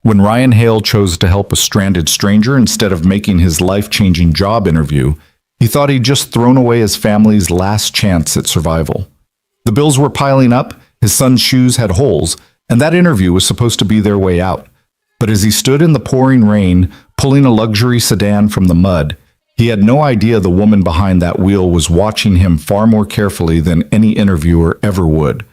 When Ryan Hale chose to help a stranded stranger instead of making his life-changing job interview, he thought he'd just thrown away his family's last chance at survival. The bills were piling up, his son's shoes had holes, and that interview was supposed to be their way out. But as he stood in the pouring rain, pulling a luxury sedan from the mud, he had no idea the woman behind that wheel was watching him far more carefully than any interviewer ever would.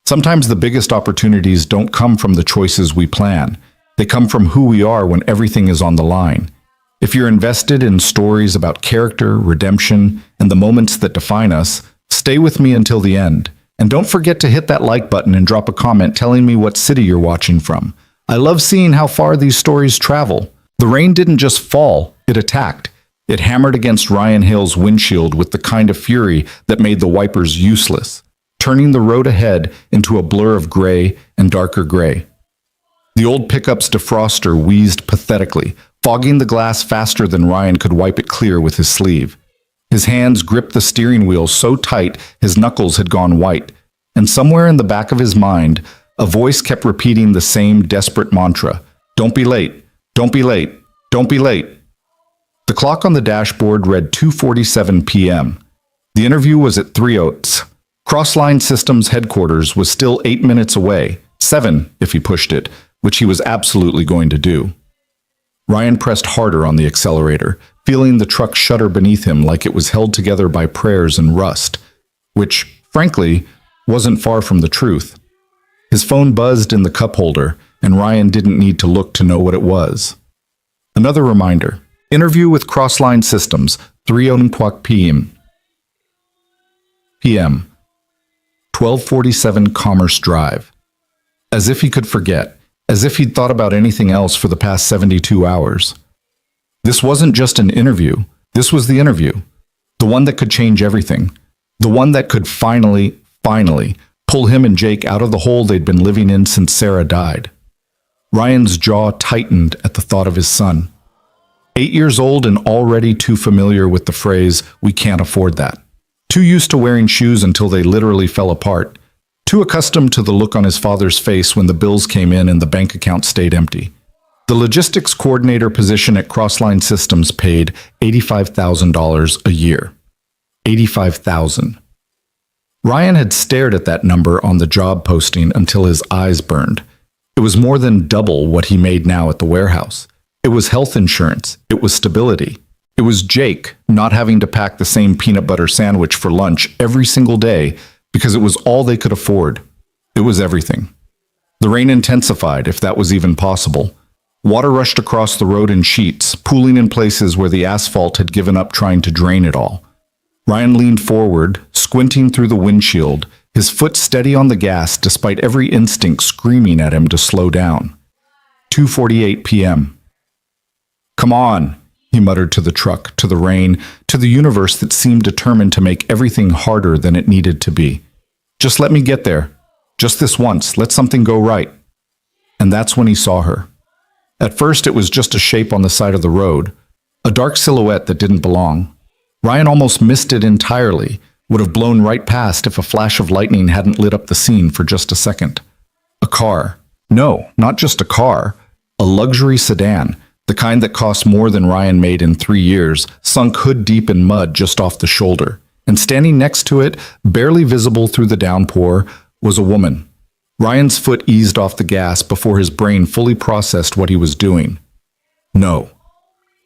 Sometimes the biggest opportunities don't come from the choices we plan. They come from who we are when everything is on the line. If you're invested in stories about character, redemption, and the moments that define us, stay with me until the end. And don't forget to hit that like button and drop a comment telling me what city you're watching from. I love seeing how far these stories travel. The rain didn't just fall, it attacked. It hammered against Ryan Hale's windshield with the kind of fury that made the wipers useless, turning the road ahead into a blur of gray and darker gray. The old pickup's defroster wheezed pathetically, fogging the glass faster than Ryan could wipe it clear with his sleeve. His hands gripped the steering wheel so tight his knuckles had gone white, and somewhere in the back of his mind, a voice kept repeating the same desperate mantra, "Don't be late, don't be late, don't be late." The clock on the dashboard read 2:47 p.m. The interview was at 3 Oaks. Crossline Systems headquarters was still 8 minutes away, 7 if he pushed it, which he was absolutely going to do. Ryan pressed harder on the accelerator, feeling the truck shudder beneath him like it was held together by prayers and rust, which, frankly, wasn't far from the truth. His phone buzzed in the cup holder, and Ryan didn't need to look to know what it was. Another reminder. Interview with Crossline Systems, 3:00 p.m. 1247 Commerce Drive. As if he could forget, as if he'd thought about anything else for the past 72 hours. This wasn't just an interview. This was the interview. The one that could change everything. The one that could finally pull him and Jake out of the hole they'd been living in since Sarah died. Ryan's jaw tightened at the thought of his son. 8 years old and already too familiar with the phrase, "We can't afford that." Too used to wearing shoes until they literally fell apart. Too accustomed to the look on his father's face when the bills came in and the bank account stayed empty. The logistics coordinator position at Crossline Systems paid $85,000 a year. $85,000. Ryan had stared at that number on the job posting until his eyes burned. It was more than double what he made now at the warehouse. It was health insurance. It was stability. It was Jake not having to pack the same peanut butter sandwich for lunch every single day because it was all they could afford. It was everything. The rain intensified, if that was even possible. Water rushed across the road in sheets, pooling in places where the asphalt had given up trying to drain it all. Ryan leaned forward, squinting through the windshield, his foot steady on the gas despite every instinct screaming at him to slow down. 2:48 p.m. "Come on," he muttered to the truck, to the rain, to the universe that seemed determined to make everything harder than it needed to be. "Just let me get there. Just this once. Let something go right." And that's when he saw her. At first, it was just a shape on the side of the road, a dark silhouette that didn't belong. Ryan almost missed it entirely, would have blown right past if a flash of lightning hadn't lit up the scene for just a second. A car. No, not just a car. A luxury sedan, the kind that cost more than Ryan made in 3 years, sunk hood deep in mud just off the shoulder. And standing next to it, barely visible through the downpour, was a woman. Ryan's foot eased off the gas before his brain fully processed what he was doing. No.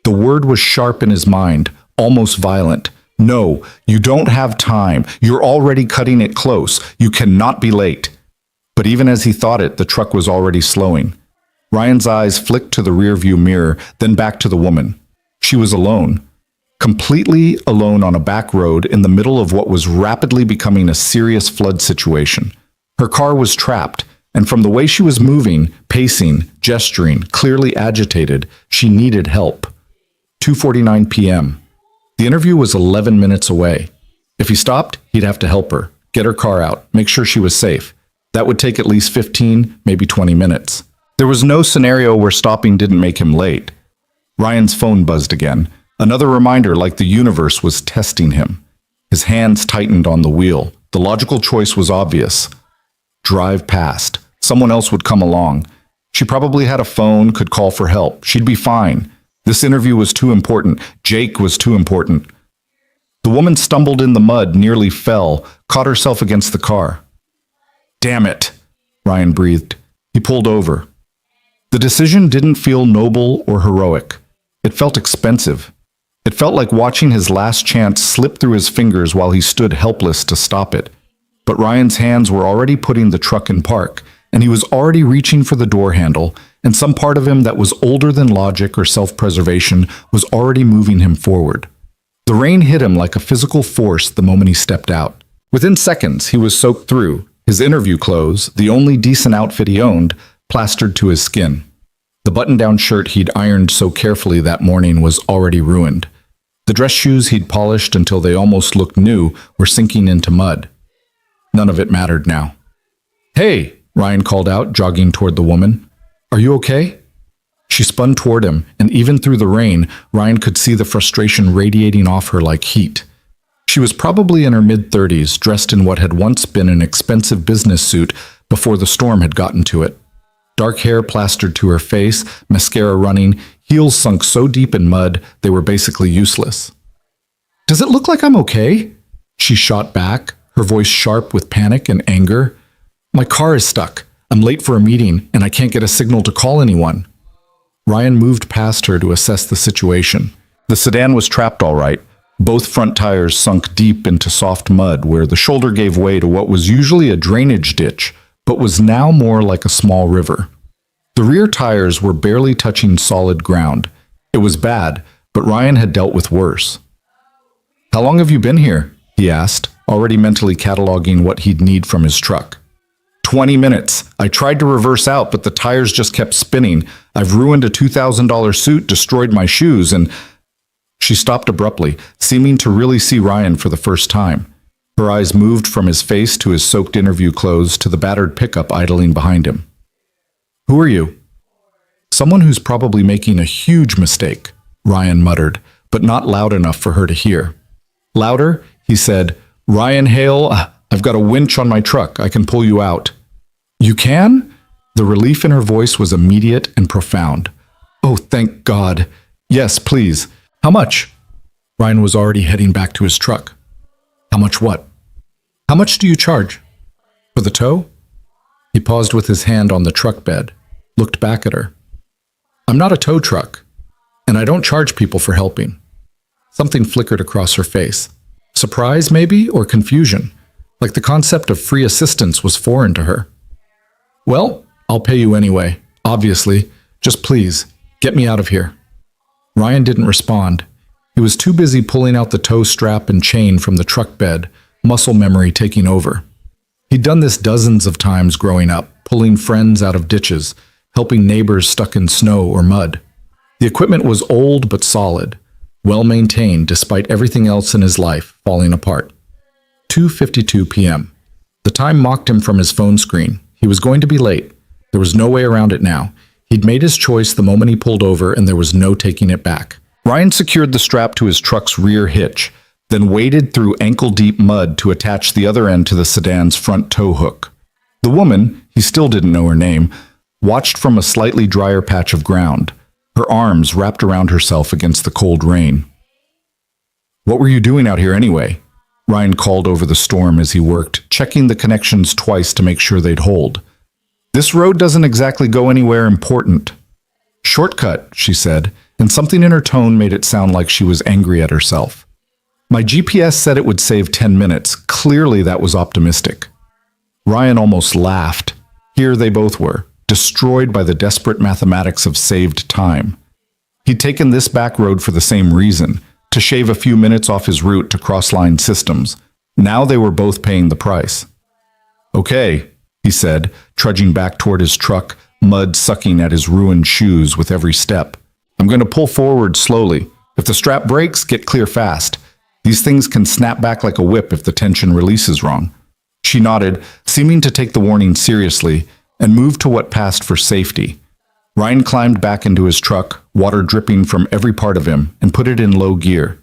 The word was sharp in his mind, almost violent. No, you don't have time. You're already cutting it close. You cannot be late. But even as he thought it, the truck was already slowing. Ryan's eyes flicked to the rearview mirror, then back to the woman. She was alone. Completely alone on a back road in the middle of what was rapidly becoming a serious flood situation. Her car was trapped, and from the way she was moving, pacing, gesturing, clearly agitated, she needed help. 2:49 p.m. The interview was 11 minutes away. If he stopped, he'd have to help her, get her car out, make sure she was safe. That would take at least 15, maybe 20 minutes. There was no scenario where stopping didn't make him late. Ryan's phone buzzed again, another reminder like the universe was testing him. His hands tightened on the wheel. The logical choice was obvious. Drive past. Someone else would come along. She probably had a phone, could call for help. She'd be fine. This interview was too important. Jake was too important. The woman stumbled in the mud, nearly fell, caught herself against the car. Damn it, Ryan breathed. He pulled over. The decision didn't feel noble or heroic. It felt expensive. It felt like watching his last chance slip through his fingers while he stood helpless to stop it. But Ryan's hands were already putting the truck in park, and he was already reaching for the door handle, and some part of him that was older than logic or self-preservation was already moving him forward. The rain hit him like a physical force the moment he stepped out. Within seconds, he was soaked through, his interview clothes, the only decent outfit he owned, plastered to his skin. The button-down shirt he'd ironed so carefully that morning was already ruined. The dress shoes he'd polished until they almost looked new were sinking into mud. None of it mattered now. "Hey," Ryan called out, jogging toward the woman. "Are you okay?" She spun toward him, and even through the rain, Ryan could see the frustration radiating off her like heat. She was probably in her mid-30s, dressed in what had once been an expensive business suit before the storm had gotten to it. Dark hair plastered to her face, mascara running, heels sunk so deep in mud they were basically useless. "Does it look like I'm okay?" She shot back, her voice sharp with panic and anger. "My car is stuck. I'm late for a meeting, and I can't get a signal to call anyone." Ryan moved past her to assess the situation. The sedan was trapped all right. Both front tires sunk deep into soft mud where the shoulder gave way to what was usually a drainage ditch, but was now more like a small river. The rear tires were barely touching solid ground. It was bad, but Ryan had dealt with worse. "How long have you been here?" he asked, already mentally cataloging what he'd need from his truck. 20 minutes. I tried to reverse out, but the tires just kept spinning. I've ruined a $2,000 suit, destroyed my shoes, and... She stopped abruptly, seeming to really see Ryan for the first time. Her eyes moved from his face to his soaked interview clothes to the battered pickup idling behind him. "Who are you?" "Someone who's probably making a huge mistake," Ryan muttered, but not loud enough for her to hear. Louder, he said, "Ryan Hale, I've got a winch on my truck. I can pull you out." "You can?" The relief in her voice was immediate and profound. "Oh, thank God. Yes, please. How much?" Ryan was already heading back to his truck. "How much what?" "How much do you charge?" "For the tow?" He paused with his hand on the truck bed, looked back at her. "I'm not a tow truck, and I don't charge people for helping." Something flickered across her face. Surprise, maybe, or confusion, like the concept of free assistance was foreign to her. "Well, I'll pay you anyway, obviously. Just please, get me out of here." Ryan didn't respond. He was too busy pulling out the tow strap and chain from the truck bed, muscle memory taking over. He'd done this dozens of times growing up, pulling friends out of ditches, helping neighbors stuck in snow or mud. The equipment was old but solid, well-maintained despite everything else in his life falling apart. 2:52 p.m. The time mocked him from his phone screen. He was going to be late. There was no way around it now. He'd made his choice the moment he pulled over, and there was no taking it back. Ryan secured the strap to his truck's rear hitch, then waded through ankle-deep mud to attach the other end to the sedan's front tow hook. The woman, he still didn't know her name, watched from a slightly drier patch of ground, her arms wrapped around herself against the cold rain. "What were you doing out here anyway?" Ryan called over the storm as he worked, checking the connections twice to make sure they'd hold. "This road doesn't exactly go anywhere important." "Shortcut," she said, and something in her tone made it sound like she was angry at herself. "My GPS said it would save 10 minutes. Clearly that was optimistic." Ryan almost laughed. Here they both were, destroyed by the desperate mathematics of saved time. He'd taken this back road for the same reason, to shave a few minutes off his route to cross-line systems. Now they were both paying the price. "Okay," he said, trudging back toward his truck, mud sucking at his ruined shoes with every step. "I'm going to pull forward slowly. If the strap breaks, get clear fast. These things can snap back like a whip if the tension releases wrong." She nodded, seeming to take the warning seriously, and moved to what passed for safety. Ryan climbed back into his truck, water dripping from every part of him, and put it in low gear.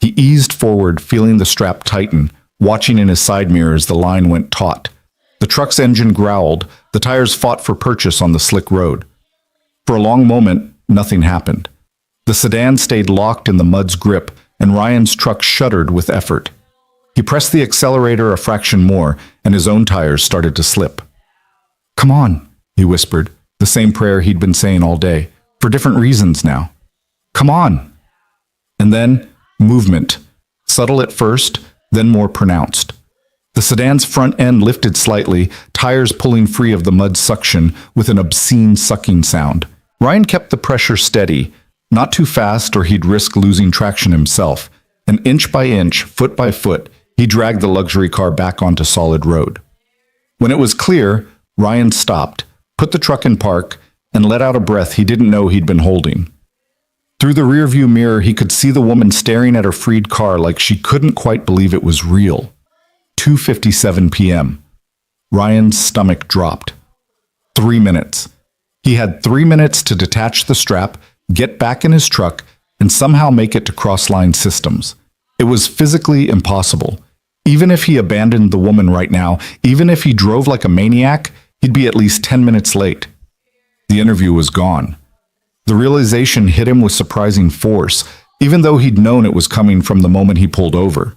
He eased forward, feeling the strap tighten, watching in his side mirror as the line went taut. The truck's engine growled, the tires fought for purchase on the slick road. For a long moment, nothing happened. The sedan stayed locked in the mud's grip, and Ryan's truck shuddered with effort. He pressed the accelerator a fraction more, and his own tires started to slip. "Come on," he whispered, the same prayer he'd been saying all day, for different reasons now. "Come on." And then, movement. Subtle at first, then more pronounced. The sedan's front end lifted slightly, tires pulling free of the mud suction with an obscene sucking sound. Ryan kept the pressure steady, not too fast or he'd risk losing traction himself, and inch by inch, foot by foot, he dragged the luxury car back onto solid road. When it was clear, Ryan stopped, put the truck in park, and let out a breath he didn't know he'd been holding. Through the rearview mirror, he could see the woman staring at her freed car like she couldn't quite believe it was real. 2:57 p.m. Ryan's stomach dropped. 3 minutes. He had 3 minutes to detach the strap, get back in his truck, and somehow make it to Crossline Systems. It was physically impossible. Even if he abandoned the woman right now, even if he drove like a maniac, he'd be at least 10 minutes late. The interview was gone. The realization hit him with surprising force, even though he'd known it was coming from the moment he pulled over.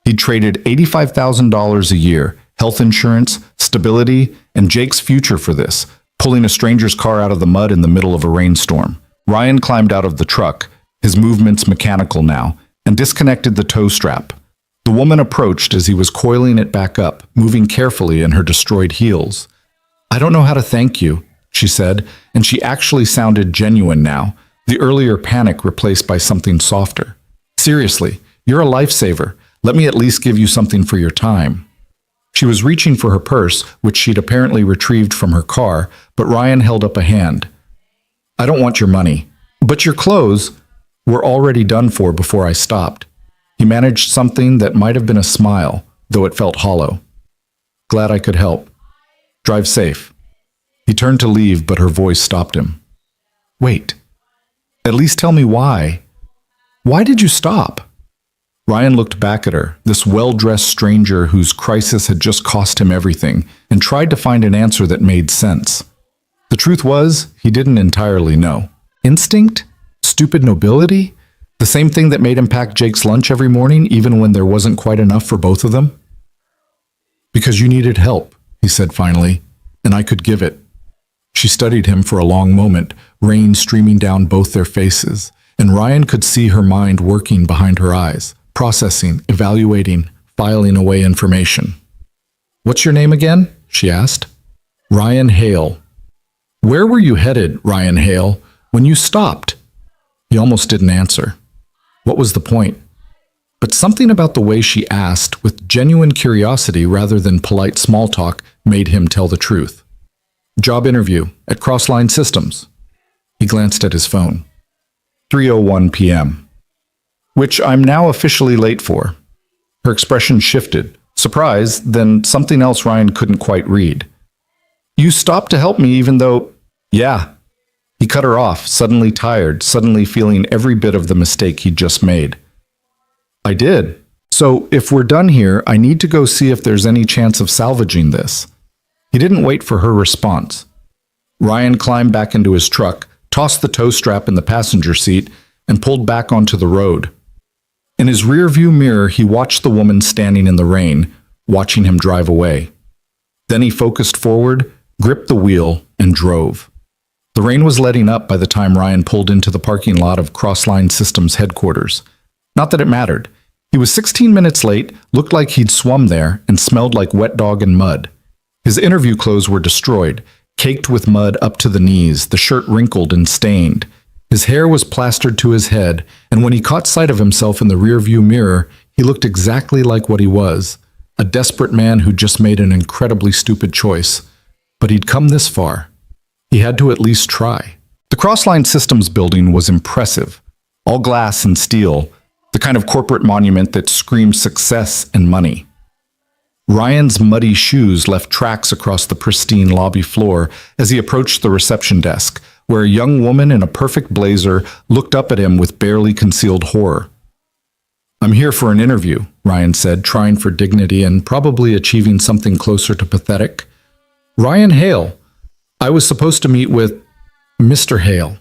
He'd traded $85,000 a year, health insurance, stability, and Jake's future for this, pulling a stranger's car out of the mud in the middle of a rainstorm. Ryan climbed out of the truck, his movements mechanical now, and disconnected the tow strap. The woman approached as he was coiling it back up, moving carefully in her destroyed heels. "I don't know how to thank you," she said, and she actually sounded genuine now, the earlier panic replaced by something softer. "Seriously, you're a lifesaver. Let me at least give you something for your time." She was reaching for her purse, which she'd apparently retrieved from her car, but Ryan held up a hand. "I don't want your money, but your clothes were already done for before I stopped." He managed something that might have been a smile, though it felt hollow. "Glad I could help. Drive safe." He turned to leave, but her voice stopped him. "Wait. At least tell me why. Why did you stop?" Ryan looked back at her, this well-dressed stranger whose crisis had just cost him everything, and tried to find an answer that made sense. The truth was, he didn't entirely know. Instinct? Stupid nobility? The same thing that made him pack Jake's lunch every morning, even when there wasn't quite enough for both of them? "Because you needed help," he said finally, "and I could give it." She studied him for a long moment, rain streaming down both their faces, and Ryan could see her mind working behind her eyes, processing, evaluating, filing away information. "What's your name again?" she asked. "Ryan Hale." "Where were you headed, Ryan Hale, when you stopped?" He almost didn't answer. What was the point? But something about the way she asked, with genuine curiosity rather than polite small talk, made him tell the truth. "Job interview at Crossline Systems." He glanced at his phone. 3:01 p.m. "Which I'm now officially late for." Her expression shifted. Surprise, then something else Ryan couldn't quite read. "You stopped to help me even though—" "Yeah." He cut her off, suddenly tired, suddenly feeling every bit of the mistake he'd just made. "I did. So if we're done here, I need to go see if there's any chance of salvaging this." He didn't wait for her response. Ryan climbed back into his truck, tossed the tow strap in the passenger seat, and pulled back onto the road. In his rearview mirror, he watched the woman standing in the rain, watching him drive away. Then he focused forward, gripped the wheel, and drove. The rain was letting up by the time Ryan pulled into the parking lot of Crossline Systems headquarters. Not that it mattered. He was 16 minutes late, looked like he'd swum there, and smelled like wet dog and mud. His interview clothes were destroyed, caked with mud up to the knees, the shirt wrinkled and stained. His hair was plastered to his head, and when he caught sight of himself in the rearview mirror, he looked exactly like what he was, a desperate man who just made an incredibly stupid choice. But he'd come this far. He had to at least try. The Crossline Systems building was impressive, all glass and steel, the kind of corporate monument that screamed success and money. Ryan's muddy shoes left tracks across the pristine lobby floor as he approached the reception desk, where a young woman in a perfect blazer looked up at him with barely concealed horror. "I'm here for an interview," Ryan said, trying for dignity and probably achieving something closer to pathetic. "Ryan Hale. I was supposed to meet with—" Mr. Hale.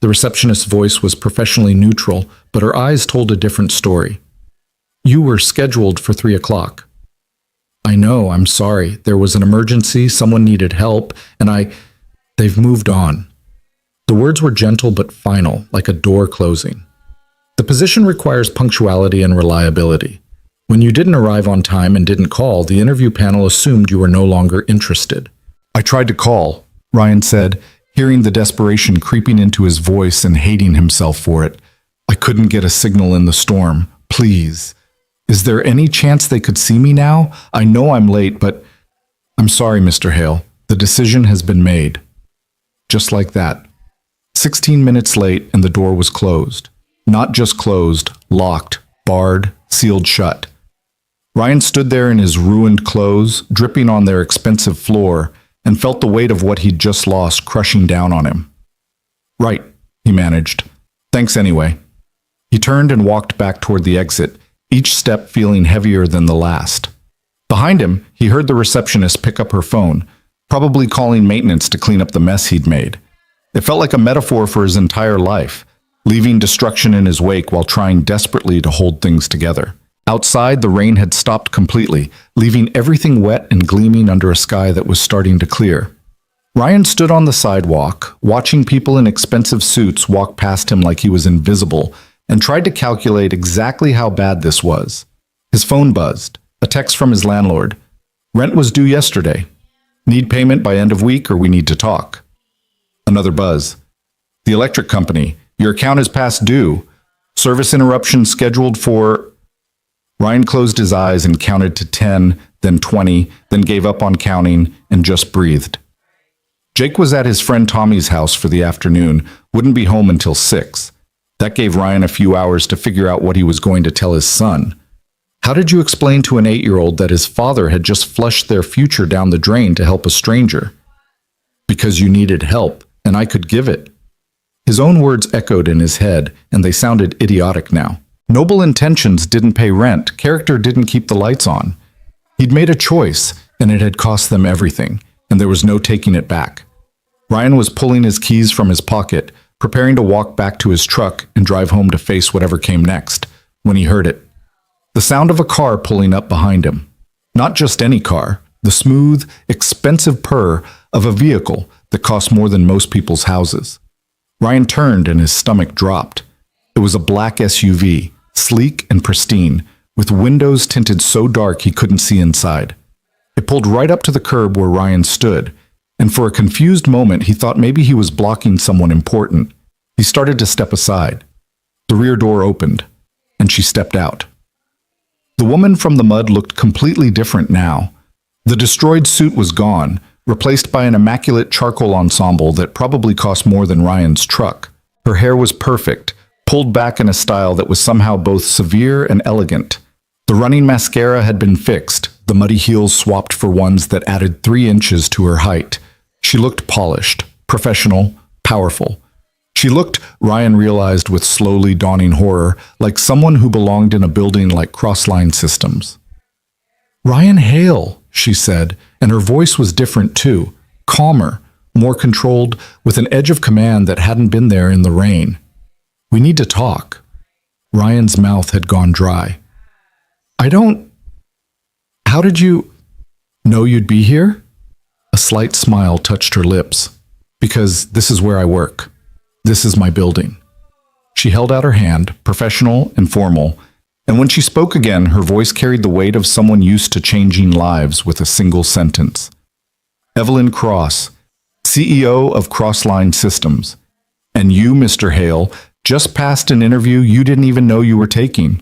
The receptionist's voice was professionally neutral, but her eyes told a different story. You were scheduled for 3 o'clock. I know, I'm sorry. There was an emergency, someone needed help, and they've moved on. The words were gentle but final, like a door closing. The position requires punctuality and reliability. When you didn't arrive on time and didn't call, the interview panel assumed you were no longer interested. I tried to call, Ryan said, hearing the desperation creeping into his voice and hating himself for it. I couldn't get a signal in the storm. Please. Is there any chance they could see me now? I know I'm late, but I'm sorry, Mr. Hale. The decision has been made. Just like that. 16 minutes late and the door was closed. Not just closed, locked, barred, sealed shut. Ryan stood there in his ruined clothes, dripping on their expensive floor, and felt the weight of what he'd just lost crushing down on him. Right, he managed. Thanks anyway. He turned and walked back toward the exit, each step feeling heavier than the last. Behind him, he heard the receptionist pick up her phone, probably calling maintenance to clean up the mess he'd made. It felt like a metaphor for his entire life, leaving destruction in his wake while trying desperately to hold things together. Outside, the rain had stopped completely, leaving everything wet and gleaming under a sky that was starting to clear. Ryan stood on the sidewalk, watching people in expensive suits walk past him like he was invisible, and tried to calculate exactly how bad this was. His phone buzzed, a text from his landlord. Rent was due yesterday. Need payment by end of week or we need to talk. Another buzz. The electric company. Your account is past due. Service interruption scheduled for... Ryan closed his eyes and counted to 10, then 20, then gave up on counting and just breathed. Jake was at his friend Tommy's house for the afternoon, wouldn't be home until 6. That gave Ryan a few hours to figure out what he was going to tell his son. How did you explain to an 8-year-old that his father had just flushed their future down the drain to help a stranger? Because you needed help, and I could give it. His own words echoed in his head, and they sounded idiotic now. Noble intentions didn't pay rent, character didn't keep the lights on. He'd made a choice, and it had cost them everything, and there was no taking it back. Ryan was pulling his keys from his pocket, preparing to walk back to his truck and drive home to face whatever came next, when he heard it. The sound of a car pulling up behind him. Not just any car, the smooth, expensive purr of a vehicle that costs more than most people's houses. Ryan turned and his stomach dropped. It was a black SUV, sleek and pristine, with windows tinted so dark he couldn't see inside. It pulled right up to the curb where Ryan stood, and for a confused moment he thought maybe he was blocking someone important. He started to step aside. The rear door opened, and she stepped out. The woman from the mud looked completely different now. The destroyed suit was gone, replaced by an immaculate charcoal ensemble that probably cost more than Ryan's truck. Her hair was perfect, pulled back in a style that was somehow both severe and elegant. The running mascara had been fixed, the muddy heels swapped for ones that added 3 inches to her height. She looked polished, professional, powerful. She looked, Ryan realized with slowly dawning horror, like someone who belonged in a building like Crossline Systems. Ryan Hale, she said, and her voice was different too, calmer, more controlled, with an edge of command that hadn't been there in the rain. We need to talk. Ryan's mouth had gone dry. How did you know you'd be here? A slight smile touched her lips. Because this is where I work. This is my building. She held out her hand, professional and formal, and when she spoke again, her voice carried the weight of someone used to changing lives with a single sentence. Evelyn Cross, CEO of Crossline Systems. And you, Mr. Hale, just passed an interview you didn't even know you were taking.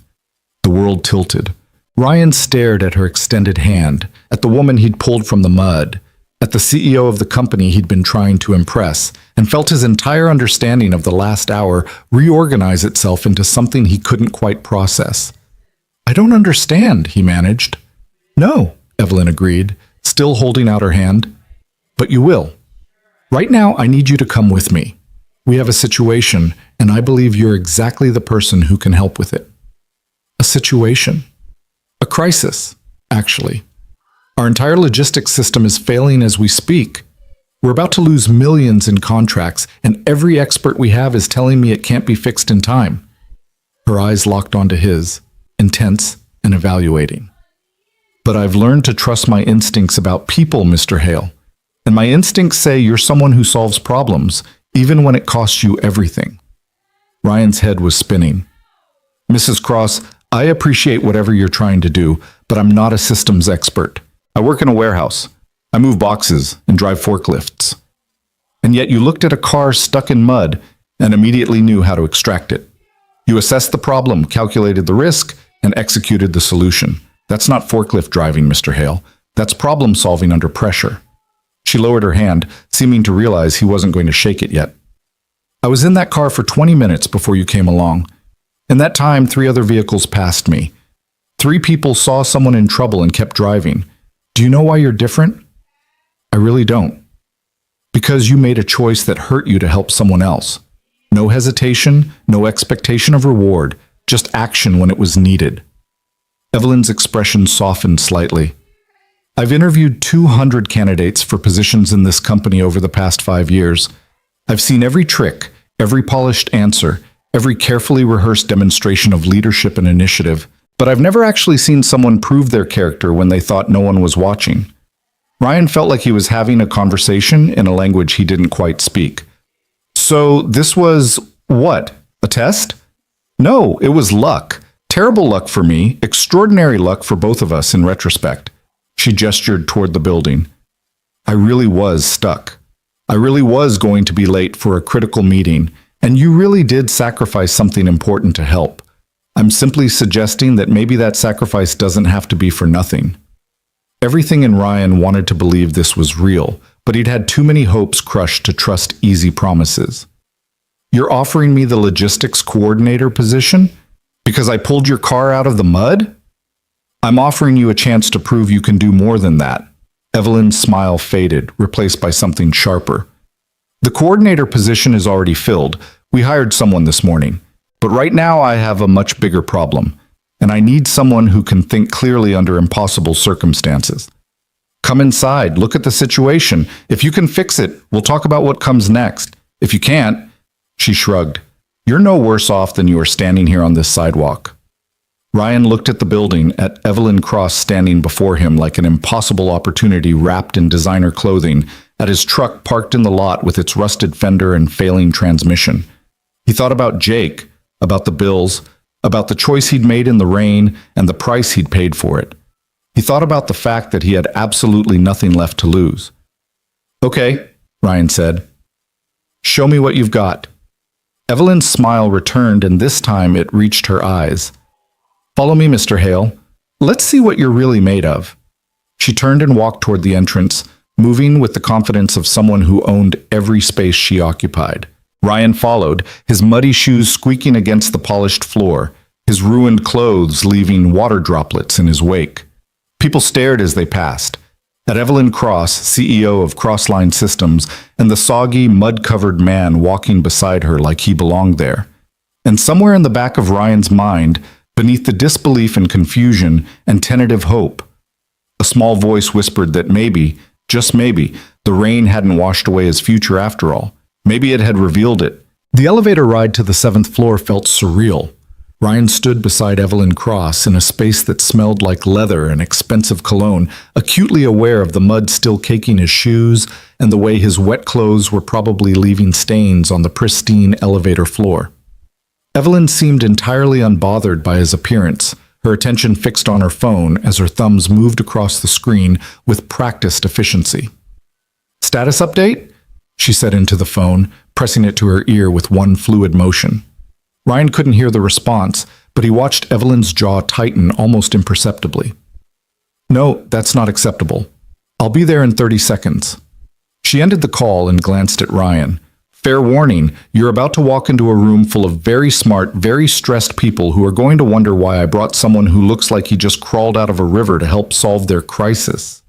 The world tilted. Ryan stared at her extended hand, at the woman he'd pulled from the mud, at the CEO of the company he'd been trying to impress, and felt his entire understanding of the last hour reorganize itself into something he couldn't quite process. I don't understand, he managed. No, Evelyn agreed, still holding out her hand. But you will. Right now, I need you to come with me. We have a situation, and I believe you're exactly the person who can help with it. A situation. A crisis, actually. Our entire logistics system is failing as we speak. We're about to lose millions in contracts, and every expert we have is telling me it can't be fixed in time. Her eyes locked onto his, intense and evaluating. But I've learned to trust my instincts about people, Mr. Hale. And my instincts say you're someone who solves problems, even when it costs you everything. Ryan's head was spinning. Mrs. Cross, I appreciate whatever you're trying to do, but I'm not a systems expert. I work in a warehouse. I move boxes and drive forklifts. And yet you looked at a car stuck in mud and immediately knew how to extract it. You assessed the problem, calculated the risk, and executed the solution. That's not forklift driving, Mr. Hale. That's problem solving under pressure. She lowered her hand, seeming to realize he wasn't going to shake it yet. I was in that car for 20 minutes before you came along. In that time, 3 other vehicles passed me. 3 people saw someone in trouble and kept driving. Do you know why you're different? I really don't. Because you made a choice that hurt you to help someone else. No hesitation, no expectation of reward, just action when it was needed. Evelyn's expression softened slightly. I've interviewed 200 candidates for positions in this company over the past 5 years. I've seen every trick, every polished answer, every carefully rehearsed demonstration of leadership and initiative, but I've never actually seen someone prove their character when they thought no one was watching. Ryan felt like he was having a conversation in a language he didn't quite speak. So this was what? A test? No, it was luck. Terrible luck for me, extraordinary luck for both of us in retrospect. She gestured toward the building. I really was stuck. I really was going to be late for a critical meeting, and you really did sacrifice something important to help. I'm simply suggesting that maybe that sacrifice doesn't have to be for nothing. Everything in Ryan wanted to believe this was real, but he'd had too many hopes crushed to trust easy promises. You're offering me the logistics coordinator position? Because I pulled your car out of the mud? I'm offering you a chance to prove you can do more than that. Evelyn's smile faded, replaced by something sharper. The coordinator position is already filled. We hired someone this morning. But right now I have a much bigger problem, and I need someone who can think clearly under impossible circumstances. Come inside, look at the situation. If you can fix it, we'll talk about what comes next. If you can't, she shrugged. You're no worse off than you are standing here on this sidewalk. Ryan looked at the building, at Evelyn Cross standing before him like an impossible opportunity wrapped in designer clothing, at his truck parked in the lot with its rusted fender and failing transmission. He thought about Jake, about the bills, about the choice he'd made in the rain and the price he'd paid for it. He thought about the fact that he had absolutely nothing left to lose. Okay, Ryan said. Show me what you've got. Evelyn's smile returned, and this time it reached her eyes. Follow me, Mr. Hale. Let's see what you're really made of. She turned and walked toward the entrance, moving with the confidence of someone who owned every space she occupied. Ryan followed, his muddy shoes squeaking against the polished floor, his ruined clothes leaving water droplets in his wake. People stared as they passed. At Evelyn Cross, CEO of Crossline Systems, and the soggy, mud-covered man walking beside her like he belonged there. And somewhere in the back of Ryan's mind, beneath the disbelief and confusion and tentative hope, a small voice whispered that maybe, just maybe, the rain hadn't washed away his future after all. Maybe it had revealed it. The elevator ride to the 7th floor felt surreal. Ryan stood beside Evelyn Cross in a space that smelled like leather and expensive cologne, acutely aware of the mud still caking his shoes and the way his wet clothes were probably leaving stains on the pristine elevator floor. Evelyn seemed entirely unbothered by his appearance, her attention fixed on her phone as her thumbs moved across the screen with practiced efficiency. Status update? She said into the phone, pressing it to her ear with one fluid motion. Ryan couldn't hear the response, but he watched Evelyn's jaw tighten almost imperceptibly. No, that's not acceptable. I'll be there in 30 seconds. She ended the call and glanced at Ryan. Fair warning, you're about to walk into a room full of very smart, very stressed people who are going to wonder why I brought someone who looks like he just crawled out of a river to help solve their crisis.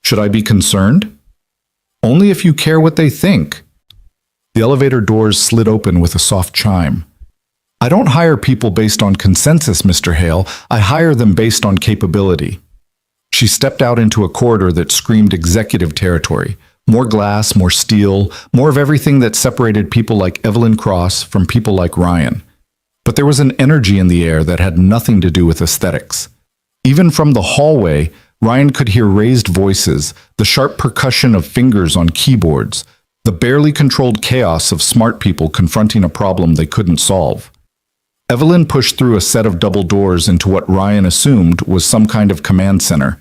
Should I be concerned? Only if you care what they think. The elevator doors slid open with a soft chime. I don't hire people based on consensus, Mr. Hale. I hire them based on capability. She stepped out into a corridor that screamed executive territory, More glass, more steel, more of everything that separated people like Evelyn Cross from people like Ryan. But there was an energy in the air that had nothing to do with aesthetics. Even from the hallway, Ryan could hear raised voices, the sharp percussion of fingers on keyboards, the barely controlled chaos of smart people confronting a problem they couldn't solve. Evelyn pushed through a set of double doors into what Ryan assumed was some kind of command center.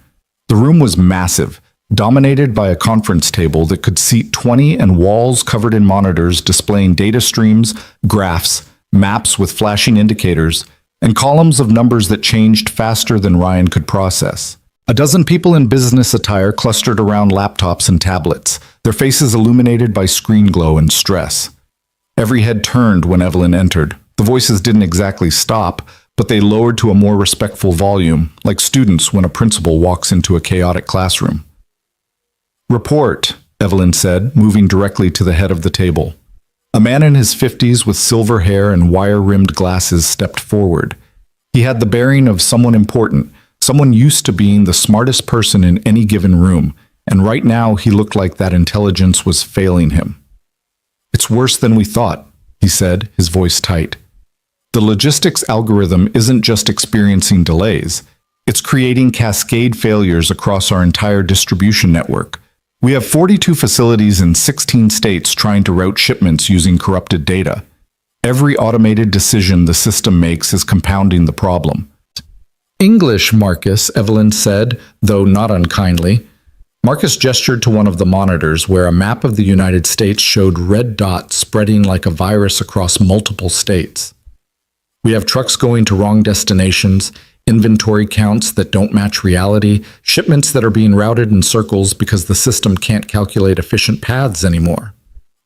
The room was massive, dominated by a conference table that could seat 20 and walls covered in monitors displaying data streams, graphs, maps with flashing indicators, and columns of numbers that changed faster than Ryan could process. A dozen people in business attire clustered around laptops and tablets, their faces illuminated by screen glow and stress. Every head turned when Evelyn entered. The voices didn't exactly stop, but they lowered to a more respectful volume, like students when a principal walks into a chaotic classroom. "Report," Evelyn said, moving directly to the head of the table. A man in his 50s with silver hair and wire-rimmed glasses stepped forward. He had the bearing of someone important, someone used to being the smartest person in any given room, and right now he looked like that intelligence was failing him. "It's worse than we thought," he said, his voice tight. "The logistics algorithm isn't just experiencing delays. It's creating cascade failures across our entire distribution network. We have 42 facilities in 16 states trying to route shipments using corrupted data. Every automated decision the system makes is compounding the problem." "English, Marcus," Evelyn said, though not unkindly. Marcus gestured to one of the monitors where a map of the United States showed red dots spreading like a virus across multiple states. "We have trucks going to wrong destinations, inventory counts that don't match reality, shipments that are being routed in circles because the system can't calculate efficient paths anymore.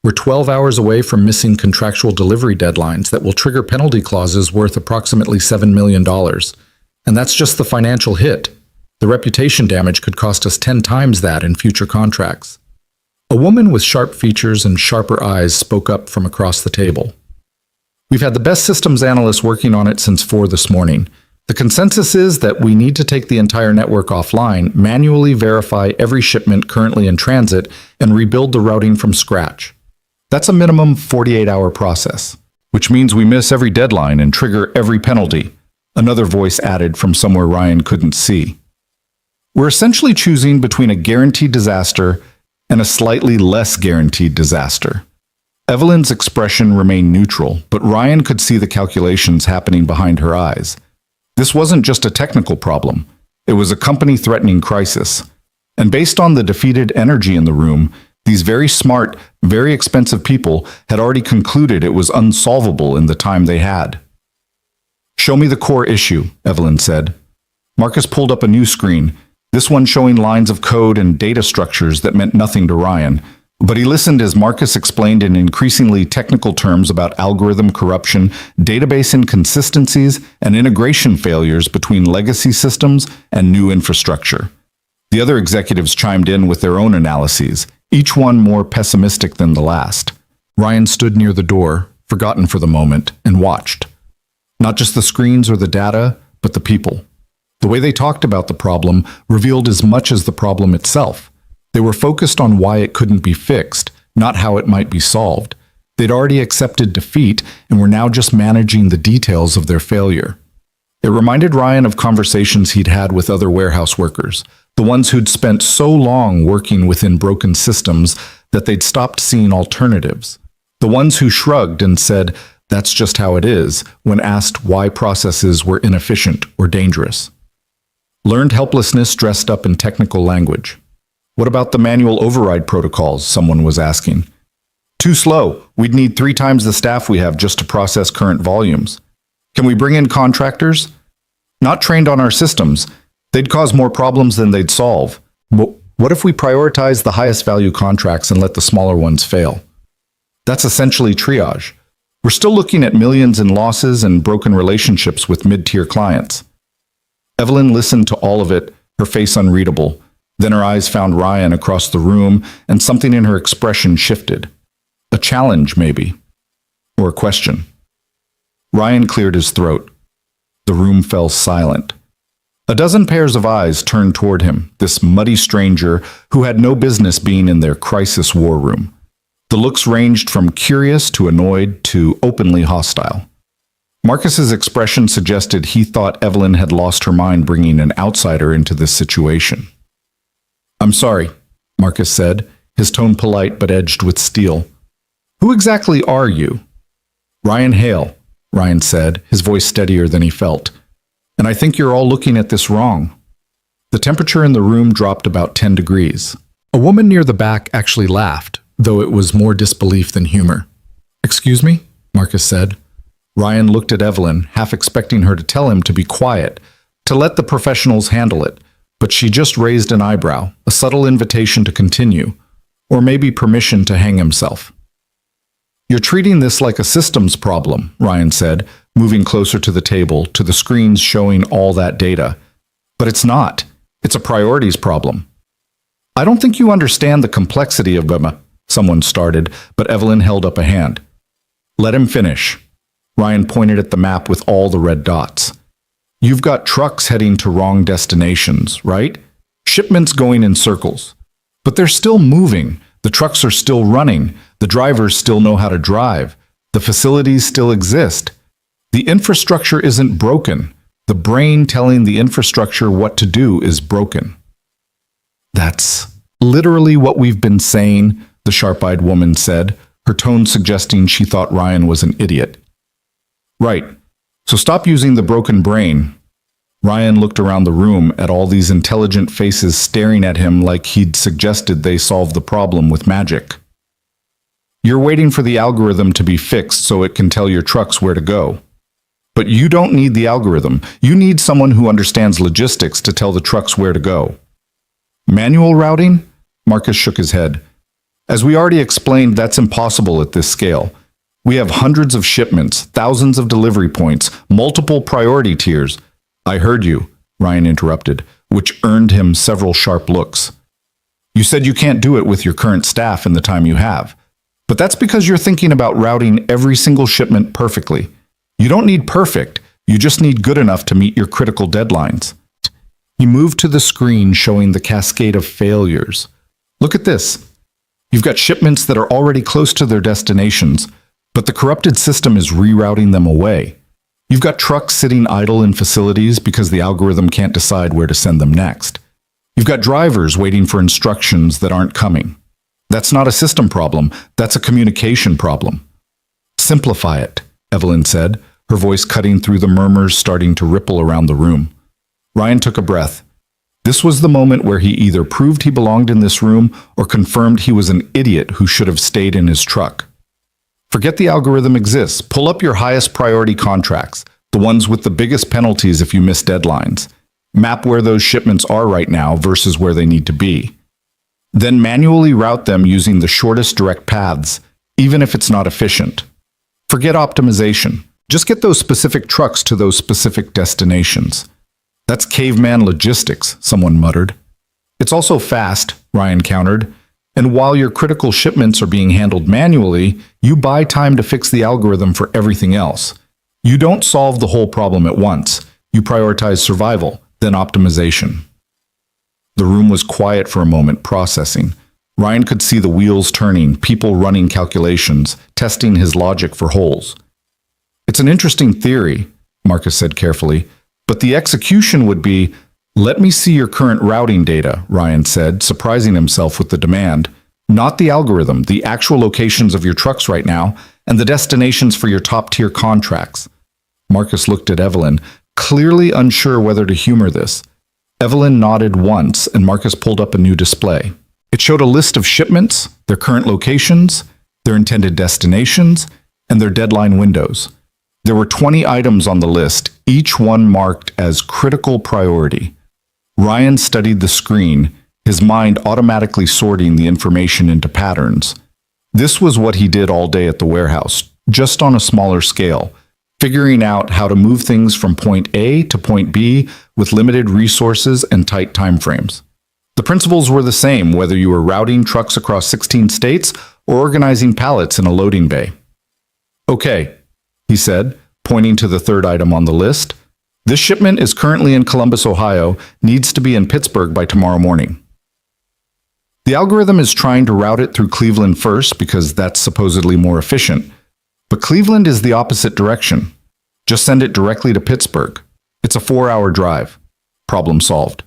We're 12 hours away from missing contractual delivery deadlines that will trigger penalty clauses worth approximately $7 million. And that's just the financial hit. The reputation damage could cost us 10 times that in future contracts." A woman with sharp features and sharper eyes spoke up from across the table. "We've had the best systems analysts working on it since 4 this morning. The consensus is that we need to take the entire network offline, manually verify every shipment currently in transit, and rebuild the routing from scratch. That's a minimum 48-hour process, which means we miss every deadline and trigger every penalty," another voice added from somewhere Ryan couldn't see. "We're essentially choosing between a guaranteed disaster and a slightly less guaranteed disaster." Evelyn's expression remained neutral, but Ryan could see the calculations happening behind her eyes. This wasn't just a technical problem. It was a company-threatening crisis. And based on the defeated energy in the room, these very smart, very expensive people had already concluded it was unsolvable in the time they had. "Show me the core issue," Evelyn said. Marcus pulled up a new screen, this one showing lines of code and data structures that meant nothing to Ryan. But he listened as Marcus explained in increasingly technical terms about algorithm corruption, database inconsistencies, and integration failures between legacy systems and new infrastructure. The other executives chimed in with their own analyses, each one more pessimistic than the last. Ryan stood near the door, forgotten for the moment, and watched. Not just the screens or the data, but the people. The way they talked about the problem revealed as much as the problem itself. They were focused on why it couldn't be fixed, not how it might be solved. They'd already accepted defeat and were now just managing the details of their failure. It reminded Ryan of conversations he'd had with other warehouse workers, the ones who'd spent so long working within broken systems that they'd stopped seeing alternatives. The ones who shrugged and said, "That's just how it is," when asked why processes were inefficient or dangerous. Learned helplessness dressed up in technical language. "What about the manual override protocols?" someone was asking. "Too slow. We'd need 3 times the staff we have just to process current volumes." "Can we bring in contractors?" "Not trained on our systems. They'd cause more problems than they'd solve." "But what if we prioritize the highest value contracts and let the smaller ones fail?" "That's essentially triage. We're still looking at millions in losses and broken relationships with mid-tier clients." Evelyn listened to all of it, her face unreadable. Then her eyes found Ryan across the room, and something in her expression shifted. A challenge, maybe. Or a question. Ryan cleared his throat. The room fell silent. A dozen pairs of eyes turned toward him, this muddy stranger who had no business being in their crisis war room. The looks ranged from curious to annoyed to openly hostile. Marcus's expression suggested he thought Evelyn had lost her mind bringing an outsider into this situation. "I'm sorry," Marcus said, his tone polite but edged with steel. "Who exactly are you?" "Ryan Hale," Ryan said, his voice steadier than he felt. "And I think you're all looking at this wrong." The temperature in the room dropped about 10 degrees. A woman near the back actually laughed, though it was more disbelief than humor. "Excuse me?" Marcus said. Ryan looked at Evelyn, half expecting her to tell him to be quiet, to let the professionals handle it, but she just raised an eyebrow, a subtle invitation to continue, or maybe permission to hang himself. "You're treating this like a systems problem," Ryan said, moving closer to the table, to the screens showing all that data. "But it's not. It's a priorities problem." "I don't think you understand the complexity of them," someone started, but Evelyn held up a hand. "Let him finish." Ryan pointed at the map with all the red dots. "You've got trucks heading to wrong destinations, right? Shipments going in circles. But they're still moving. The trucks are still running. The drivers still know how to drive. The facilities still exist. The infrastructure isn't broken. The brain telling the infrastructure what to do is broken." "That's literally what we've been saying," the sharp-eyed woman said, her tone suggesting she thought Ryan was an idiot. "Right. So stop using the broken brain." Ryan looked around the room at all these intelligent faces staring at him like he'd suggested they solve the problem with magic. "You're waiting for the algorithm to be fixed so it can tell your trucks where to go. But you don't need the algorithm. You need someone who understands logistics to tell the trucks where to go." "Manual routing?" Marcus shook his head. "As we already explained, that's impossible at this scale. We have hundreds of shipments, thousands of delivery points, multiple priority tiers." "I heard you," Ryan interrupted, which earned him several sharp looks. "You said you can't do it with your current staff in the time you have. But that's because you're thinking about routing every single shipment perfectly. You don't need perfect, you just need good enough to meet your critical deadlines." He moved to the screen showing the cascade of failures. "Look at this. You've got shipments that are already close to their destinations, but the corrupted system is rerouting them away. You've got trucks sitting idle in facilities because the algorithm can't decide where to send them next. You've got drivers waiting for instructions that aren't coming. That's not a system problem, that's a communication problem." "Simplify it," Evelyn said, her voice cutting through the murmurs starting to ripple around the room. Ryan took a breath. This was the moment where he either proved he belonged in this room or confirmed he was an idiot who should have stayed in his truck. "Forget the algorithm exists. Pull up your highest priority contracts, the ones with the biggest penalties if you miss deadlines. Map where those shipments are right now versus where they need to be. Then manually route them using the shortest direct paths, even if it's not efficient. Forget optimization. Just get those specific trucks to those specific destinations." "That's caveman logistics," someone muttered. "It's also fast," Ryan countered. "And while your critical shipments are being handled manually, you buy time to fix the algorithm for everything else. You don't solve the whole problem at once. You prioritize survival, then optimization." The room was quiet for a moment, processing. Ryan could see the wheels turning, people running calculations, testing his logic for holes. "It's an interesting theory," Marcus said carefully, "but the execution would be, let me see your current routing data," Ryan said, surprising himself with the demand. "Not the algorithm, the actual locations of your trucks right now, and the destinations for your top-tier contracts." Marcus looked at Evelyn, clearly unsure whether to humor this. Evelyn nodded once, and Marcus pulled up a new display. It showed a list of shipments, their current locations, their intended destinations, and their deadline windows. There were 20 items on the list, each one marked as critical priority. Ryan studied the screen, his mind automatically sorting the information into patterns. This was what he did all day at the warehouse, just on a smaller scale, figuring out how to move things from point A to point B with limited resources and tight timeframes. The principles were the same whether you were routing trucks across 16 states or organizing pallets in a loading bay. "Okay," he said, pointing to the third item on the list. This shipment is currently in Columbus, Ohio, needs to be in Pittsburgh by tomorrow morning. The algorithm is trying to route it through Cleveland first because that's supposedly more efficient. But Cleveland is the opposite direction. Just send it directly to Pittsburgh. It's a 4-hour drive. Problem solved.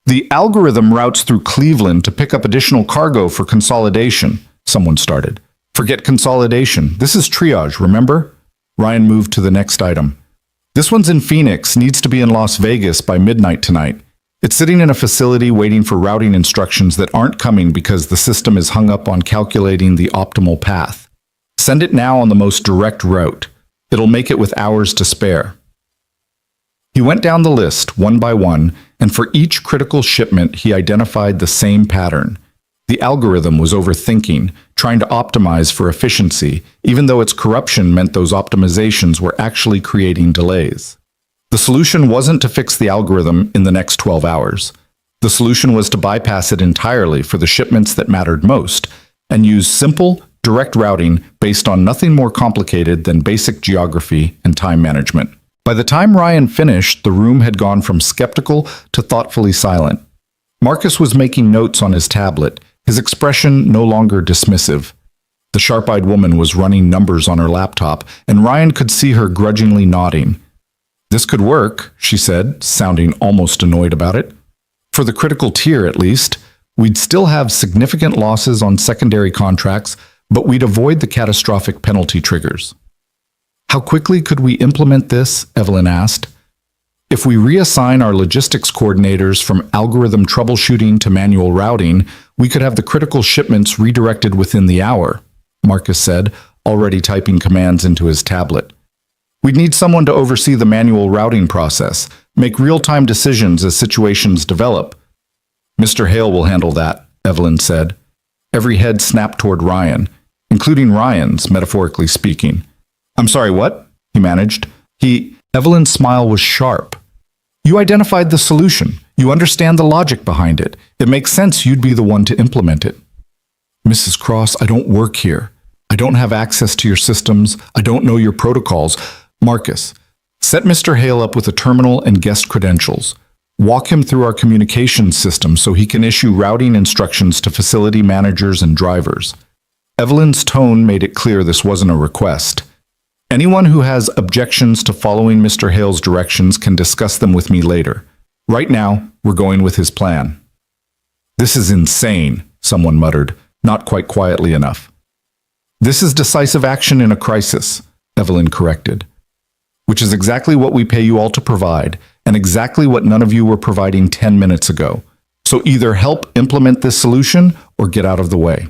The algorithm routes through Cleveland to pick up additional cargo for consolidation, someone started. Forget consolidation. This is triage, remember? Ryan moved to the next item. This one's in Phoenix, needs to be in Las Vegas by midnight tonight. It's sitting in a facility waiting for routing instructions that aren't coming because the system is hung up on calculating the optimal path. Send it now on the most direct route. It'll make it with hours to spare. He went down the list, one by one, and for each critical shipment he identified the same pattern. The algorithm was overthinking, trying to optimize for efficiency, even though its corruption meant those optimizations were actually creating delays. The solution wasn't to fix the algorithm in the next 12 hours. The solution was to bypass it entirely for the shipments that mattered most, and use simple, direct routing based on nothing more complicated than basic geography and time management. By the time Ryan finished, the room had gone from skeptical to thoughtfully silent. Marcus was making notes on his tablet, his expression no longer dismissive. The sharp-eyed woman was running numbers on her laptop, and Ryan could see her grudgingly nodding. "This could work," she said, sounding almost annoyed about it. "For the critical tier, at least. We'd still have significant losses on secondary contracts, but we'd avoid the catastrophic penalty triggers." "How quickly could we implement this?" Evelyn asked. "If we reassign our logistics coordinators from algorithm troubleshooting to manual routing, we could have the critical shipments redirected within the hour," Marcus said, already typing commands into his tablet. "We'd need someone to oversee the manual routing process, make real-time decisions as situations develop." "Mr. Hale will handle that," Evelyn said. Every head snapped toward Ryan, including Ryan's, metaphorically speaking. "I'm sorry, what?" he managed. Evelyn's smile was sharp. "You identified the solution. You understand the logic behind it. It makes sense you'd be the one to implement it." "Mrs. Cross, I don't work here. I don't have access to your systems. I don't know your protocols." "Marcus, set Mr. Hale up with a terminal and guest credentials. Walk him through our communications system so he can issue routing instructions to facility managers and drivers." Evelyn's tone made it clear this wasn't a request. "Anyone who has objections to following Mr. Hale's directions can discuss them with me later. Right now, we're going with his plan." "This is insane," someone muttered, not quite quietly enough. "This is decisive action in a crisis," Evelyn corrected. "Which is exactly what we pay you all to provide, and exactly what none of you were providing 10 minutes ago. So either help implement this solution or get out of the way."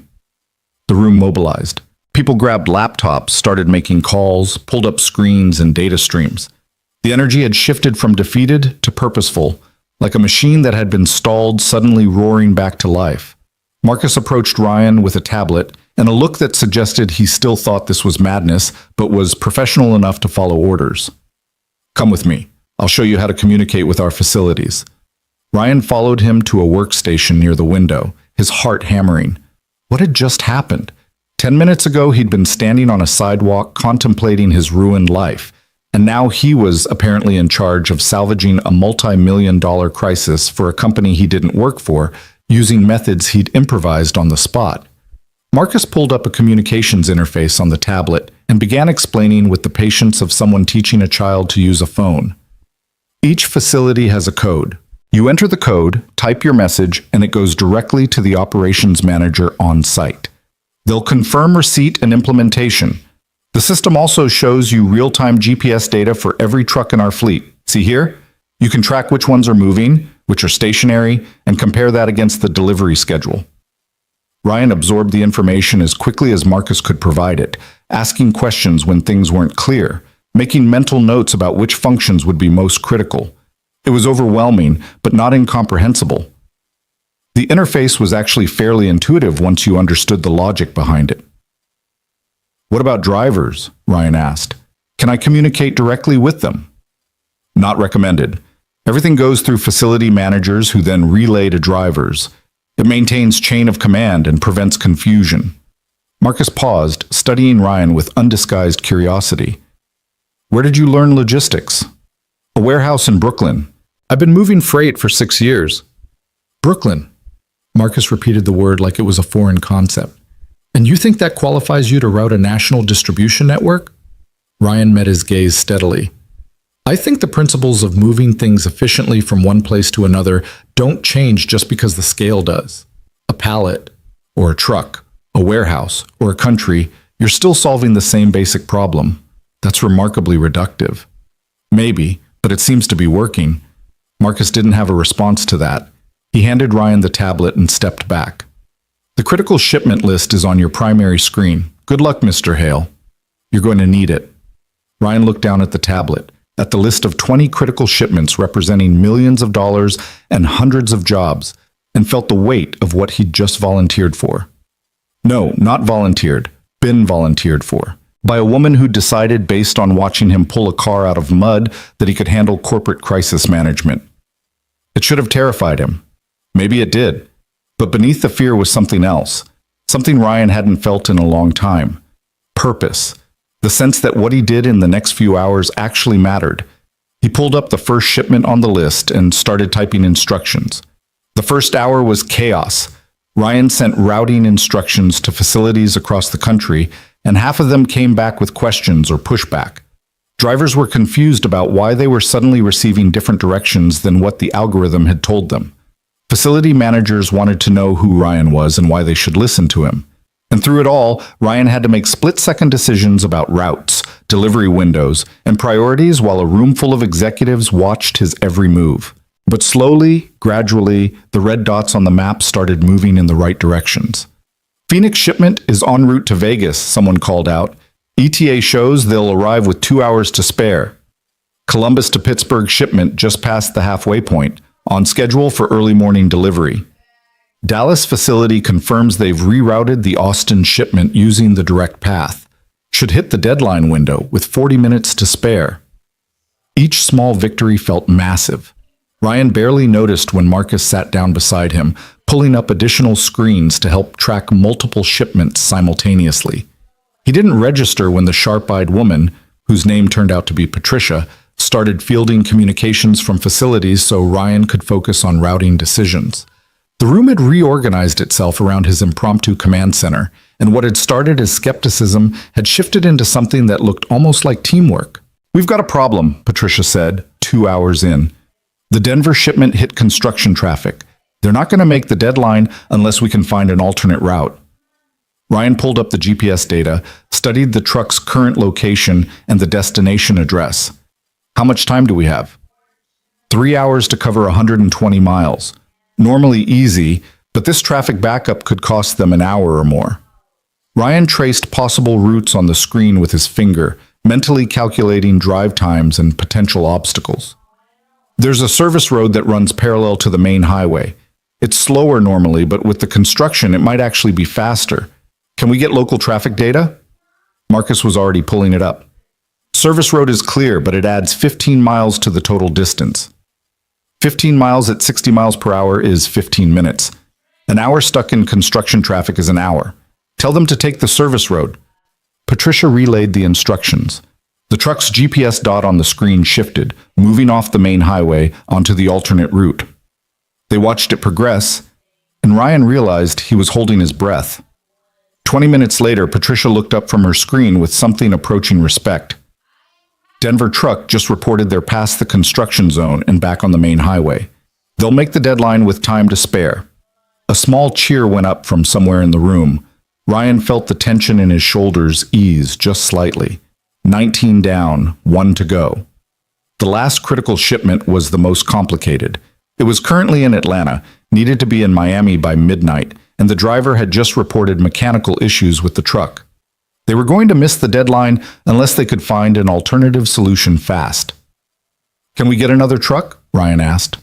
The room mobilized. People grabbed laptops, started making calls, pulled up screens and data streams. The energy had shifted from defeated to purposeful, like a machine that had been stalled suddenly roaring back to life. Marcus approached Ryan with a tablet and a look that suggested he still thought this was madness, but was professional enough to follow orders. "Come with me. I'll show you how to communicate with our facilities." Ryan followed him to a workstation near the window, his heart hammering. What had just happened? 10 minutes ago, he'd been standing on a sidewalk contemplating his ruined life, and now he was apparently in charge of salvaging a multi-million-dollar crisis for a company he didn't work for, using methods he'd improvised on the spot. Marcus pulled up a communications interface on the tablet and began explaining with the patience of someone teaching a child to use a phone. Each facility has a code. You enter the code, type your message, and it goes directly to the operations manager on site. They'll confirm receipt and implementation. The system also shows you real-time GPS data for every truck in our fleet. See here? You can track which ones are moving, which are stationary, and compare that against the delivery schedule. Ryan absorbed the information as quickly as Marcus could provide it, asking questions when things weren't clear, making mental notes about which functions would be most critical. It was overwhelming, but not incomprehensible. The interface was actually fairly intuitive once you understood the logic behind it. "What about drivers?" Ryan asked. "Can I communicate directly with them?" "Not recommended. Everything goes through facility managers who then relay to drivers. It maintains chain of command and prevents confusion." Marcus paused, studying Ryan with undisguised curiosity. "Where did you learn logistics?" A warehouse in Brooklyn. I've been moving freight for 6 years. Brooklyn. Marcus repeated the word like it was a foreign concept. And you think that qualifies you to route a national distribution network? Ryan met his gaze steadily. I think the principles of moving things efficiently from one place to another don't change just because the scale does. A pallet, or a truck, a warehouse, or a country, you're still solving the same basic problem. That's remarkably reductive. Maybe, but it seems to be working. Marcus didn't have a response to that. He handed Ryan the tablet and stepped back. The critical shipment list is on your primary screen. Good luck, Mr. Hale. You're going to need it. Ryan looked down at the tablet, at the list of 20 critical shipments representing millions of dollars and hundreds of jobs, and felt the weight of what he'd just volunteered for. No, not volunteered, been volunteered for. By a woman who decided based on watching him pull a car out of mud that he could handle corporate crisis management. It should have terrified him. Maybe it did. But beneath the fear was something else. Something Ryan hadn't felt in a long time. Purpose. The sense that what he did in the next few hours actually mattered. He pulled up the first shipment on the list and started typing instructions. The first hour was chaos. Ryan sent routing instructions to facilities across the country, and half of them came back with questions or pushback. Drivers were confused about why they were suddenly receiving different directions than what the algorithm had told them. Facility managers wanted to know who Ryan was and why they should listen to him. And through it all, Ryan had to make split-second decisions about routes, delivery windows, and priorities while a room full of executives watched his every move. But slowly, gradually, the red dots on the map started moving in the right directions. Phoenix shipment is en route to Vegas, someone called out. ETA shows they'll arrive with 2 hours to spare. Columbus to Pittsburgh shipment just past the halfway point, on schedule for early morning delivery. Dallas facility confirms they've rerouted the Austin shipment using the direct path. Should hit the deadline window with 40 minutes to spare. Each small victory felt massive. Ryan barely noticed when Marcus sat down beside him, pulling up additional screens to help track multiple shipments simultaneously. He didn't register when the sharp-eyed woman, whose name turned out to be Patricia, started fielding communications from facilities so Ryan could focus on routing decisions. The room had reorganized itself around his impromptu command center, and what had started as skepticism had shifted into something that looked almost like teamwork. "We've got a problem," Patricia said, 2 hours in. "The Denver shipment hit construction traffic. They're not going to make the deadline unless we can find an alternate route." Ryan pulled up the GPS data, studied the truck's current location and the destination address. "How much time do we have?" 3 hours to cover 120 miles. Normally easy, but this traffic backup could cost them an hour or more. Ryan traced possible routes on the screen with his finger, mentally calculating drive times and potential obstacles. There's a service road that runs parallel to the main highway. It's slower normally, but with the construction, it might actually be faster. Can we get local traffic data? Marcus was already pulling it up. Service road is clear, but it adds 15 miles to the total distance. 15 miles at 60 miles per hour is 15 minutes. An hour stuck in construction traffic is an hour. Tell them to take the service road. Patricia relayed the instructions. The truck's GPS dot on the screen shifted, moving off the main highway onto the alternate route. They watched it progress, and Ryan realized he was holding his breath. 20 minutes later, Patricia looked up from her screen with something approaching respect. Denver truck just reported they're past the construction zone and back on the main highway. They'll make the deadline with time to spare. A small cheer went up from somewhere in the room. Ryan felt the tension in his shoulders ease just slightly. 19 down, 1 to go. The last critical shipment was the most complicated. It was currently in Atlanta, needed to be in Miami by midnight, and the driver had just reported mechanical issues with the truck. They were going to miss the deadline unless they could find an alternative solution fast. "Can we get another truck?" Ryan asked.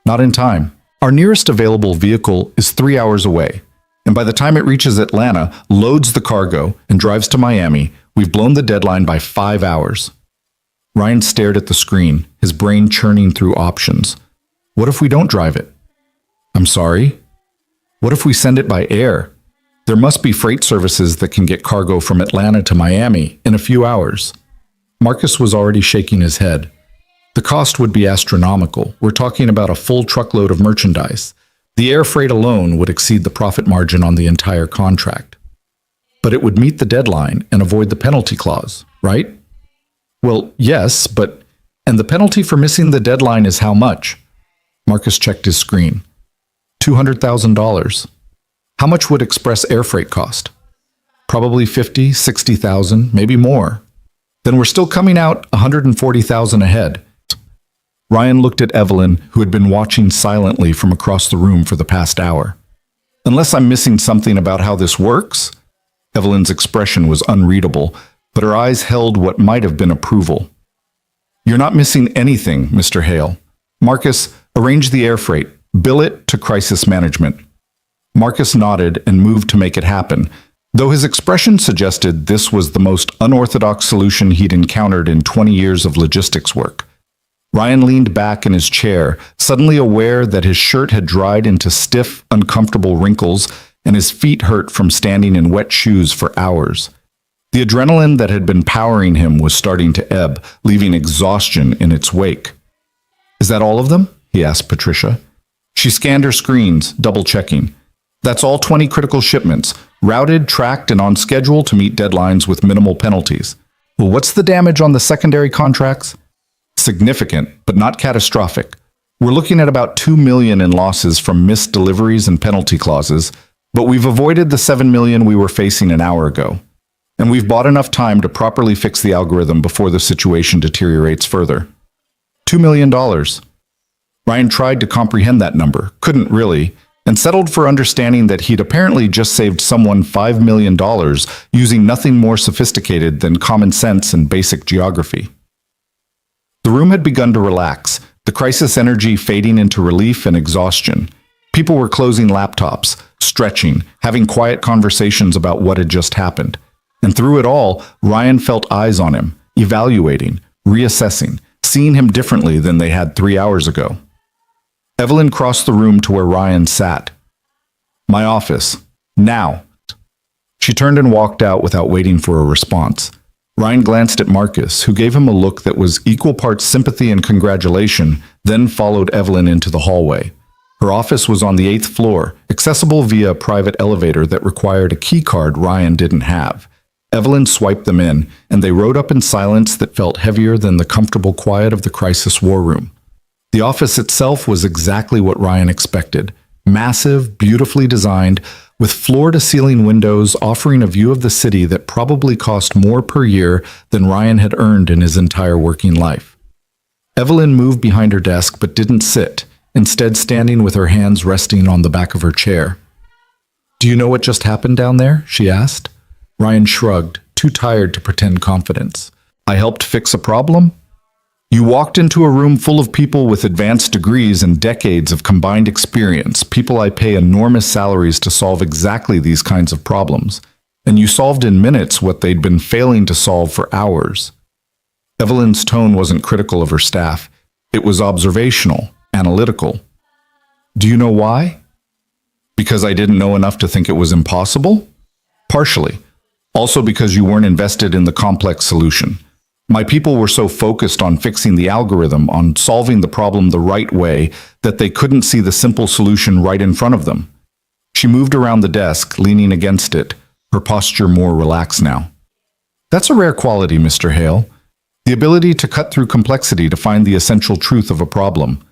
"Not in time. Our nearest available vehicle is 3 hours away, and by the time it reaches Atlanta, loads the cargo, and drives to Miami, we've blown the deadline by 5 hours. Ryan stared at the screen, his brain churning through options. What if we don't drive it? I'm sorry? What if we send it by air? There must be freight services that can get cargo from Atlanta to Miami in a few hours. Marcus was already shaking his head. The cost would be astronomical. We're talking about a full truckload of merchandise. The air freight alone would exceed the profit margin on the entire contract. But it would meet the deadline and avoid the penalty clause, right? Well, yes, but... And the penalty for missing the deadline is how much? Marcus checked his screen. $200,000. How much would express air freight cost? Probably 50, 60,000, maybe more. Then we're still coming out 140,000 ahead. Ryan looked at Evelyn, who had been watching silently from across the room for the past hour. Unless I'm missing something about how this works? Evelyn's expression was unreadable, but her eyes held what might have been approval. You're not missing anything, Mr. Hale. Marcus, arrange the air freight. Bill it to crisis management. Marcus nodded and moved to make it happen, though his expression suggested this was the most unorthodox solution he'd encountered in 20 years of logistics work. Ryan leaned back in his chair, suddenly aware that his shirt had dried into stiff, uncomfortable wrinkles and his feet hurt from standing in wet shoes for hours. The adrenaline that had been powering him was starting to ebb, leaving exhaustion in its wake. Is that all of them? He asked Patricia. She scanned her screens, double-checking. That's all 20 critical shipments, routed, tracked, and on schedule to meet deadlines with minimal penalties. Well, what's the damage on the secondary contracts? Significant, but not catastrophic. We're looking at about $2 million in losses from missed deliveries and penalty clauses, but we've avoided the $7 million we were facing an hour ago. And we've bought enough time to properly fix the algorithm before the situation deteriorates further. $2 million. Ryan tried to comprehend that number, couldn't really, and settled for understanding that he'd apparently just saved someone $5 million using nothing more sophisticated than common sense and basic geography. The room had begun to relax, the crisis energy fading into relief and exhaustion. People were closing laptops, stretching, having quiet conversations about what had just happened. And through it all, Ryan felt eyes on him, evaluating, reassessing, seeing him differently than they had 3 hours ago. Evelyn crossed the room to where Ryan sat. My office. Now. She turned and walked out without waiting for a response. Ryan glanced at Marcus, who gave him a look that was equal parts sympathy and congratulation, then followed Evelyn into the hallway. Her office was on the 8th floor, accessible via a private elevator that required a key card Ryan didn't have. Evelyn swiped them in, and they rode up in silence that felt heavier than the comfortable quiet of the crisis war room. The office itself was exactly what Ryan expected. Massive, beautifully designed, with floor-to-ceiling windows offering a view of the city that probably cost more per year than Ryan had earned in his entire working life. Evelyn moved behind her desk but didn't sit, instead standing with her hands resting on the back of her chair. Do you know what just happened down there? She asked. Ryan shrugged, too tired to pretend confidence. I helped fix a problem? You walked into a room full of people with advanced degrees and decades of combined experience, people I pay enormous salaries to solve exactly these kinds of problems, and you solved in minutes what they'd been failing to solve for hours. Evelyn's tone wasn't critical of her staff. It was observational, analytical. Do you know why? Because I didn't know enough to think it was impossible? Partially. Also because you weren't invested in the complex solution. My people were so focused on fixing the algorithm, on solving the problem the right way, that they couldn't see the simple solution right in front of them. She moved around the desk, leaning against it, her posture more relaxed now. That's a rare quality, Mr. Hale. The ability to cut through complexity to find the essential truth of a problem.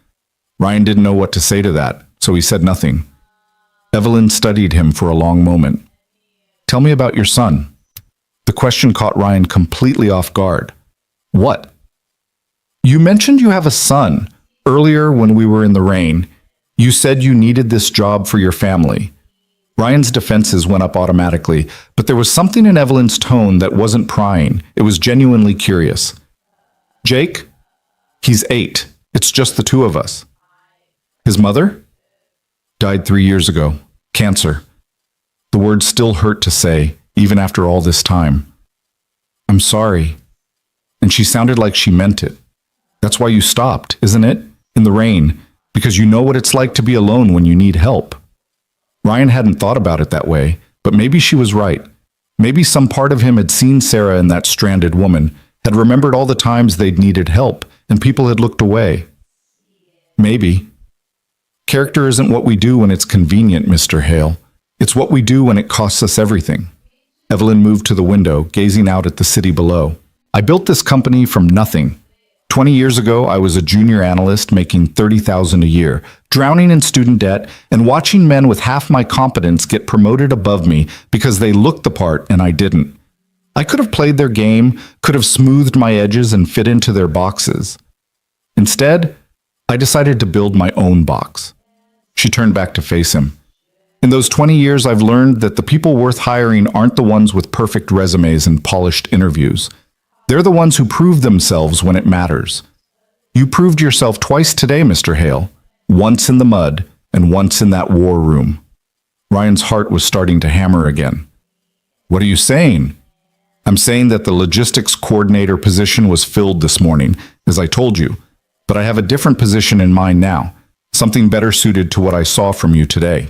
Ryan didn't know what to say to that, so he said nothing. Evelyn studied him for a long moment. Tell me about your son. The question caught Ryan completely off guard. What? You mentioned you have a son. Earlier, when we were in the rain, you said you needed this job for your family. Ryan's defenses went up automatically, but there was something in Evelyn's tone that wasn't prying. It was genuinely curious. Jake? He's 8. It's just the two of us. His mother? Died 3 years ago. Cancer. The words still hurt to say, even after all this time. I'm sorry. And she sounded like she meant it. That's why you stopped, isn't it? In the rain, because you know what it's like to be alone when you need help. Ryan hadn't thought about it that way, but maybe she was right. Maybe some part of him had seen Sarah and that stranded woman, had remembered all the times they'd needed help, and people had looked away. Maybe. Character isn't what we do when it's convenient, Mr. Hale. It's what we do when it costs us everything. Evelyn moved to the window, gazing out at the city below. I built this company from nothing. 20 years ago, I was a junior analyst making $30,000 a year, drowning in student debt and watching men with half my competence get promoted above me because they looked the part and I didn't. I could have played their game, could have smoothed my edges and fit into their boxes. Instead, I decided to build my own box. She turned back to face him. In those 20 years, I've learned that the people worth hiring aren't the ones with perfect resumes and polished interviews. They're the ones who prove themselves when it matters. You proved yourself twice today, Mr. Hale. Once in the mud and once in that war room. Ryan's heart was starting to hammer again. What are you saying? I'm saying that the logistics coordinator position was filled this morning, as I told you, but I have a different position in mind now, something better suited to what I saw from you today.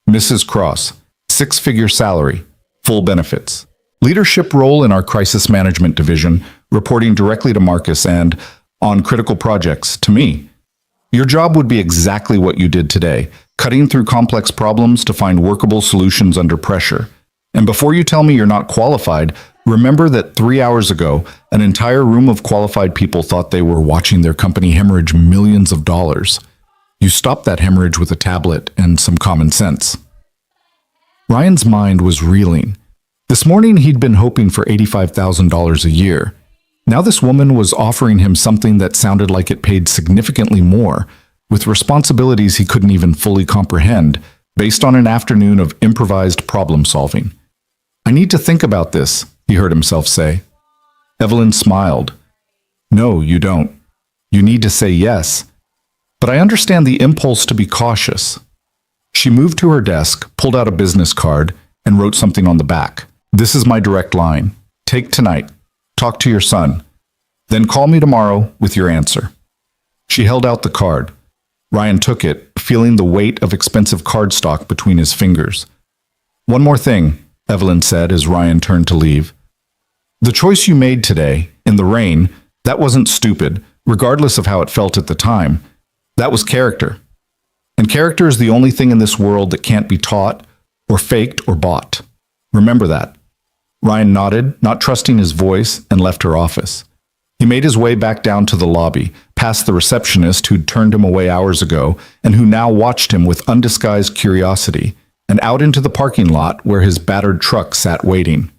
Mrs. Cross, 6-figure salary, full benefits. Leadership role in our crisis management division, reporting directly to Marcus and, on critical projects, to me. Your job would be exactly what you did today, cutting through complex problems to find workable solutions under pressure. And before you tell me you're not qualified, remember that 3 hours ago, an entire room of qualified people thought they were watching their company hemorrhage millions of dollars. You stopped that hemorrhage with a tablet and some common sense. Ryan's mind was reeling. This morning he'd been hoping for $85,000 a year. Now this woman was offering him something that sounded like it paid significantly more, with responsibilities he couldn't even fully comprehend, based on an afternoon of improvised problem solving. I need to think about this, he heard himself say. Evelyn smiled. No, you don't. You need to say yes. But I understand the impulse to be cautious. She moved to her desk, pulled out a business card, and wrote something on the back. This is my direct line. Take tonight. Talk to your son. Then call me tomorrow with your answer. She held out the card. Ryan took it, feeling the weight of expensive cardstock between his fingers. One more thing, Evelyn said as Ryan turned to leave. The choice you made today, in the rain, that wasn't stupid, regardless of how it felt at the time. That was character. And character is the only thing in this world that can't be taught, or faked, or bought. Remember that. Ryan nodded, not trusting his voice, and left her office. He made his way back down to the lobby, past the receptionist who'd turned him away hours ago and who now watched him with undisguised curiosity, and out into the parking lot where his battered truck sat waiting.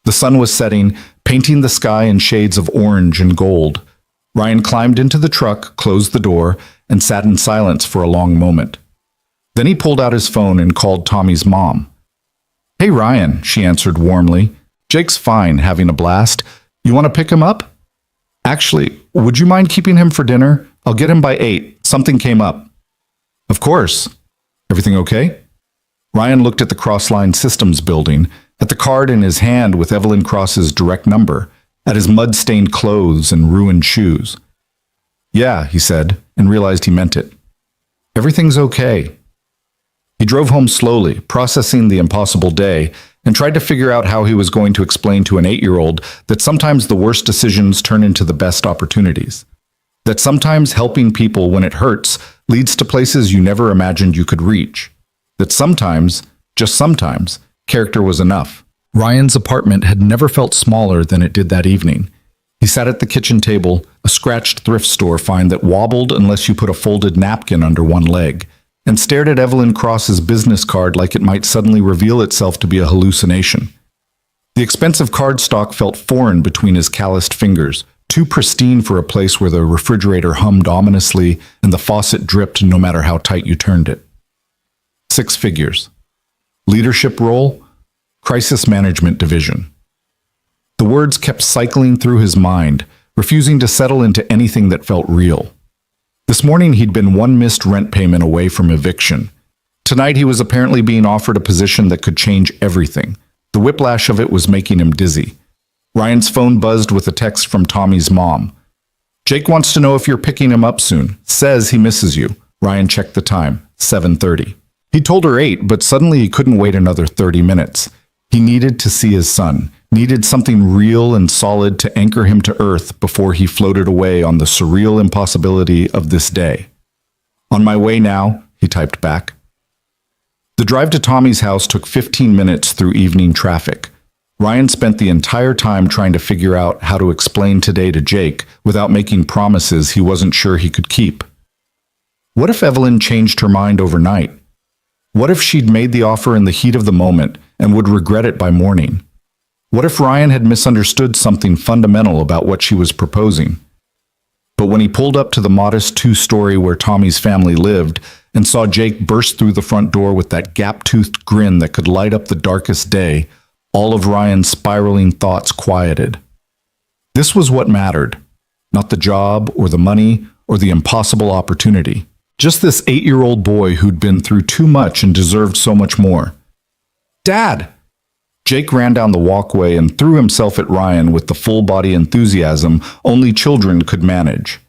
The sun was setting, painting the sky in shades of orange and gold. Ryan climbed into the truck, closed the door, and sat in silence for a long moment. Then he pulled out his phone and called Tommy's mom. Hey, Ryan, she answered warmly. Jake's fine, having a blast. You want to pick him up? Actually, would you mind keeping him for dinner? I'll get him by 8. Something came up. Of course. Everything okay? Ryan looked at the Crossline Systems building, at the card in his hand with Evelyn Cross's direct number, at his mud-stained clothes and ruined shoes. Yeah, he said, and realized he meant it. Everything's okay. He drove home slowly, processing the impossible day, and tried to figure out how he was going to explain to an 8-year-old that sometimes the worst decisions turn into the best opportunities. That sometimes helping people when it hurts leads to places you never imagined you could reach. That sometimes, just sometimes, character was enough. Ryan's apartment had never felt smaller than it did that evening. He sat at the kitchen table, a scratched thrift store find that wobbled unless you put a folded napkin under one leg, and stared at Evelyn Cross's business card like it might suddenly reveal itself to be a hallucination. The expensive cardstock felt foreign between his calloused fingers, too pristine for a place where the refrigerator hummed ominously and the faucet dripped no matter how tight you turned it. 6 figures. Leadership role, crisis management division. The words kept cycling through his mind, refusing to settle into anything that felt real. This morning he'd been one missed rent payment away from eviction. Tonight he was apparently being offered a position that could change everything. The whiplash of it was making him dizzy. Ryan's phone buzzed with a text from Tommy's mom. Jake wants to know if you're picking him up soon. Says he misses you. Ryan checked the time, 7:30. He told her 8, but suddenly he couldn't wait another 30 minutes. He needed to see his son, needed something real and solid to anchor him to earth before he floated away on the surreal impossibility of this day. On my way now, he typed back. The drive to Tommy's house took 15 minutes through evening traffic. Ryan spent the entire time trying to figure out how to explain today to Jake without making promises he wasn't sure he could keep. What if Evelyn changed her mind overnight? What if she'd made the offer in the heat of the moment and would regret it by morning? What if Ryan had misunderstood something fundamental about what she was proposing? But when he pulled up to the modest two-story where Tommy's family lived and saw Jake burst through the front door with that gap-toothed grin that could light up the darkest day, all of Ryan's spiraling thoughts quieted. This was what mattered, not the job or the money or the impossible opportunity. Just this 8-year-old boy who'd been through too much and deserved so much more. Dad! Jake ran down the walkway and threw himself at Ryan with the full-body enthusiasm only children could manage.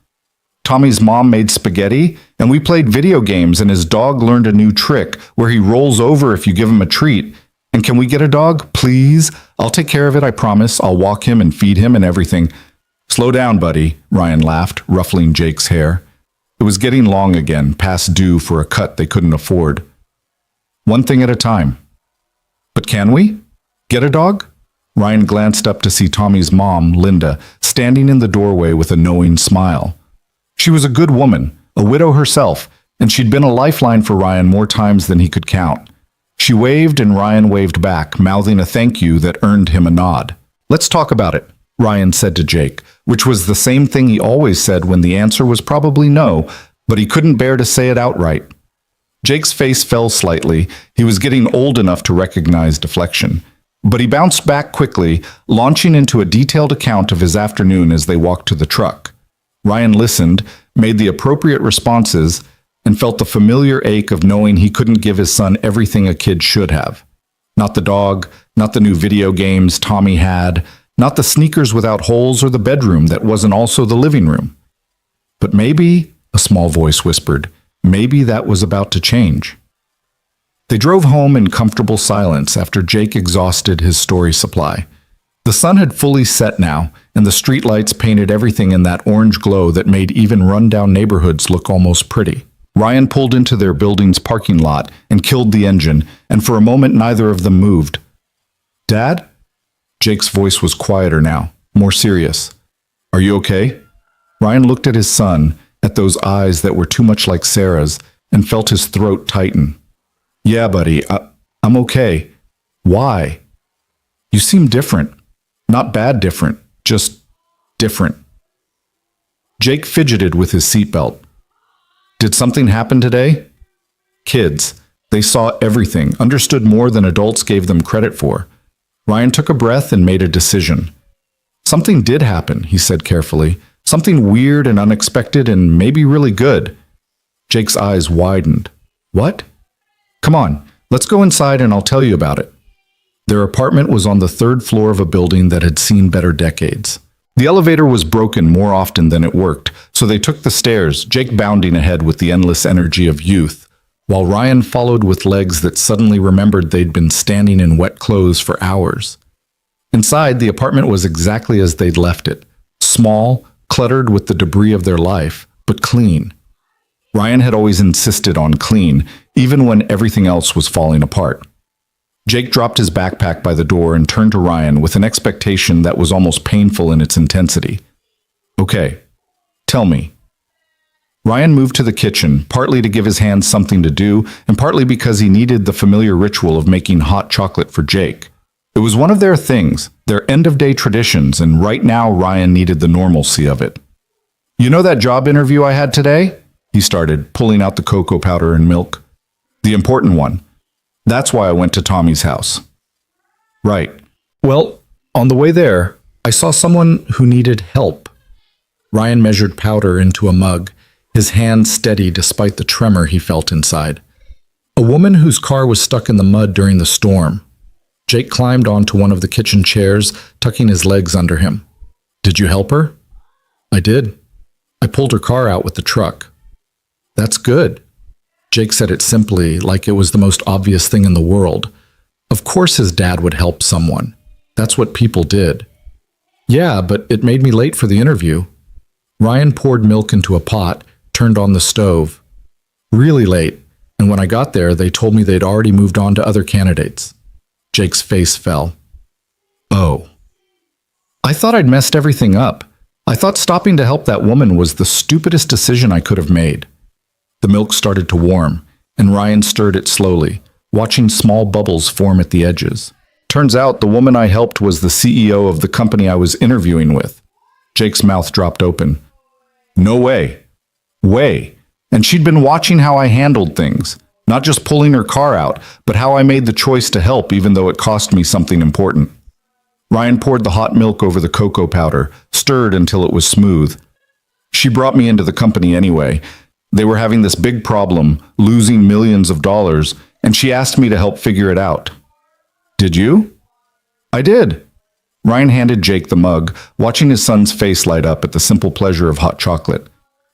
Tommy's mom made spaghetti, and we played video games, and his dog learned a new trick where he rolls over if you give him a treat. And can we get a dog, please? I'll take care of it, I promise. I'll walk him and feed him and everything. Slow down, buddy, Ryan laughed, ruffling Jake's hair. It was getting long again, past due for a cut they couldn't afford. One thing at a time. But can we? Get a dog? Ryan glanced up to see Tommy's mom, Linda, standing in the doorway with a knowing smile. She was a good woman, a widow herself, and she'd been a lifeline for Ryan more times than he could count. She waved and Ryan waved back, mouthing a thank you that earned him a nod. Let's talk about it, Ryan said to Jake, which was the same thing he always said when the answer was probably no, but he couldn't bear to say it outright. Jake's face fell slightly. He was getting old enough to recognize deflection. But he bounced back quickly, launching into a detailed account of his afternoon as they walked to the truck. Ryan listened, made the appropriate responses, and felt the familiar ache of knowing he couldn't give his son everything a kid should have. Not the dog, not the new video games Tommy had, not the sneakers without holes or the bedroom that wasn't also the living room. But maybe, a small voice whispered, maybe that was about to change. They drove home in comfortable silence after Jake exhausted his story supply. The sun had fully set now, and the streetlights painted everything in that orange glow that made even run-down neighborhoods look almost pretty. Ryan pulled into their building's parking lot and killed the engine, and for a moment neither of them moved. Dad? Jake's voice was quieter now, more serious. Are you okay? Ryan looked at his son, at those eyes that were too much like Sarah's, and felt his throat tighten. Yeah, buddy, I'm okay. Why? You seem different. Not bad different, just different. Jake fidgeted with his seatbelt. Did something happen today? Kids. They saw everything, understood more than adults gave them credit for. Ryan took a breath and made a decision. Something did happen, he said carefully. Something weird and unexpected and maybe really good. Jake's eyes widened. What? Come on, let's go inside and I'll tell you about it. Their apartment was on the 3rd floor of a building that had seen better decades. The elevator was broken more often than it worked, so they took the stairs, Jake bounding ahead with the endless energy of youth, while Ryan followed with legs that suddenly remembered they'd been standing in wet clothes for hours. Inside, the apartment was exactly as they'd left it, small, cluttered with the debris of their life, but clean. Ryan had always insisted on clean, even when everything else was falling apart. Jake dropped his backpack by the door and turned to Ryan with an expectation that was almost painful in its intensity. Okay, tell me. Ryan moved to the kitchen, partly to give his hands something to do, and partly because he needed the familiar ritual of making hot chocolate for Jake. It was one of their things, their end-of-day traditions, and right now Ryan needed the normalcy of it. You know that job interview I had today? He started, pulling out the cocoa powder and milk. The important one. That's why I went to Tommy's house. Right. Well, on the way there, I saw someone who needed help. Ryan measured powder into a mug, his hand steady despite the tremor he felt inside. A woman whose car was stuck in the mud during the storm. Jake climbed onto one of the kitchen chairs, tucking his legs under him. Did you help her? I did. I pulled her car out with the truck. That's good. Jake said it simply, like it was the most obvious thing in the world. Of course his dad would help someone. That's what people did. Yeah, but it made me late for the interview. Ryan poured milk into a pot, turned on the stove. Really late, and when I got there, they told me they'd already moved on to other candidates. Jake's face fell. Oh. I thought I'd messed everything up. I thought stopping to help that woman was the stupidest decision I could have made. The milk started to warm, and Ryan stirred it slowly, watching small bubbles form at the edges. Turns out the woman I helped was the CEO of the company I was interviewing with. Jake's mouth dropped open. No way. Way. And she'd been watching how I handled things, not just pulling her car out, but how I made the choice to help even though it cost me something important. Ryan poured the hot milk over the cocoa powder, stirred until it was smooth. She brought me into the company anyway. They were having this big problem, losing millions of dollars, and she asked me to help figure it out. Did you? I did. Ryan handed Jake the mug, watching his son's face light up at the simple pleasure of hot chocolate.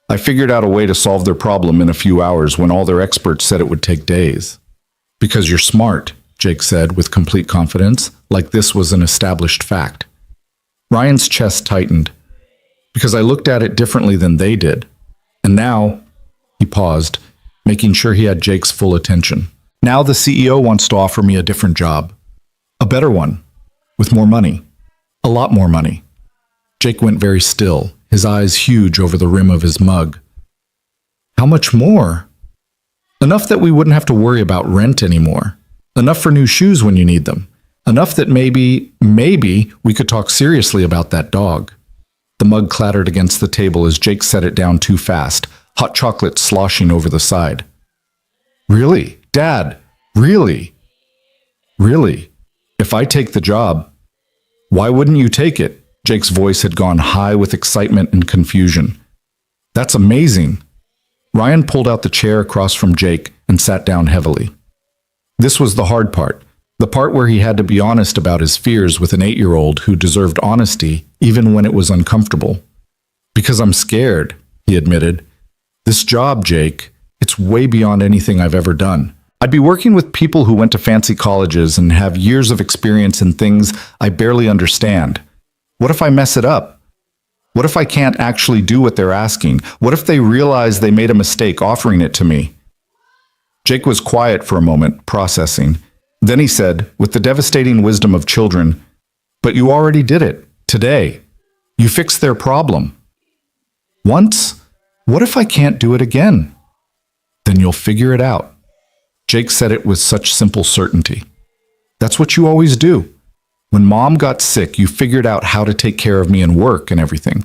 I figured out a way to solve their problem in a few hours when all their experts said it would take days. Because you're smart, Jake said with complete confidence, like this was an established fact. Ryan's chest tightened. Because I looked at it differently than they did. And now, he paused, making sure he had Jake's full attention. Now the CEO wants to offer me a different job. A better one. With more money. A lot more money. Jake went very still, his eyes huge over the rim of his mug. How much more? Enough that we wouldn't have to worry about rent anymore. Enough for new shoes when you need them. Enough that maybe we could talk seriously about that dog. The mug clattered against the table as Jake set it down too fast, hot chocolate sloshing over the side. Really? Dad? Really? Really? If I take the job, why wouldn't you take it? Jake's voice had gone high with excitement and confusion. That's amazing. Ryan pulled out the chair across from Jake and sat down heavily. This was the hard part, the part where he had to be honest about his fears with an 8-year-old who deserved honesty even when it was uncomfortable. Because I'm scared, he admitted. This job, Jake, it's way beyond anything I've ever done. I'd be working with people who went to fancy colleges and have years of experience in things I barely understand. What if I mess it up? What if I can't actually do what they're asking? What if they realize they made a mistake offering it to me? Jake was quiet for a moment, processing. Then he said, with the devastating wisdom of children, "But you already did it, today. You fixed their problem. Once? What if I can't do it again? Then you'll figure it out." Jake said it with such simple certainty. That's what you always do. When Mom got sick, you figured out how to take care of me and work and everything.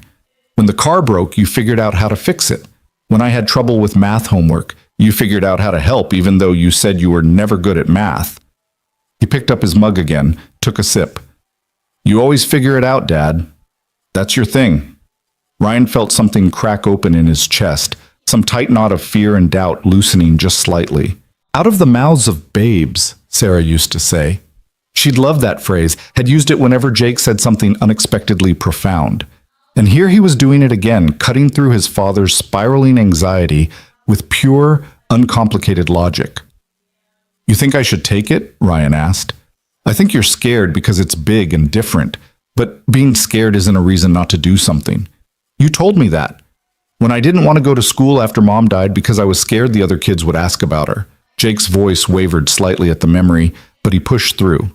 When the car broke, you figured out how to fix it. When I had trouble with math homework, you figured out how to help even though you said you were never good at math. He picked up his mug again, took a sip. You always figure it out, Dad. That's your thing. Ryan felt something crack open in his chest, some tight knot of fear and doubt loosening just slightly. Out of the mouths of babes, Sarah used to say. She'd loved that phrase, had used it whenever Jake said something unexpectedly profound. And here he was doing it again, cutting through his father's spiraling anxiety with pure, uncomplicated logic. You think I should take it? Ryan asked. I think you're scared because it's big and different, but being scared isn't a reason not to do something. You told me that. When I didn't want to go to school after Mom died because I was scared the other kids would ask about her. Jake's voice wavered slightly at the memory, but he pushed through.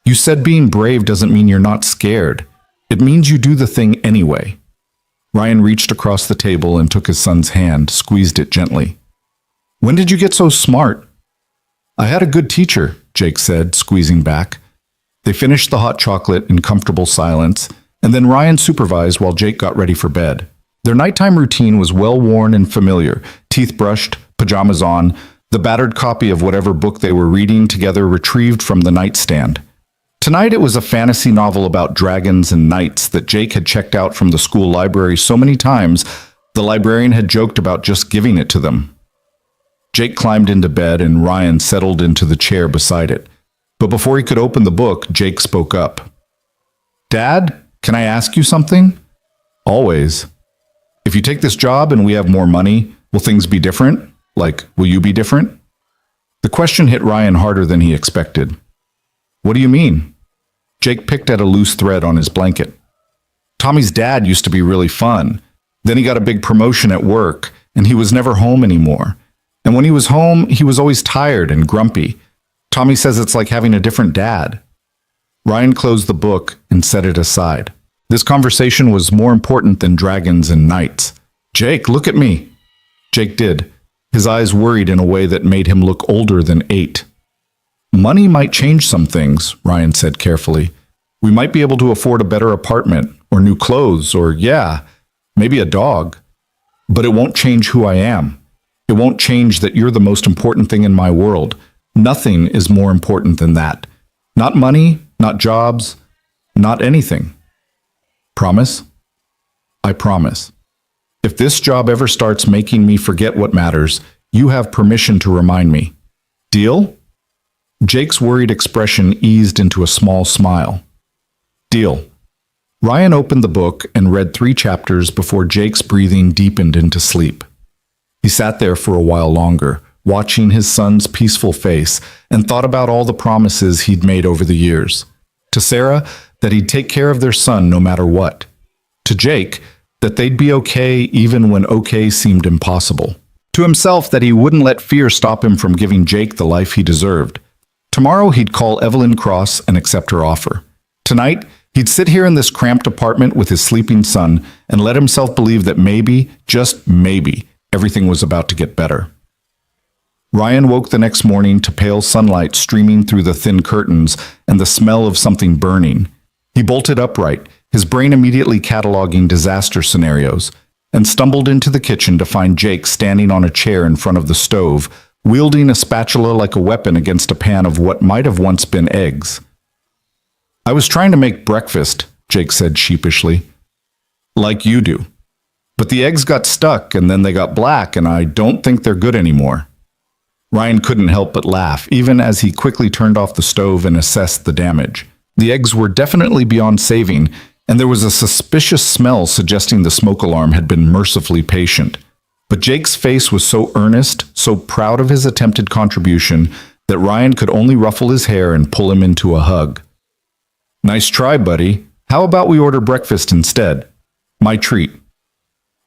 You said being brave doesn't mean you're not scared. It means you do the thing anyway. Ryan reached across the table and took his son's hand, squeezed it gently. When did you get so smart? I had a good teacher, Jake said, squeezing back. They finished the hot chocolate in comfortable silence, and then Ryan supervised while Jake got ready for bed. Their nighttime routine was well-worn and familiar, teeth brushed, pajamas on, the battered copy of whatever book they were reading together retrieved from the nightstand. Tonight it was a fantasy novel about dragons and knights that Jake had checked out from the school library so many times the librarian had joked about just giving it to them. Jake climbed into bed and Ryan settled into the chair beside it. But before he could open the book, Jake spoke up. Dad, can I ask you something? Always. If you take this job and we have more money, will things be different? Like, will you be different? The question hit Ryan harder than he expected. What do you mean? Jake picked at a loose thread on his blanket. Tommy's dad used to be really fun. Then he got a big promotion at work, and he was never home anymore. And when he was home, he was always tired and grumpy. Tommy says it's like having a different dad. Ryan closed the book and set it aside. This conversation was more important than dragons and knights. Jake, look at me. Jake did, his eyes worried in a way that made him look older than 8. Money might change some things, Ryan said carefully. We might be able to afford a better apartment, or new clothes, or maybe a dog. But it won't change who I am. It won't change that you're the most important thing in my world. Nothing is more important than that. Not money, not jobs, not anything. Promise? I promise. If this job ever starts making me forget what matters, you have permission to remind me. Deal? Jake's worried expression eased into a small smile. Deal. Ryan opened the book and read 3 chapters before Jake's breathing deepened into sleep. He sat there for a while longer, watching his son's peaceful face, and thought about all the promises he'd made over the years. To Sarah, that he'd take care of their son no matter what. To Jake, that they'd be okay even when okay seemed impossible. To himself, that he wouldn't let fear stop him from giving Jake the life he deserved. Tomorrow he'd call Evelyn Cross and accept her offer. Tonight, he'd sit here in this cramped apartment with his sleeping son and let himself believe that maybe, just maybe, everything was about to get better. Ryan woke the next morning to pale sunlight streaming through the thin curtains and the smell of something burning. He bolted upright, his brain immediately cataloging disaster scenarios, and stumbled into the kitchen to find Jake standing on a chair in front of the stove, wielding a spatula like a weapon against a pan of what might have once been eggs. I was trying to make breakfast, Jake said sheepishly. Like you do. But the eggs got stuck and then they got black and I don't think they're good anymore. Ryan couldn't help but laugh, even as he quickly turned off the stove and assessed the damage. The eggs were definitely beyond saving, and there was a suspicious smell suggesting the smoke alarm had been mercifully patient. But Jake's face was so earnest, so proud of his attempted contribution, that Ryan could only ruffle his hair and pull him into a hug. Nice try, buddy. How about we order breakfast instead? My treat.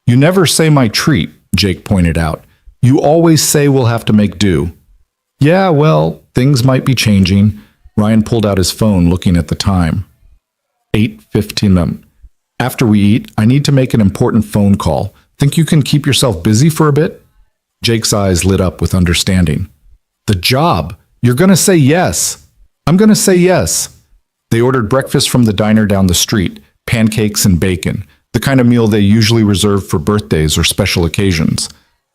You never say my treat, Jake pointed out. You always say we'll have to make do. Yeah, well, things might be changing. Ryan pulled out his phone, looking at the time. 8:15. After we eat, I need to make an important phone call. Think you can keep yourself busy for a bit? Jake's eyes lit up with understanding. The job. You're going to say yes. I'm going to say yes. They ordered breakfast from the diner down the street, pancakes and bacon, the kind of meal they usually reserve for birthdays or special occasions.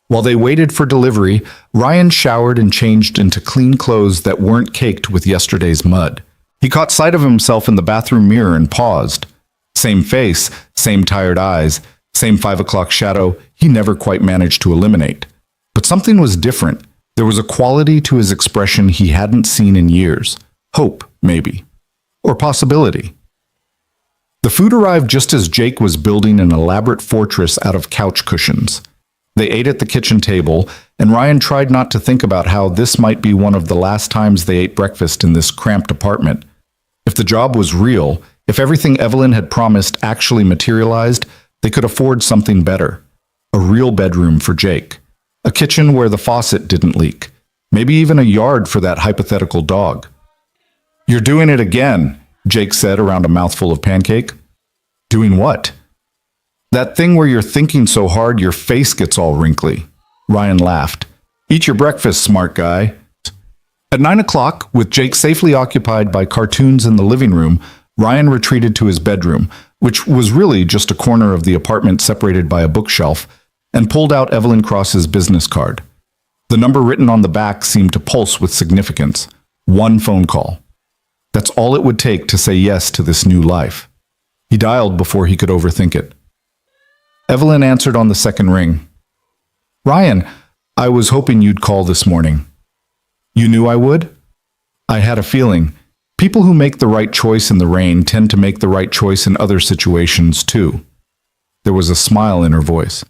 While they waited for delivery, Ryan showered and changed into clean clothes that weren't caked with yesterday's mud. He caught sight of himself in the bathroom mirror and paused. Same face, same tired eyes, same 5 o'clock shadow he never quite managed to eliminate. But something was different. There was a quality to his expression he hadn't seen in years. Hope, maybe. Or possibility. The food arrived just as Jake was building an elaborate fortress out of couch cushions. They ate at the kitchen table, and Ryan tried not to think about how this might be one of the last times they ate breakfast in this cramped apartment. If the job was real, if everything Evelyn had promised actually materialized, they could afford something better. A real bedroom for Jake. A kitchen where the faucet didn't leak. Maybe even a yard for that hypothetical dog. You're doing it again, Jake said around a mouthful of pancake. Doing what? That thing where you're thinking so hard your face gets all wrinkly. Ryan laughed. Eat your breakfast, smart guy. At 9 o'clock, with Jake safely occupied by cartoons in the living room, Ryan retreated to his bedroom, which was really just a corner of the apartment separated by a bookshelf, and pulled out Evelyn Cross's business card. The number written on the back seemed to pulse with significance. 1 phone call. That's all it would take to say yes to this new life. He dialed before he could overthink it. Evelyn answered on the second ring. Ryan, I was hoping you'd call this morning. You knew I would? I had a feeling. People who make the right choice in the rain tend to make the right choice in other situations too. There was a smile in her voice.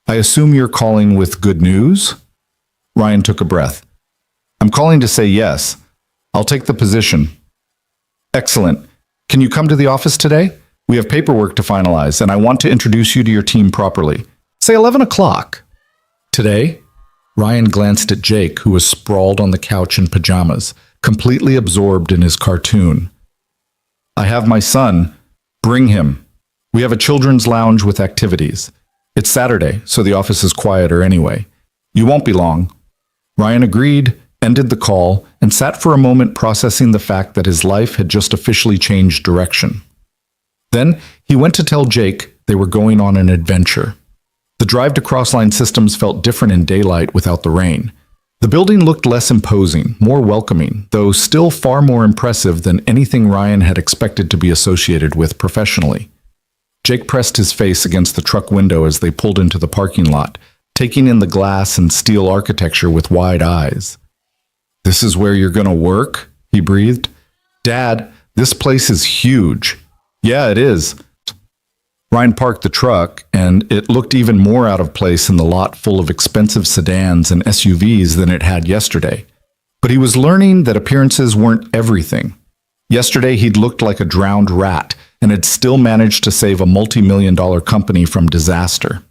I assume you're calling with good news? Ryan took a breath. I'm calling to say yes. I'll take the position. Excellent. Can you come to the office today? We have paperwork to finalize, and I want to introduce you to your team properly. Say 11 o'clock. Today? Ryan glanced at Jake, who was sprawled on the couch in pajamas, completely absorbed in his cartoon. I have my son. Bring him. We have a children's lounge with activities. It's Saturday, so the office is quieter anyway. You won't be long. Ryan agreed, ended the call, and sat for a moment processing the fact that his life had just officially changed direction. Then he went to tell Jake they were going on an adventure. The drive to Crossline Systems felt different in daylight without the rain. The building looked less imposing, more welcoming, though still far more impressive than anything Ryan had expected to be associated with professionally. Jake pressed his face against the truck window as they pulled into the parking lot, taking in the glass and steel architecture with wide eyes. This is where you're gonna work? He breathed. Dad, this place is huge. Yeah, it is. Ryan parked the truck, and it looked even more out of place in the lot full of expensive sedans and SUVs than it had yesterday. But he was learning that appearances weren't everything. Yesterday, he'd looked like a drowned rat and had still managed to save a multi-million-dollar company from disaster.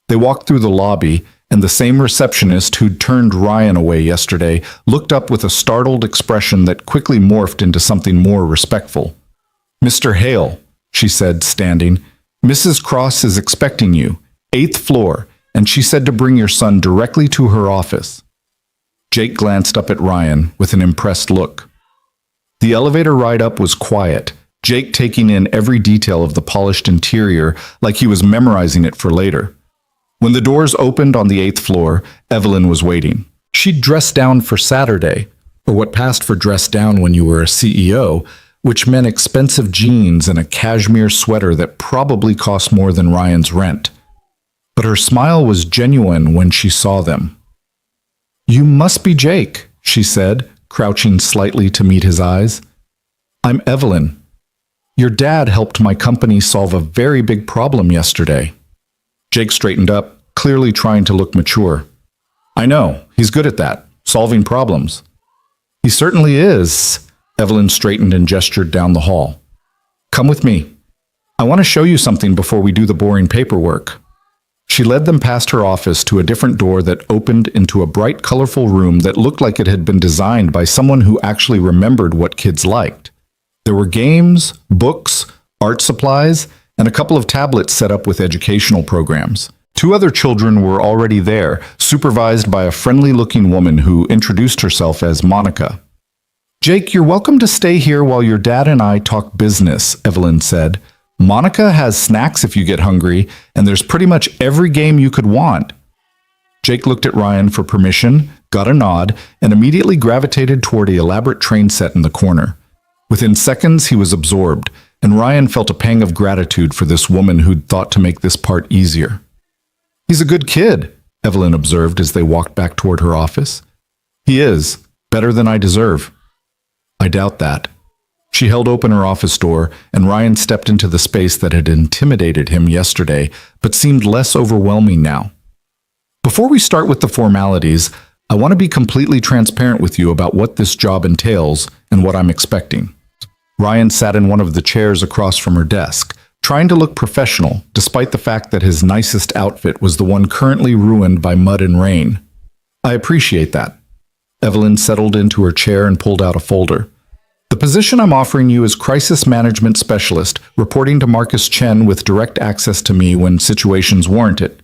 They walked through the lobby, and the same receptionist who'd turned Ryan away yesterday looked up with a startled expression that quickly morphed into something more respectful. Mr. Hale, she said, standing, Mrs. Cross is expecting you, 8th floor, and she said to bring your son directly to her office. Jake glanced up at Ryan with an impressed look. The elevator ride up was quiet, Jake taking in every detail of the polished interior like he was memorizing it for later. When the doors opened on the 8th floor, Evelyn was waiting. She'd dressed down for Saturday, or what passed for dress down when you were a CEO, which meant expensive jeans and a cashmere sweater that probably cost more than Ryan's rent. But her smile was genuine when she saw them. You must be Jake, she said, crouching slightly to meet his eyes. I'm Evelyn. Your dad helped my company solve a very big problem yesterday. Jake straightened up, clearly trying to look mature. I know, he's good at that, solving problems. He certainly is. Evelyn straightened and gestured down the hall. Come with me. I want to show you something before we do the boring paperwork. She led them past her office to a different door that opened into a bright, colorful room that looked like it had been designed by someone who actually remembered what kids liked. There were games, books, art supplies, and a couple of tablets set up with educational programs. 2 other children were already there, supervised by a friendly-looking woman who introduced herself as Monica. Jake, you're welcome to stay here while your dad and I talk business, Evelyn said. Monica has snacks if you get hungry, and there's pretty much every game you could want. Jake looked at Ryan for permission, got a nod, and immediately gravitated toward the elaborate train set in the corner. Within seconds, he was absorbed, and Ryan felt a pang of gratitude for this woman who'd thought to make this part easier. He's a good kid, Evelyn observed as they walked back toward her office. He is, better than I deserve. I doubt that. She held open her office door, and Ryan stepped into the space that had intimidated him yesterday, but seemed less overwhelming now. Before we start with the formalities, I want to be completely transparent with you about what this job entails and what I'm expecting. Ryan sat in one of the chairs across from her desk, trying to look professional, despite the fact that his nicest outfit was the one currently ruined by mud and rain. I appreciate that. Evelyn settled into her chair and pulled out a folder. The position I'm offering you is Crisis Management Specialist, reporting to Marcus Chen with direct access to me when situations warrant it.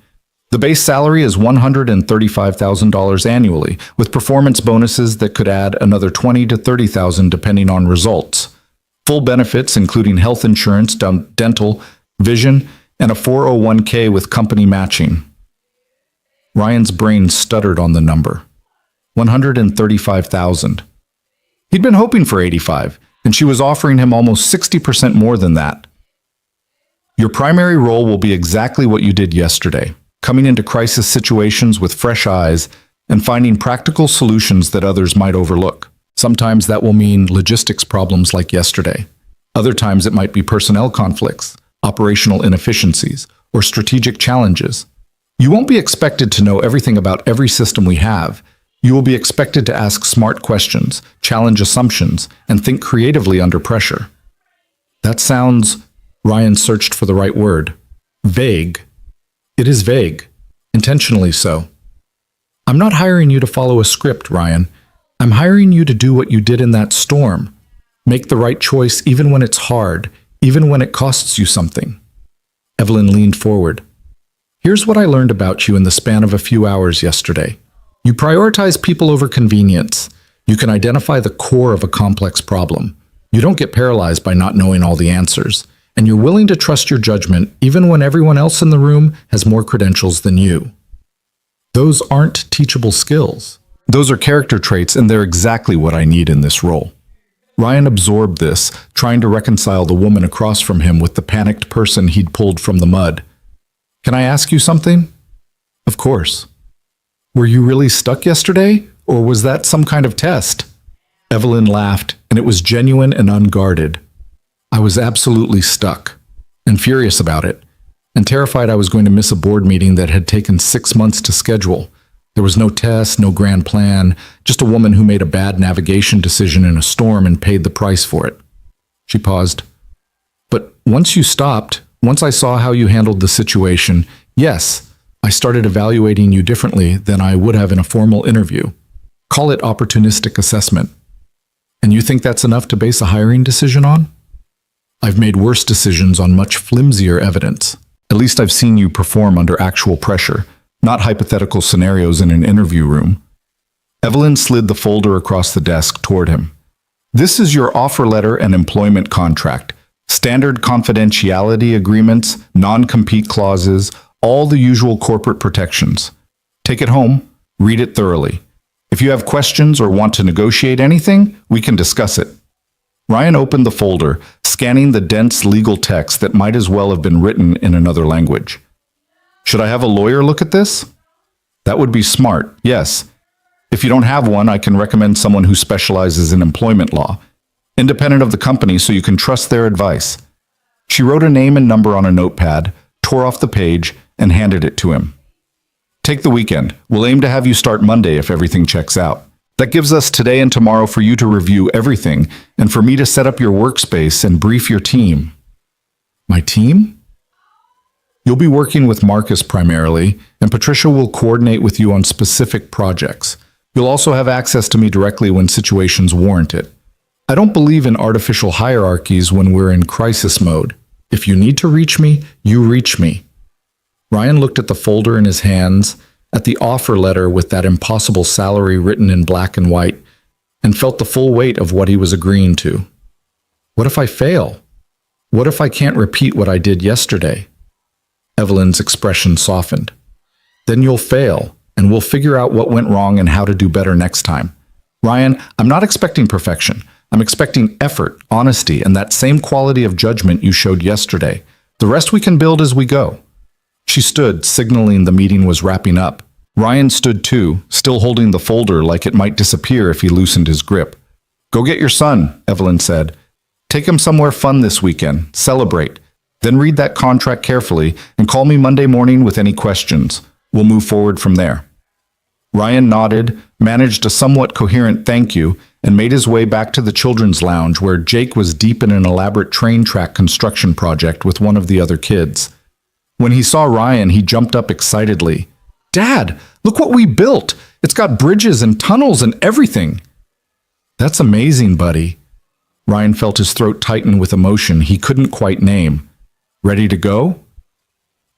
The base salary is $135,000 annually, with performance bonuses that could add another $20,000 to $30,000 depending on results. Full benefits including health insurance, dental, vision, and a 401k with company matching. Ryan's brain stuttered on the number. $135,000. He'd been hoping for $85,000, and she was offering him almost 60% more than that. Your primary role will be exactly what you did yesterday, coming into crisis situations with fresh eyes and finding practical solutions that others might overlook. Sometimes that will mean logistics problems like yesterday. Other times it might be personnel conflicts, operational inefficiencies, or strategic challenges. You won't be expected to know everything about every system we have. You will be expected to ask smart questions, challenge assumptions, and think creatively under pressure. That sounds, Ryan searched for the right word, vague. It is vague, intentionally so. I'm not hiring you to follow a script, Ryan. I'm hiring you to do what you did in that storm. Make the right choice even when it's hard, even when it costs you something. Evelyn leaned forward. Here's what I learned about you in the span of a few hours yesterday. You prioritize people over convenience. You can identify the core of a complex problem. You don't get paralyzed by not knowing all the answers. And you're willing to trust your judgment even when everyone else in the room has more credentials than you. Those aren't teachable skills. Those are character traits, and they're exactly what I need in this role. Ryan absorbed this, trying to reconcile the woman across from him with the panicked person he'd pulled from the mud. Can I ask you something? Of course. Were you really stuck yesterday, or was that some kind of test? Evelyn laughed, and it was genuine and unguarded. I was absolutely stuck, and furious about it, and terrified I was going to miss a board meeting that had taken 6 months to schedule. There was no test, no grand plan, just a woman who made a bad navigation decision in a storm and paid the price for it. She paused. But once you stopped, once I saw how you handled the situation, yes, I started evaluating you differently than I would have in a formal interview. Call it opportunistic assessment. And you think that's enough to base a hiring decision on? I've made worse decisions on much flimsier evidence. At least I've seen you perform under actual pressure, not hypothetical scenarios in an interview room. Evelyn slid the folder across the desk toward him. This is your offer letter and employment contract. Standard confidentiality agreements, non-compete clauses, all the usual corporate protections. Take it home, read it thoroughly. If you have questions or want to negotiate anything, we can discuss it. Ryan opened the folder, scanning the dense legal text that might as well have been written in another language. Should I have a lawyer look at this? That would be smart, yes. If you don't have one, I can recommend someone who specializes in employment law, independent of the company, so you can trust their advice. She wrote a name and number on a notepad, tore off the page, and handed it to him. Take the weekend. We'll aim to have you start Monday if everything checks out. That gives us today and tomorrow for you to review everything and for me to set up your workspace and brief your team. My team? You'll be working with Marcus primarily, and Patricia will coordinate with you on specific projects. You'll also have access to me directly when situations warrant it. I don't believe in artificial hierarchies when we're in crisis mode. If you need to reach me, you reach me. Ryan looked at the folder in his hands, at the offer letter with that impossible salary written in black and white, and felt the full weight of what he was agreeing to. What if I fail? What if I can't repeat what I did yesterday? Evelyn's expression softened. Then you'll fail, and we'll figure out what went wrong and how to do better next time. Ryan, I'm not expecting perfection. I'm expecting effort, honesty, and that same quality of judgment you showed yesterday. The rest we can build as we go. She stood, signaling the meeting was wrapping up. Ryan stood too, still holding the folder like it might disappear if he loosened his grip. Go get your son, Evelyn said. Take him somewhere fun this weekend. Celebrate. Then read that contract carefully and call me Monday morning with any questions. We'll move forward from there. Ryan nodded, managed a somewhat coherent thank you, and made his way back to the children's lounge where Jake was deep in an elaborate train track construction project with one of the other kids. When he saw Ryan, he jumped up excitedly. Dad, look what we built! It's got bridges and tunnels and everything! That's amazing, buddy. Ryan felt his throat tighten with emotion he couldn't quite name. Ready to go?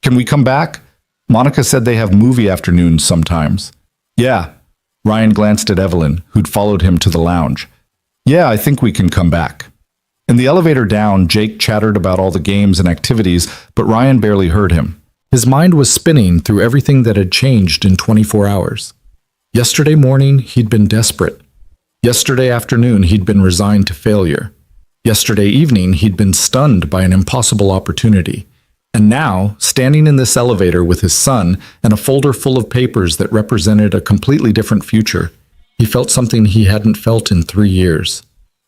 Can we come back? Monica said they have movie afternoons sometimes. Yeah. Ryan glanced at Evelyn, who'd followed him to the lounge. Yeah, I think we can come back. In the elevator down, Jake chattered about all the games and activities, but Ryan barely heard him. His mind was spinning through everything that had changed in 24 hours. Yesterday morning, he'd been desperate. Yesterday afternoon, he'd been resigned to failure. Yesterday evening, he'd been stunned by an impossible opportunity. And now, standing in this elevator with his son and a folder full of papers that represented a completely different future, he felt something he hadn't felt in 3 years.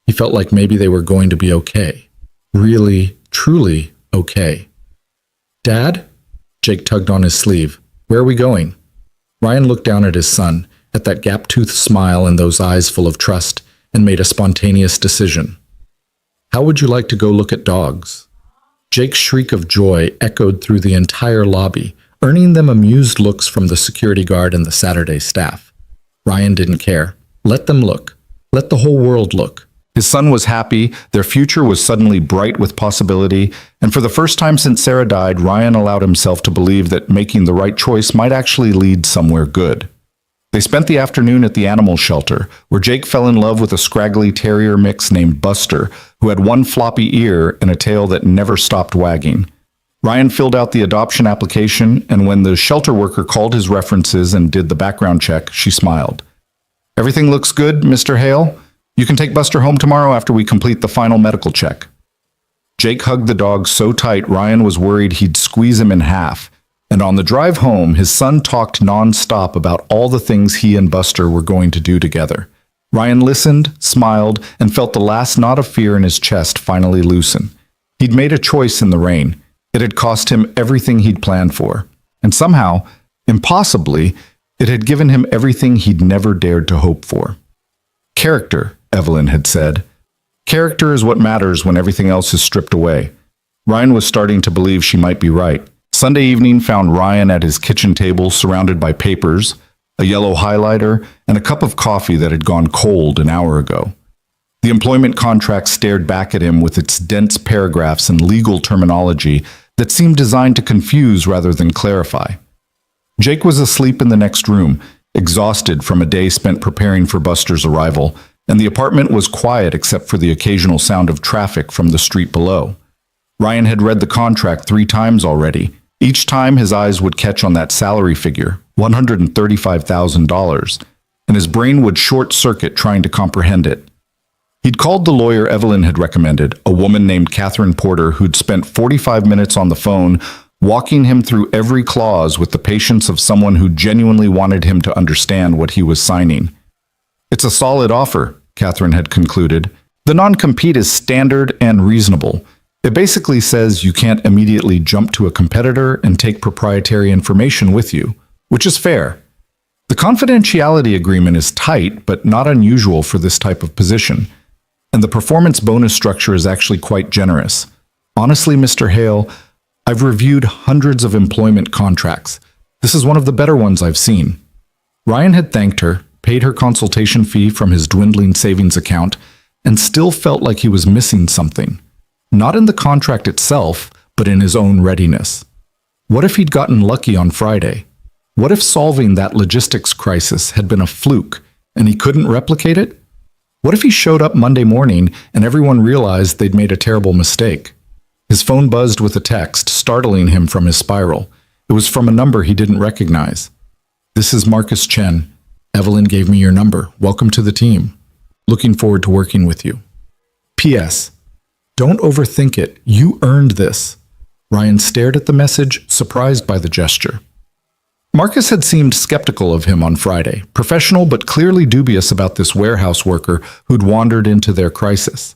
He felt like maybe they were going to be okay. Really, truly okay. Dad? Jake tugged on his sleeve. Where are we going? Ryan looked down at his son, at that gap-toothed smile and those eyes full of trust, and made a spontaneous decision. How would you like to go look at dogs? Jake's shriek of joy echoed through the entire lobby, earning them amused looks from the security guard and the Saturday staff. Ryan didn't care. Let them look. Let the whole world look. His son was happy, their future was suddenly bright with possibility, and for the first time since Sarah died, Ryan allowed himself to believe that making the right choice might actually lead somewhere good. They spent the afternoon at the animal shelter, where Jake fell in love with a scraggly terrier mix named Buster, who had one floppy ear and a tail that never stopped wagging. Ryan filled out the adoption application, and when the shelter worker called his references and did the background check, she smiled. "Everything looks good, Mr. Hale. You can take Buster home tomorrow after we complete the final medical check." Jake hugged the dog so tight Ryan was worried he'd squeeze him in half. And on the drive home, his son talked non-stop about all the things he and Buster were going to do together. Ryan listened, smiled, and felt the last knot of fear in his chest finally loosen. He'd made a choice in the rain. It had cost him everything he'd planned for. And somehow, impossibly, it had given him everything he'd never dared to hope for. Character, Evelyn had said. Character is what matters when everything else is stripped away. Ryan was starting to believe she might be right. Sunday evening found Ryan at his kitchen table surrounded by papers, a yellow highlighter, and a cup of coffee that had gone cold an hour ago. The employment contract stared back at him with its dense paragraphs and legal terminology that seemed designed to confuse rather than clarify. Jake was asleep in the next room, exhausted from a day spent preparing for Buster's arrival, and the apartment was quiet except for the occasional sound of traffic from the street below. Ryan had read the contract 3 times already. Each time his eyes would catch on that salary figure, $135,000, and his brain would short-circuit trying to comprehend it. He'd called the lawyer Evelyn had recommended, a woman named Catherine Porter who'd spent 45 minutes on the phone walking him through every clause with the patience of someone who genuinely wanted him to understand what he was signing. "It's a solid offer," Catherine had concluded. "The non-compete is standard and reasonable. It basically says you can't immediately jump to a competitor and take proprietary information with you, which is fair. The confidentiality agreement is tight, but not unusual for this type of position. And the performance bonus structure is actually quite generous. Honestly, Mr. Hale, I've reviewed hundreds of employment contracts. This is one of the better ones I've seen." Ryan had thanked her, paid her consultation fee from his dwindling savings account, and still felt like he was missing something. Not in the contract itself, but in his own readiness. What if he'd gotten lucky on Friday? What if solving that logistics crisis had been a fluke and he couldn't replicate it? What if he showed up Monday morning and everyone realized they'd made a terrible mistake? His phone buzzed with a text, startling him from his spiral. It was from a number he didn't recognize. "This is Marcus Chen. Evelyn gave me your number. Welcome to the team. Looking forward to working with you. P.S. Don't overthink it. You earned this." Ryan stared at the message, surprised by the gesture. Marcus had seemed skeptical of him on Friday, professional but clearly dubious about this warehouse worker who'd wandered into their crisis.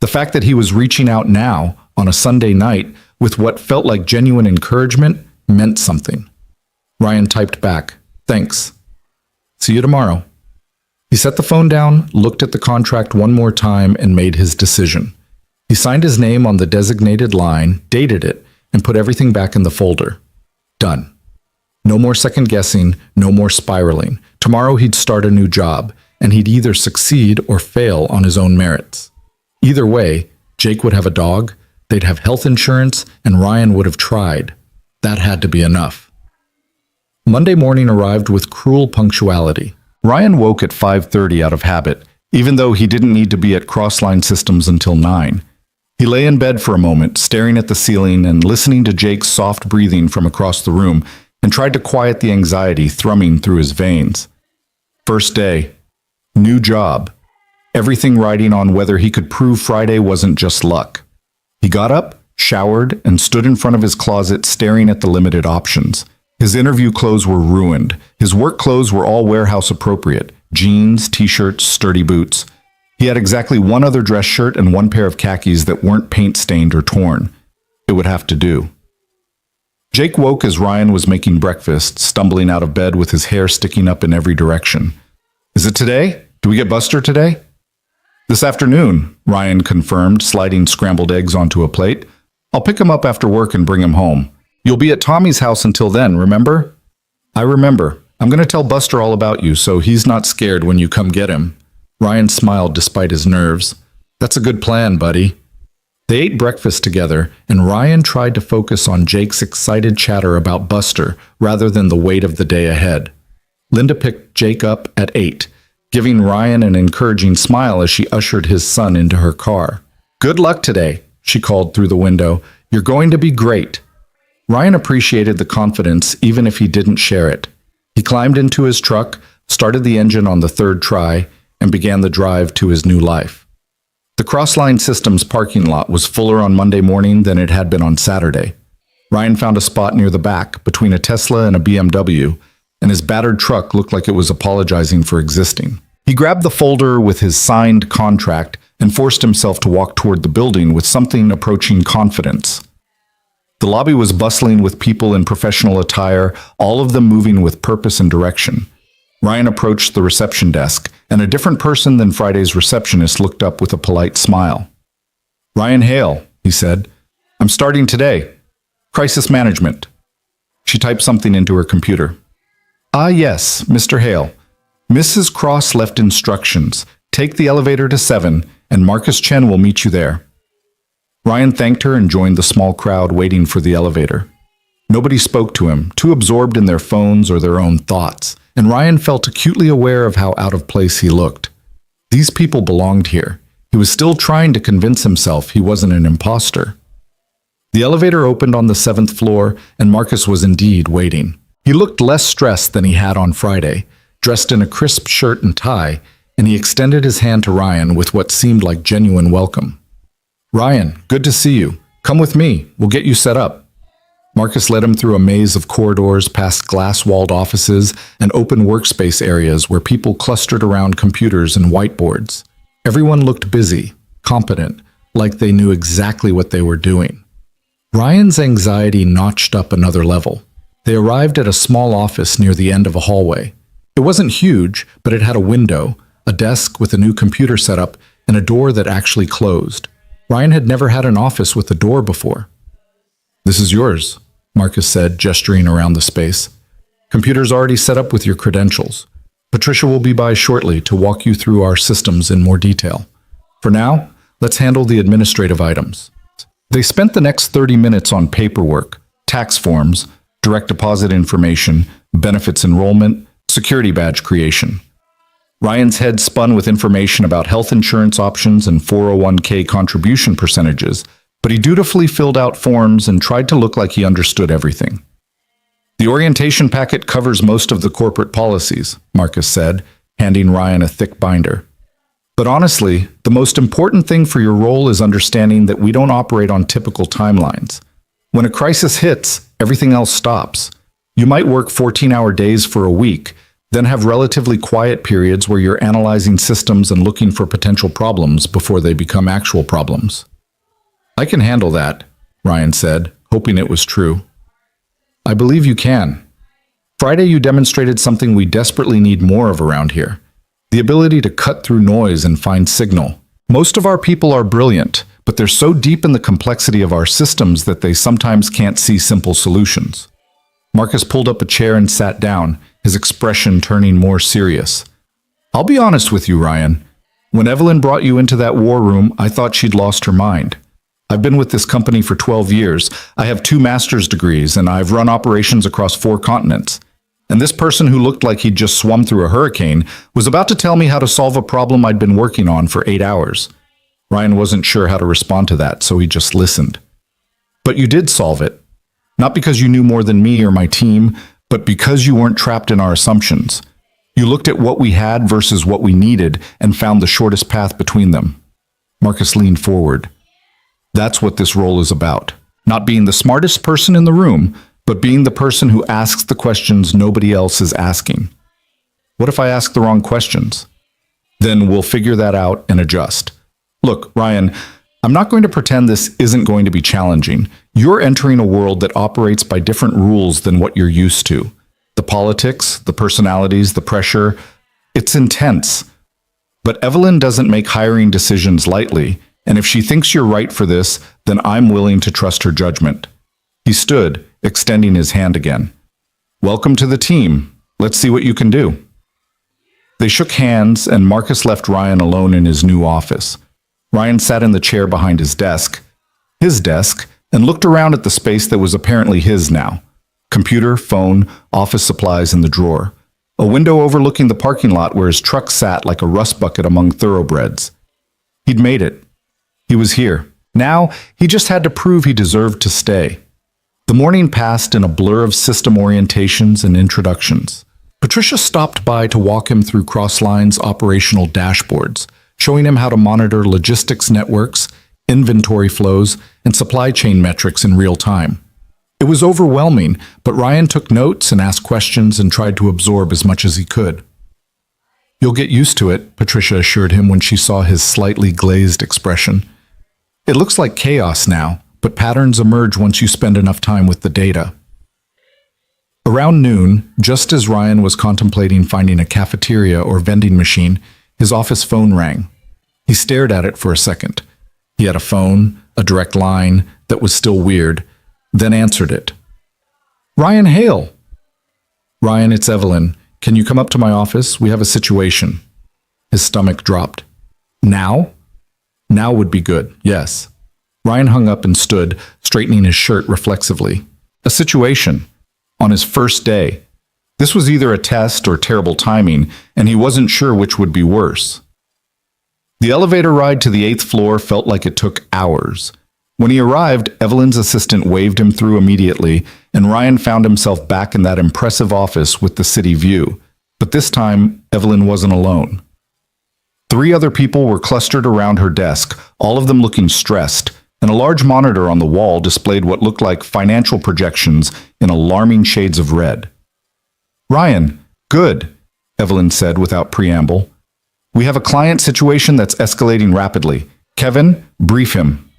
The fact that he was reaching out now, on a Sunday night, with what felt like genuine encouragement, meant something. Ryan typed back, "Thanks. See you tomorrow." He set the phone down, looked at the contract one more time, and made his decision. He signed his name on the designated line, dated it, and put everything back in the folder. Done. No more second-guessing, no more spiraling. Tomorrow he'd start a new job, and he'd either succeed or fail on his own merits. Either way, Jake would have a dog, they'd have health insurance, and Ryan would have tried. That had to be enough. Monday morning arrived with cruel punctuality. Ryan woke at 5:30 out of habit, even though he didn't need to be at Crossline Systems until 9. He lay in bed for a moment, staring at the ceiling and listening to Jake's soft breathing from across the room, and tried to quiet the anxiety thrumming through his veins. First day. New job. Everything riding on whether he could prove Friday wasn't just luck. He got up, showered, and stood in front of his closet staring at the limited options. His interview clothes were ruined. His work clothes were all warehouse appropriate. Jeans, t-shirts, sturdy boots. He had exactly one other dress shirt and one pair of khakis that weren't paint-stained or torn. It would have to do. Jake woke as Ryan was making breakfast, stumbling out of bed with his hair sticking up in every direction. Is it today? Do we get Buster today? This afternoon, Ryan confirmed, sliding scrambled eggs onto a plate. I'll pick him up after work and bring him home. You'll be at Tommy's house until then, remember? I remember. I'm going to tell Buster all about you so he's not scared when you come get him. Ryan smiled despite his nerves. That's a good plan, buddy. They ate breakfast together, and Ryan tried to focus on Jake's excited chatter about Buster rather than the weight of the day ahead. Linda picked Jake up at 8, giving Ryan an encouraging smile as she ushered his son into her car. Good luck today, she called through the window. You're going to be great. Ryan appreciated the confidence even if he didn't share it. He climbed into his truck, started the engine on the third try, and began the drive to his new life. The Crossline Systems parking lot was fuller on Monday morning than it had been on Saturday. Ryan found a spot near the back, between a Tesla and a BMW, and his battered truck looked like it was apologizing for existing. He grabbed the folder with his signed contract and forced himself to walk toward the building with something approaching confidence. The lobby was bustling with people in professional attire, all of them moving with purpose and direction. Ryan approached the reception desk, and a different person than Friday's receptionist looked up with a polite smile. Ryan Hale, he said. I'm starting today. Crisis management. She typed something into her computer. Ah, yes, Mr. Hale. Mrs. Cross left instructions. Take the elevator to 7, and Marcus Chen will meet you there. Ryan thanked her and joined the small crowd waiting for the elevator. Nobody spoke to him, too absorbed in their phones or their own thoughts, and Ryan felt acutely aware of how out of place he looked. These people belonged here. He was still trying to convince himself he wasn't an imposter. The elevator opened on the 7th floor, and Marcus was indeed waiting. He looked less stressed than he had on Friday, dressed in a crisp shirt and tie, and he extended his hand to Ryan with what seemed like genuine welcome. Ryan, good to see you. Come with me. We'll get you set up. Marcus led him through a maze of corridors past glass-walled offices and open workspace areas where people clustered around computers and whiteboards. Everyone looked busy, competent, like they knew exactly what they were doing. Ryan's anxiety notched up another level. They arrived at a small office near the end of a hallway. It wasn't huge, but it had a window, a desk with a new computer setup, and a door that actually closed. Ryan had never had an office with a door before. This is yours, Marcus said, gesturing around the space. Computer's already set up with your credentials. Patricia will be by shortly to walk you through our systems in more detail. For now, let's handle the administrative items. They spent the next 30 minutes on paperwork, tax forms, direct deposit information, benefits enrollment, security badge creation. Ryan's head spun with information about health insurance options and 401k contribution percentages, but he dutifully filled out forms and tried to look like he understood everything. The orientation packet covers most of the corporate policies, Marcus said, handing Ryan a thick binder. But honestly, the most important thing for your role is understanding that we don't operate on typical timelines. When a crisis hits, everything else stops. You might work 14-hour days for a week, then have relatively quiet periods where you're analyzing systems and looking for potential problems before they become actual problems. I can handle that, Ryan said, hoping it was true. I believe you can. Friday you demonstrated something we desperately need more of around here. The ability to cut through noise and find signal. Most of our people are brilliant, but they're so deep in the complexity of our systems that they sometimes can't see simple solutions. Marcus pulled up a chair and sat down, his expression turning more serious. I'll be honest with you, Ryan. When Evelyn brought you into that war room, I thought she'd lost her mind. I've been with this company for 12 years. I have 2 master's degrees, and I've run operations across 4 continents. And this person who looked like he'd just swum through a hurricane was about to tell me how to solve a problem I'd been working on for 8 hours. Ryan wasn't sure how to respond to that, so he just listened. But you did solve it. Not because you knew more than me or my team, but because you weren't trapped in our assumptions. You looked at what we had versus what we needed and found the shortest path between them. Marcus leaned forward. That's what this role is about. Not being the smartest person in the room, but being the person who asks the questions nobody else is asking. What if I ask the wrong questions? Then we'll figure that out and adjust. Look, Ryan, I'm not going to pretend this isn't going to be challenging. You're entering a world that operates by different rules than what you're used to. The politics, the personalities, the pressure, it's intense. But Evelyn doesn't make hiring decisions lightly, and if she thinks you're right for this, then I'm willing to trust her judgment. He stood, extending his hand again. Welcome to the team. Let's see what you can do. They shook hands, and Marcus left Ryan alone in his new office. Ryan sat in the chair behind his desk, and looked around at the space that was apparently his now. Computer, phone, office supplies in the drawer. A window overlooking the parking lot where his truck sat like a rust bucket among thoroughbreds. He'd made it. He was here. Now, he just had to prove he deserved to stay. The morning passed in a blur of system orientations and introductions. Patricia stopped by to walk him through Crossline's operational dashboards, showing him how to monitor logistics networks, inventory flows, and supply chain metrics in real time. It was overwhelming, but Ryan took notes and asked questions and tried to absorb as much as he could. You'll get used to it, Patricia assured him when she saw his slightly glazed expression. It looks like chaos now, but patterns emerge once you spend enough time with the data. Around noon, just as Ryan was contemplating finding a cafeteria or vending machine, his office phone rang. He stared at it for a second. He had a phone, a direct line, that was still weird, then answered it. Ryan Hale. Ryan, it's Evelyn. Can you come up to my office? We have a situation. His stomach dropped. Now? Now would be good, yes. Ryan hung up and stood, straightening his shirt reflexively. A situation. On his first day. This was either a test or terrible timing, and he wasn't sure which would be worse. The elevator ride to the 8th floor felt like it took hours. When he arrived, Evelyn's assistant waved him through immediately, and Ryan found himself back in that impressive office with the city view. But this time, Evelyn wasn't alone. 3 other people were clustered around her desk, all of them looking stressed, and a large monitor on the wall displayed what looked like financial projections in alarming shades of red. Ryan, good, Evelyn said without preamble. We have a client situation that's escalating rapidly. Kevin, brief him.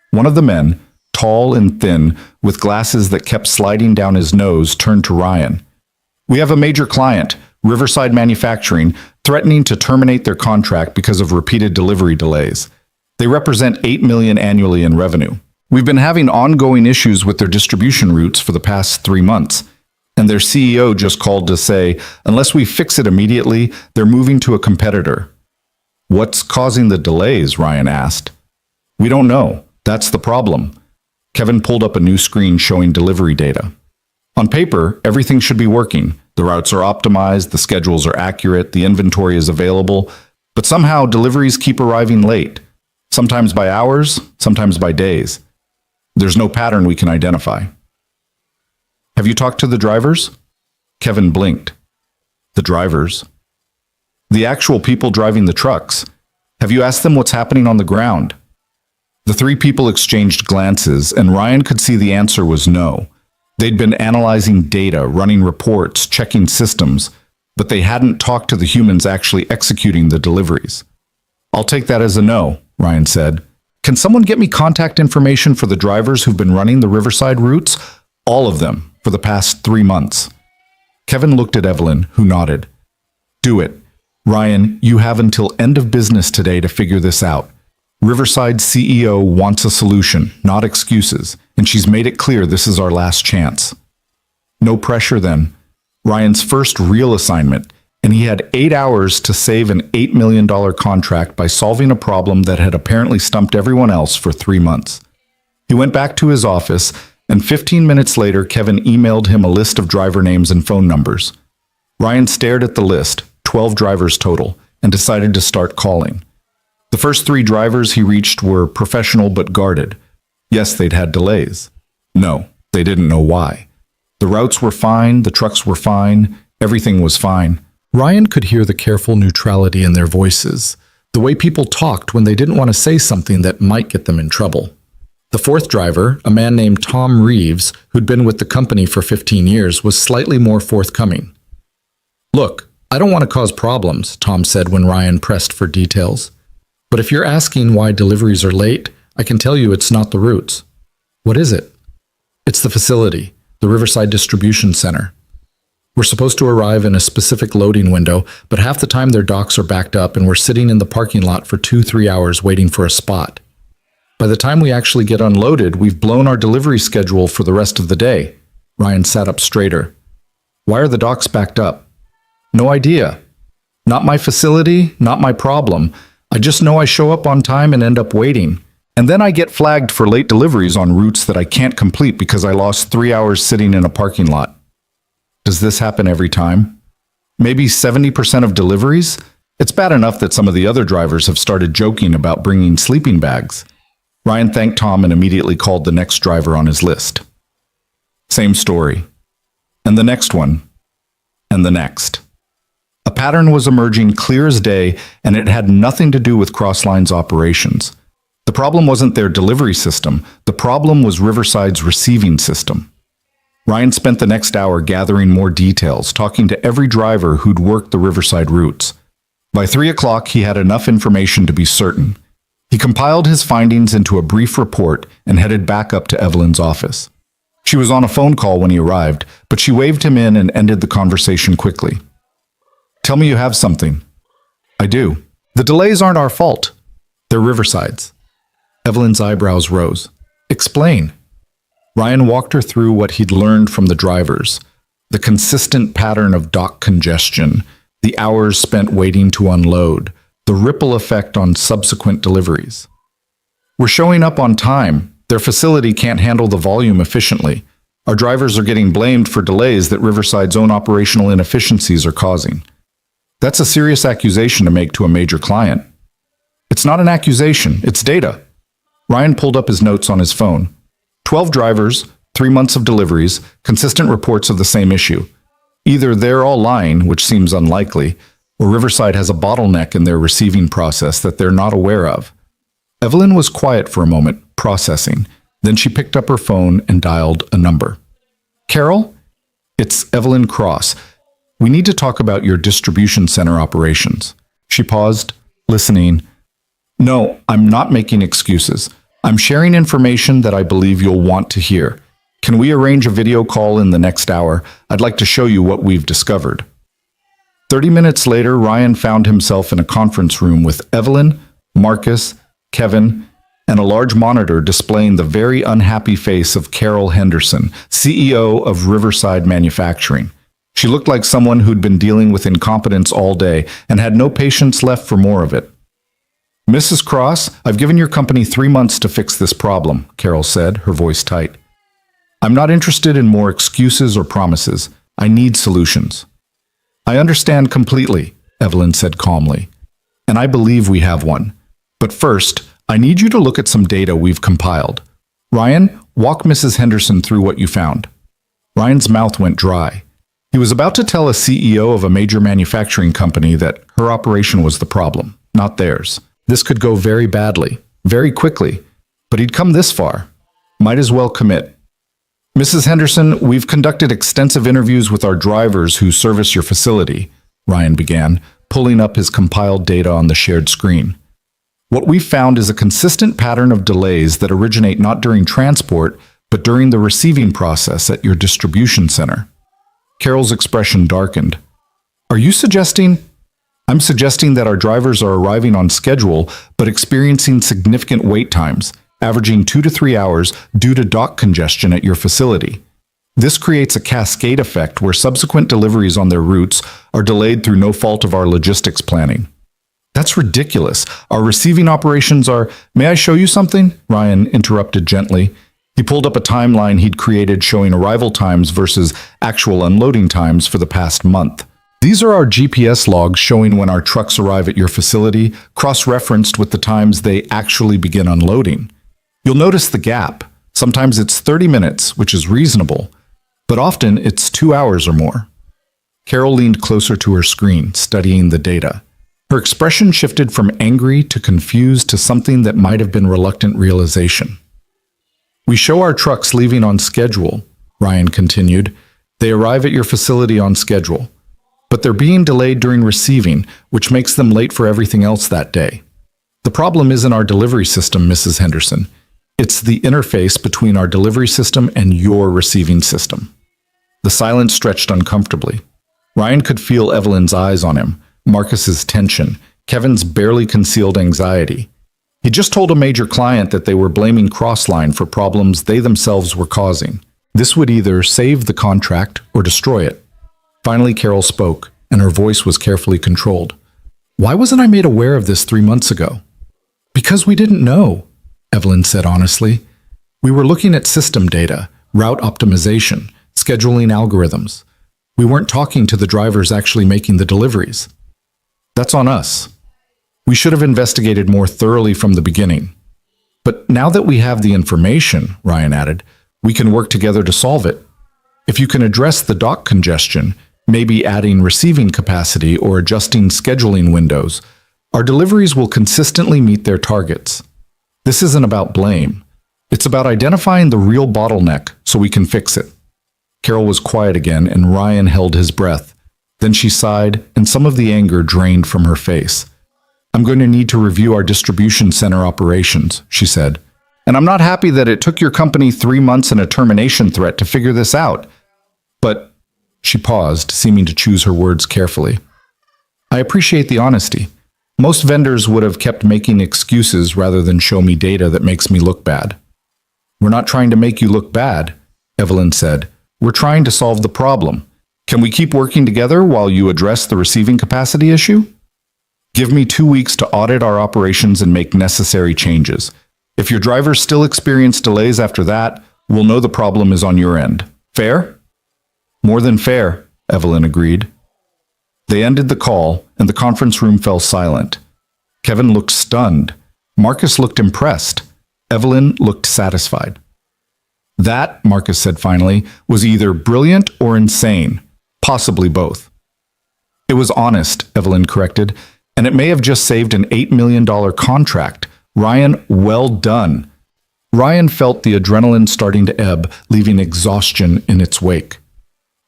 One of the men, tall and thin, with glasses that kept sliding down his nose, turned to Ryan. We have a major client, Riverside Manufacturing, threatening to terminate their contract because of repeated delivery delays. They represent $8 million annually in revenue. We've been having ongoing issues with their distribution routes for the past 3 months, and their CEO just called to say, unless we fix it immediately, they're moving to a competitor. What's causing the delays? Ryan asked. We don't know. That's the problem. Kevin pulled up a new screen showing delivery data. On paper, everything should be working. The routes are optimized, the schedules are accurate, the inventory is available, but somehow deliveries keep arriving late. Sometimes by hours, sometimes by days. There's no pattern we can identify. Have you talked to the drivers? Kevin blinked. The drivers? The actual people driving the trucks. Have you asked them what's happening on the ground? The 3 people exchanged glances, and Ryan could see the answer was no. They'd been analyzing data, running reports, checking systems, but they hadn't talked to the humans actually executing the deliveries. I'll take that as a no, Ryan said. Can someone get me contact information for the drivers who've been running the Riverside routes? All of them, for the past 3 months. Kevin looked at Evelyn, who nodded. Do it. Ryan, you have until end of business today to figure this out. Riverside's CEO wants a solution, not excuses, and she's made it clear this is our last chance. No pressure then. Ryan's first real assignment, and he had 8 hours to save an $8 million contract by solving a problem that had apparently stumped everyone else for 3 months. He went back to his office, and 15 minutes later, Kevin emailed him a list of driver names and phone numbers. Ryan stared at the list, 12 drivers total, and decided to start calling. The first 3 drivers he reached were professional but guarded. Yes, they'd had delays. No, they didn't know why. The routes were fine, the trucks were fine, everything was fine. Ryan could hear the careful neutrality in their voices, the way people talked when they didn't want to say something that might get them in trouble. The 4th driver, a man named Tom Reeves, who'd been with the company for 15 years, was slightly more forthcoming. Look, I don't want to cause problems, Tom said when Ryan pressed for details. But if you're asking why deliveries are late, I can tell you it's not the routes. What is it? It's the facility, the Riverside Distribution Center. We're supposed to arrive in a specific loading window, but half the time their docks are backed up and we're sitting in the parking lot for 2-3 hours waiting for a spot. By the time we actually get unloaded, we've blown our delivery schedule for the rest of the day. Ryan sat up straighter. Why are the docks backed up? No idea. Not my facility, not my problem. I just know I show up on time and end up waiting. And then I get flagged for late deliveries on routes that I can't complete because I lost 3 hours sitting in a parking lot. Does this happen every time? Maybe 70% of deliveries? It's bad enough that some of the other drivers have started joking about bringing sleeping bags. Ryan thanked Tom and immediately called the next driver on his list. Same story. And the next one. And the next. A pattern was emerging clear as day, and it had nothing to do with Crossline's operations. The problem wasn't their delivery system. The problem was Riverside's receiving system. Ryan spent the next hour gathering more details, talking to every driver who'd worked the Riverside routes. By 3 o'clock, he had enough information to be certain. He compiled his findings into a brief report and headed back up to Evelyn's office. She was on a phone call when he arrived, but she waved him in and ended the conversation quickly. Tell me you have something. I do. The delays aren't our fault. They're Riverside's. Evelyn's eyebrows rose. Explain. Ryan walked her through what he'd learned from the drivers, the consistent pattern of dock congestion, the hours spent waiting to unload, the ripple effect on subsequent deliveries. We're showing up on time. Their facility can't handle the volume efficiently. Our drivers are getting blamed for delays that Riverside's own operational inefficiencies are causing. That's a serious accusation to make to a major client. It's not an accusation, it's data. Ryan pulled up his notes on his phone. 12 drivers, 3 months of deliveries, consistent reports of the same issue. Either they're all lying, which seems unlikely, or Riverside has a bottleneck in their receiving process that they're not aware of. Evelyn was quiet for a moment, processing. Then she picked up her phone and dialed a number. Carol? It's Evelyn Cross. We need to talk about your distribution center operations. She paused, listening. No, I'm not making excuses. I'm sharing information that I believe you'll want to hear. Can we arrange a video call in the next hour? I'd like to show you what we've discovered. 30 minutes later, Ryan found himself in a conference room with Evelyn, Marcus, Kevin, and a large monitor displaying the very unhappy face of Carol Henderson, CEO of Riverside Manufacturing. She looked like someone who'd been dealing with incompetence all day and had no patience left for more of it. Mrs. Cross, I've given your company 3 months to fix this problem, Carol said, her voice tight. I'm not interested in more excuses or promises. I need solutions. I understand completely, Evelyn said calmly, and I believe we have one. But first, I need you to look at some data we've compiled. Ryan, walk Mrs. Henderson through what you found. Ryan's mouth went dry. He was about to tell a CEO of a major manufacturing company that her operation was the problem, not theirs. This could go very badly, very quickly, but he'd come this far. Might as well commit. Mrs. Henderson, we've conducted extensive interviews with our drivers who service your facility, Ryan began, pulling up his compiled data on the shared screen. What we've found is a consistent pattern of delays that originate not during transport, but during the receiving process at your distribution center. Carol's expression darkened. Are you suggesting? I'm suggesting that our drivers are arriving on schedule, but experiencing significant wait times, averaging 2 to 3 hours due to dock congestion at your facility. This creates a cascade effect where subsequent deliveries on their routes are delayed through no fault of our logistics planning. That's ridiculous. Our receiving operations are... May I show you something? Ryan interrupted gently. He pulled up a timeline he'd created showing arrival times versus actual unloading times for the past month. These are our GPS logs showing when our trucks arrive at your facility, cross-referenced with the times they actually begin unloading. You'll notice the gap. Sometimes it's 30 minutes, which is reasonable, but often it's 2 hours or more. Carol leaned closer to her screen, studying the data. Her expression shifted from angry to confused to something that might have been reluctant realization. We show our trucks leaving on schedule, Ryan continued. They arrive at your facility on schedule, but they're being delayed during receiving, which makes them late for everything else that day. The problem isn't our delivery system, Mrs. Henderson. It's the interface between our delivery system and your receiving system. The silence stretched uncomfortably. Ryan could feel Evelyn's eyes on him, Marcus's tension, Kevin's barely concealed anxiety. He just told a major client that they were blaming Crossline for problems they themselves were causing. This would either save the contract or destroy it. Finally, Carol spoke, and her voice was carefully controlled. Why wasn't I made aware of this 3 months ago? Because we didn't know, Evelyn said honestly. We were looking at system data, route optimization, scheduling algorithms. We weren't talking to the drivers actually making the deliveries. That's on us. We should have investigated more thoroughly from the beginning. But now that we have the information, Ryan added, we can work together to solve it. If you can address the dock congestion, maybe adding receiving capacity or adjusting scheduling windows, our deliveries will consistently meet their targets. This isn't about blame. It's about identifying the real bottleneck so we can fix it. Carol was quiet again, and Ryan held his breath. Then she sighed, and some of the anger drained from her face. I'm going to need to review our distribution center operations, she said. And I'm not happy that it took your company 3 months and a termination threat to figure this out. But, she paused, seeming to choose her words carefully. I appreciate the honesty. Most vendors would have kept making excuses rather than show me data that makes me look bad. We're not trying to make you look bad, Evelyn said. We're trying to solve the problem. Can we keep working together while you address the receiving capacity issue? Give me 2 weeks to audit our operations and make necessary changes. If your drivers still experience delays after that, we'll know the problem is on your end. Fair? More than fair, Evelyn agreed. They ended the call, and the conference room fell silent. Kevin looked stunned. Marcus looked impressed. Evelyn looked satisfied. That, Marcus said finally, was either brilliant or insane, possibly both. It was honest, Evelyn corrected, and it may have just saved an $8 million contract. Ryan, well done. Ryan felt the adrenaline starting to ebb, leaving exhaustion in its wake.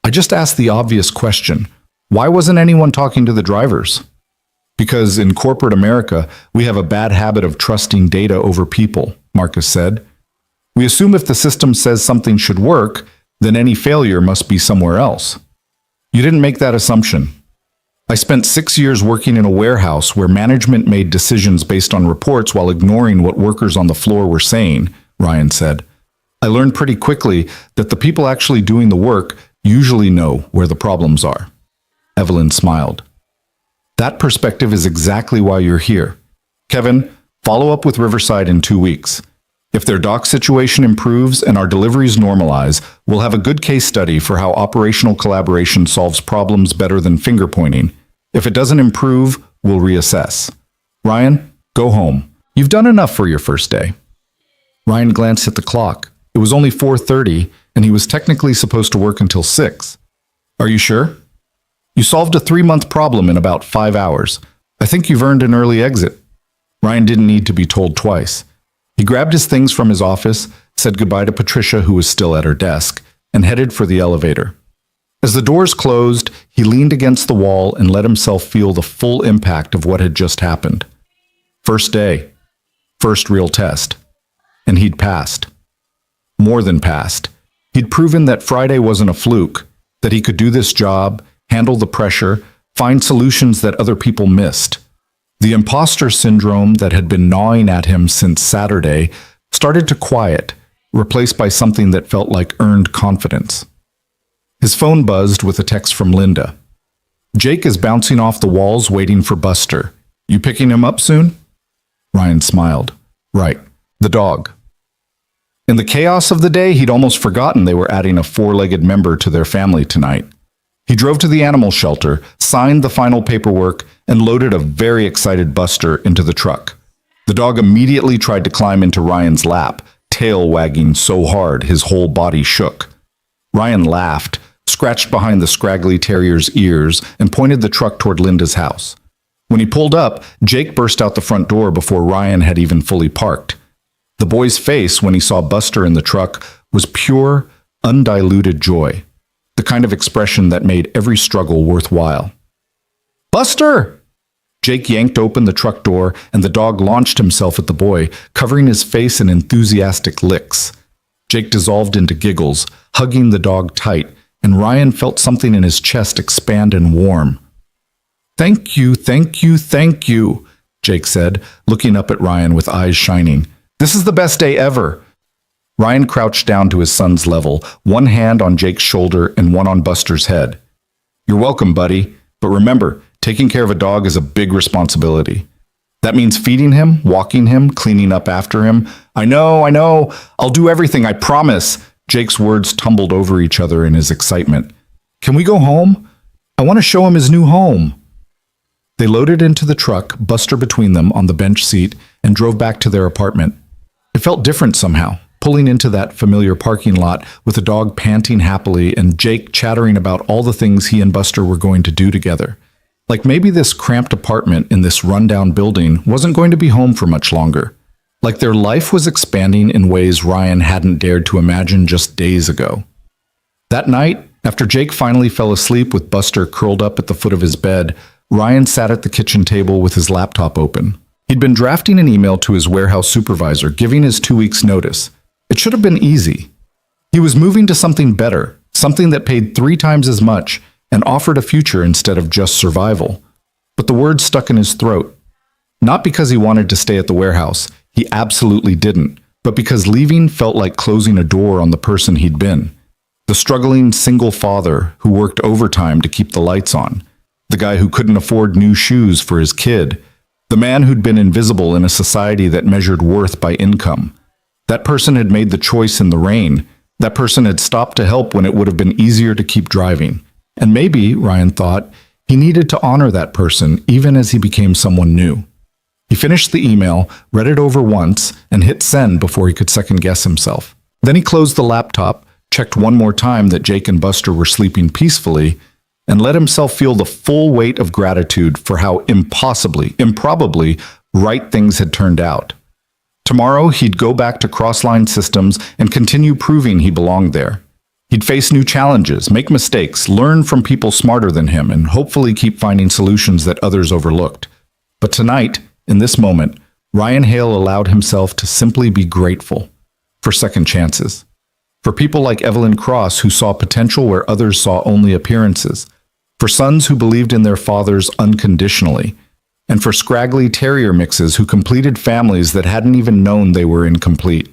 I just asked the obvious question. Why wasn't anyone talking to the drivers? Because in corporate America, we have a bad habit of trusting data over people, Marcus said. We assume if the system says something should work, then any failure must be somewhere else. You didn't make that assumption. I spent 6 years working in a warehouse where management made decisions based on reports while ignoring what workers on the floor were saying, Ryan said. I learned pretty quickly that the people actually doing the work usually know where the problems are. Evelyn smiled. That perspective is exactly why you're here. Kevin, follow up with Riverside in 2 weeks. If their dock situation improves and our deliveries normalize, we'll have a good case study for how operational collaboration solves problems better than finger pointing. If it doesn't improve, we'll reassess. Ryan, go home. You've done enough for your first day. Ryan glanced at the clock. It was only 4:30, and he was technically supposed to work until 6. Are you sure? You solved a 3-month problem in about 5 hours. I think you've earned an early exit. Ryan didn't need to be told twice. He grabbed his things from his office, said goodbye to Patricia, who was still at her desk, and headed for the elevator. As the doors closed, he leaned against the wall and let himself feel the full impact of what had just happened. First day. First real test. And he'd passed. More than passed. He'd proven that Friday wasn't a fluke, that he could do this job, handle the pressure, find solutions that other people missed. The imposter syndrome that had been gnawing at him since Saturday started to quiet, replaced by something that felt like earned confidence. His phone buzzed with a text from Linda. Jake is bouncing off the walls waiting for Buster. You picking him up soon? Ryan smiled. Right. The dog. In the chaos of the day, he'd almost forgotten they were adding a 4-legged member to their family tonight. He drove to the animal shelter, signed the final paperwork, and loaded a very excited Buster into the truck. The dog immediately tried to climb into Ryan's lap, tail wagging so hard his whole body shook. Ryan laughed, scratched behind the scraggly terrier's ears, and pointed the truck toward Linda's house. When he pulled up, Jake burst out the front door before Ryan had even fully parked. The boy's face when he saw Buster in the truck was pure, undiluted joy. The kind of expression that made every struggle worthwhile. Buster! Jake yanked open the truck door, and the dog launched himself at the boy, covering his face in enthusiastic licks. Jake dissolved into giggles, hugging the dog tight, and Ryan felt something in his chest expand and warm. "Thank you, thank you, thank you," Jake said, looking up at Ryan with eyes shining. "This is the best day ever." Ryan crouched down to his son's level, one hand on Jake's shoulder and one on Buster's head. "You're welcome, buddy. But remember, taking care of a dog is a big responsibility. That means feeding him, walking him, cleaning up after him. I know. I'll do everything, I promise." Jake's words tumbled over each other in his excitement. "Can we go home? I want to show him his new home." They loaded into the truck, Buster between them on the bench seat, and drove back to their apartment. It felt different somehow, pulling into that familiar parking lot with the dog panting happily and Jake chattering about all the things he and Buster were going to do together. Like maybe this cramped apartment in this rundown building wasn't going to be home for much longer. Like their life was expanding in ways Ryan hadn't dared to imagine just days ago. That night, after Jake finally fell asleep with Buster curled up at the foot of his bed, Ryan sat at the kitchen table with his laptop open. He'd been drafting an email to his warehouse supervisor, giving his 2 weeks' notice. It should have been easy. He was moving to something better, something that paid 3 times as much and offered a future instead of just survival. But the words stuck in his throat. Not because he wanted to stay at the warehouse, he absolutely didn't, but because leaving felt like closing a door on the person he'd been. The struggling single father who worked overtime to keep the lights on. The guy who couldn't afford new shoes for his kid. The man who'd been invisible in a society that measured worth by income. That person had made the choice in the rain. That person had stopped to help when it would have been easier to keep driving. And maybe, Ryan thought, he needed to honor that person even as he became someone new. He finished the email, read it over once, and hit send before he could second-guess himself. Then he closed the laptop, checked one more time that Jake and Buster were sleeping peacefully, and let himself feel the full weight of gratitude for how improbably right things had turned out. Tomorrow, he'd go back to Crossline Systems and continue proving he belonged there. He'd face new challenges, make mistakes, learn from people smarter than him, and hopefully keep finding solutions that others overlooked. But tonight, in this moment, Ryan Hale allowed himself to simply be grateful for second chances. For people like Evelyn Cross who saw potential where others saw only appearances. For sons who believed in their fathers unconditionally. And for scraggly terrier mixes who completed families that hadn't even known they were incomplete.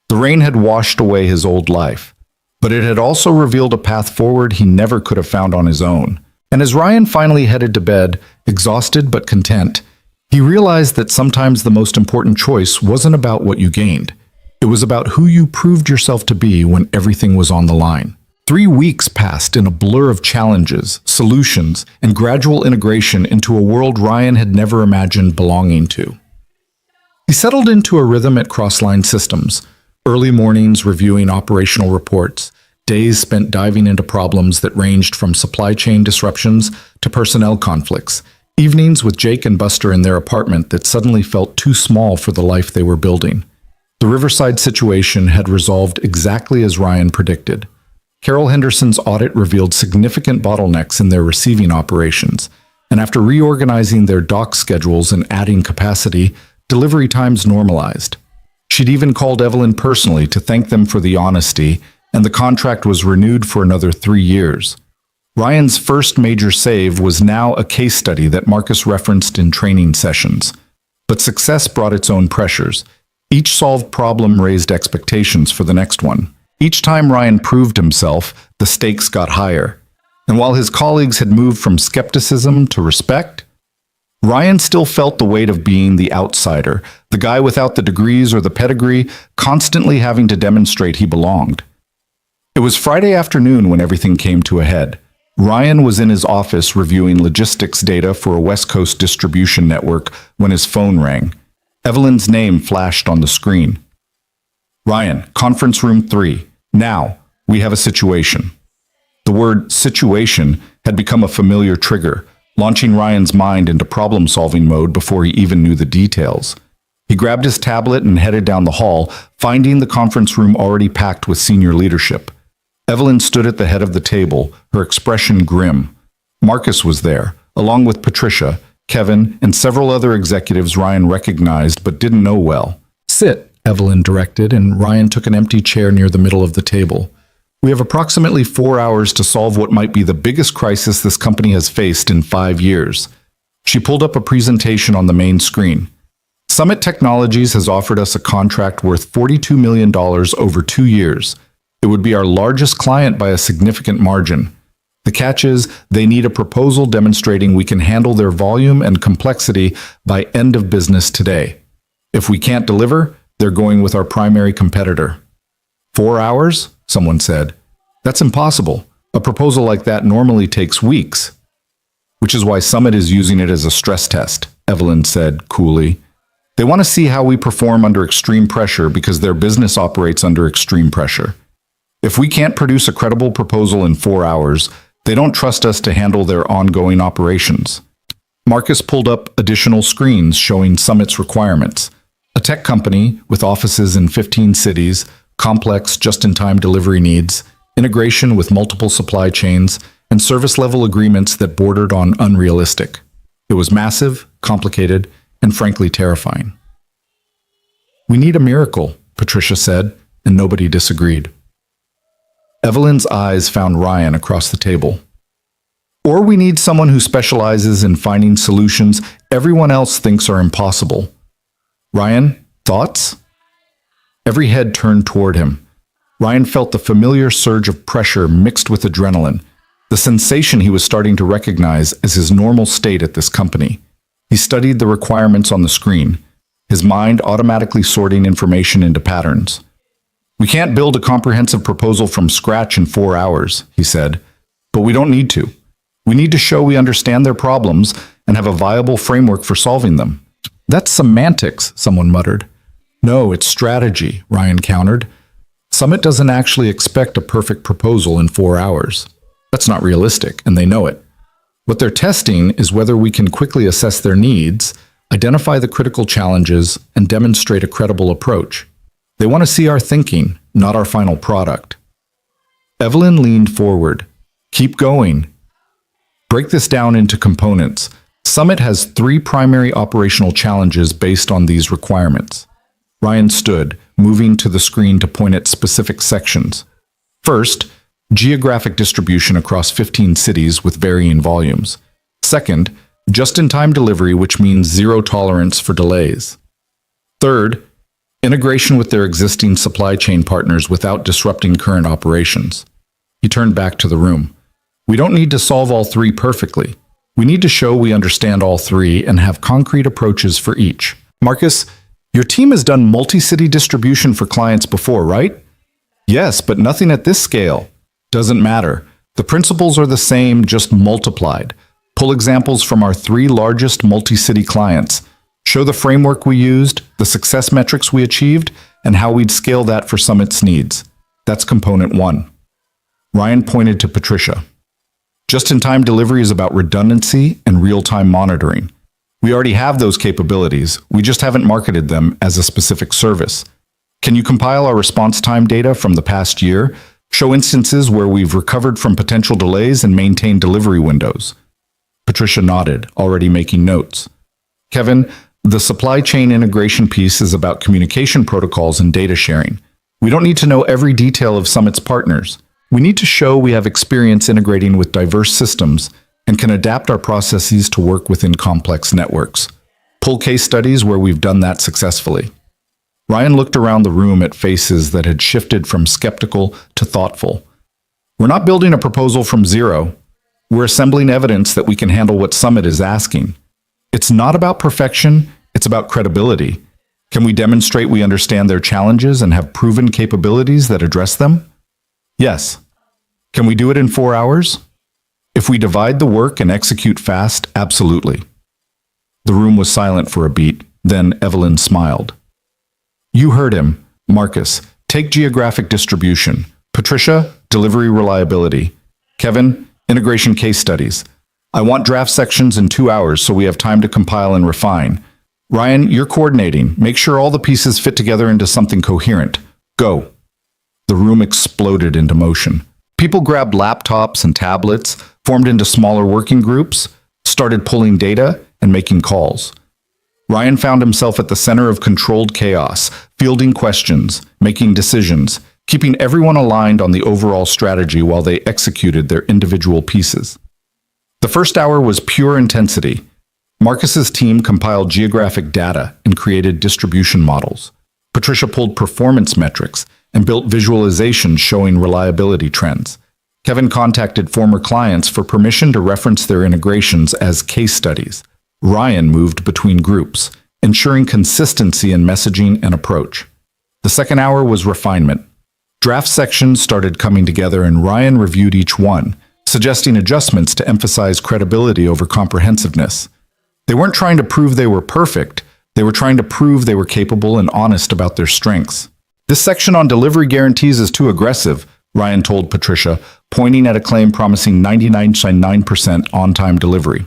The rain had washed away his old life, but it had also revealed a path forward he never could have found on his own. And as Ryan finally headed to bed, exhausted but content, he realized that sometimes the most important choice wasn't about what you gained. It was about who you proved yourself to be when everything was on the line. 3 weeks passed in a blur of challenges, solutions, and gradual integration into a world Ryan had never imagined belonging to. He settled into a rhythm at Crossline Systems, early mornings reviewing operational reports, days spent diving into problems that ranged from supply chain disruptions to personnel conflicts, evenings with Jake and Buster in their apartment that suddenly felt too small for the life they were building. The Riverside situation had resolved exactly as Ryan predicted. Carol Henderson's audit revealed significant bottlenecks in their receiving operations, and after reorganizing their dock schedules and adding capacity, delivery times normalized. She'd even called Evelyn personally to thank them for the honesty, and the contract was renewed for another 3 years. Ryan's first major save was now a case study that Marcus referenced in training sessions. But success brought its own pressures. Each solved problem raised expectations for the next one. Each time Ryan proved himself, the stakes got higher. And while his colleagues had moved from skepticism to respect, Ryan still felt the weight of being the outsider, the guy without the degrees or the pedigree, constantly having to demonstrate he belonged. It was Friday afternoon when everything came to a head. Ryan was in his office reviewing logistics data for a West Coast distribution network when his phone rang. Evelyn's name flashed on the screen. "Ryan, conference room 3. Now, we have a situation." The word situation had become a familiar trigger, launching Ryan's mind into problem-solving mode before he even knew the details. He grabbed his tablet and headed down the hall, finding the conference room already packed with senior leadership. Evelyn stood at the head of the table, her expression grim. Marcus was there, along with Patricia, Kevin, and several other executives Ryan recognized but didn't know well. Sit, Evelyn directed, and Ryan took an empty chair near the middle of the table. We have approximately 4 hours to solve what might be the biggest crisis this company has faced in 5 years. She pulled up a presentation on the main screen. Summit Technologies has offered us a contract worth $42 million over 2 years. It would be our largest client by a significant margin. The catch is, they need a proposal demonstrating we can handle their volume and complexity by end of business today. If we can't deliver, they're going with our primary competitor. 4 hours? Someone said. That's impossible. A proposal like that normally takes weeks. Which is why Summit is using it as a stress test, Evelyn said coolly. They want to see how we perform under extreme pressure because their business operates under extreme pressure. If we can't produce a credible proposal in 4 hours, they don't trust us to handle their ongoing operations. Marcus pulled up additional screens showing Summit's requirements. A tech company with offices in 15 cities, complex just-in-time delivery needs, integration with multiple supply chains, and service-level agreements that bordered on unrealistic. It was massive, complicated, and frankly terrifying. We need a miracle, Patricia said, and nobody disagreed. Evelyn's eyes found Ryan across the table. Or we need someone who specializes in finding solutions everyone else thinks are impossible. Ryan, thoughts? Every head turned toward him. Ryan felt the familiar surge of pressure mixed with adrenaline, the sensation he was starting to recognize as his normal state at this company. He studied the requirements on the screen, his mind automatically sorting information into patterns. We can't build a comprehensive proposal from scratch in 4 hours, he said, but we don't need to. We need to show we understand their problems and have a viable framework for solving them. That's semantics, someone muttered. No, it's strategy, Ryan countered. Summit doesn't actually expect a perfect proposal in 4 hours. That's not realistic, and they know it. What they're testing is whether we can quickly assess their needs, identify the critical challenges, and demonstrate a credible approach. They want to see our thinking, not our final product. Evelyn leaned forward. Keep going. Break this down into components. Summit has 3 primary operational challenges based on these requirements. Ryan stood, moving to the screen to point at specific sections. First, geographic distribution across 15 cities with varying volumes. Second, just-in-time delivery, which means zero tolerance for delays. Third, integration with their existing supply chain partners without disrupting current operations. He turned back to the room. We don't need to solve all 3 perfectly. We need to show we understand all 3 and have concrete approaches for each. Marcus, your team has done multi-city distribution for clients before, right? Yes, but nothing at this scale. Doesn't matter. The principles are the same, just multiplied. Pull examples from our 3 largest multi-city clients. Show the framework we used, the success metrics we achieved, and how we'd scale that for Summit's needs. That's component 1. Ryan pointed to Patricia. Just-in-time delivery is about redundancy and real-time monitoring. We already have those capabilities, we just haven't marketed them as a specific service. Can you compile our response time data from the past year? Show instances where we've recovered from potential delays and maintained delivery windows. Patricia nodded, already making notes. Kevin, the supply chain integration piece is about communication protocols and data sharing. We don't need to know every detail of Summit's partners. We need to show we have experience integrating with diverse systems and can adapt our processes to work within complex networks. Pull case studies where we've done that successfully. Ryan looked around the room at faces that had shifted from skeptical to thoughtful. We're not building a proposal from zero. We're assembling evidence that we can handle what Summit is asking. It's not about perfection, it's about credibility. Can we demonstrate we understand their challenges and have proven capabilities that address them? Yes. Can we do it in 4 hours? If we divide the work and execute fast, absolutely. The room was silent for a beat, then Evelyn smiled. You heard him. Marcus, take geographic distribution. Patricia, delivery reliability. Kevin, integration case studies. I want draft sections in 2 hours so we have time to compile and refine. Ryan, you're coordinating. Make sure all the pieces fit together into something coherent. Go. The room exploded into motion. People grabbed laptops and tablets, formed into smaller working groups, started pulling data, and making calls. Ryan found himself at the center of controlled chaos, fielding questions, making decisions, keeping everyone aligned on the overall strategy while they executed their individual pieces. The first hour was pure intensity. Marcus's team compiled geographic data and created distribution models. Patricia pulled performance metrics and built visualizations showing reliability trends. Kevin contacted former clients for permission to reference their integrations as case studies. Ryan moved between groups, ensuring consistency in messaging and approach. The second hour was refinement. Draft sections started coming together and Ryan reviewed each one, suggesting adjustments to emphasize credibility over comprehensiveness. They weren't trying to prove they were perfect, they were trying to prove they were capable and honest about their strengths. This section on delivery guarantees is too aggressive, Ryan told Patricia, pointing at a claim promising 99.9% on-time delivery.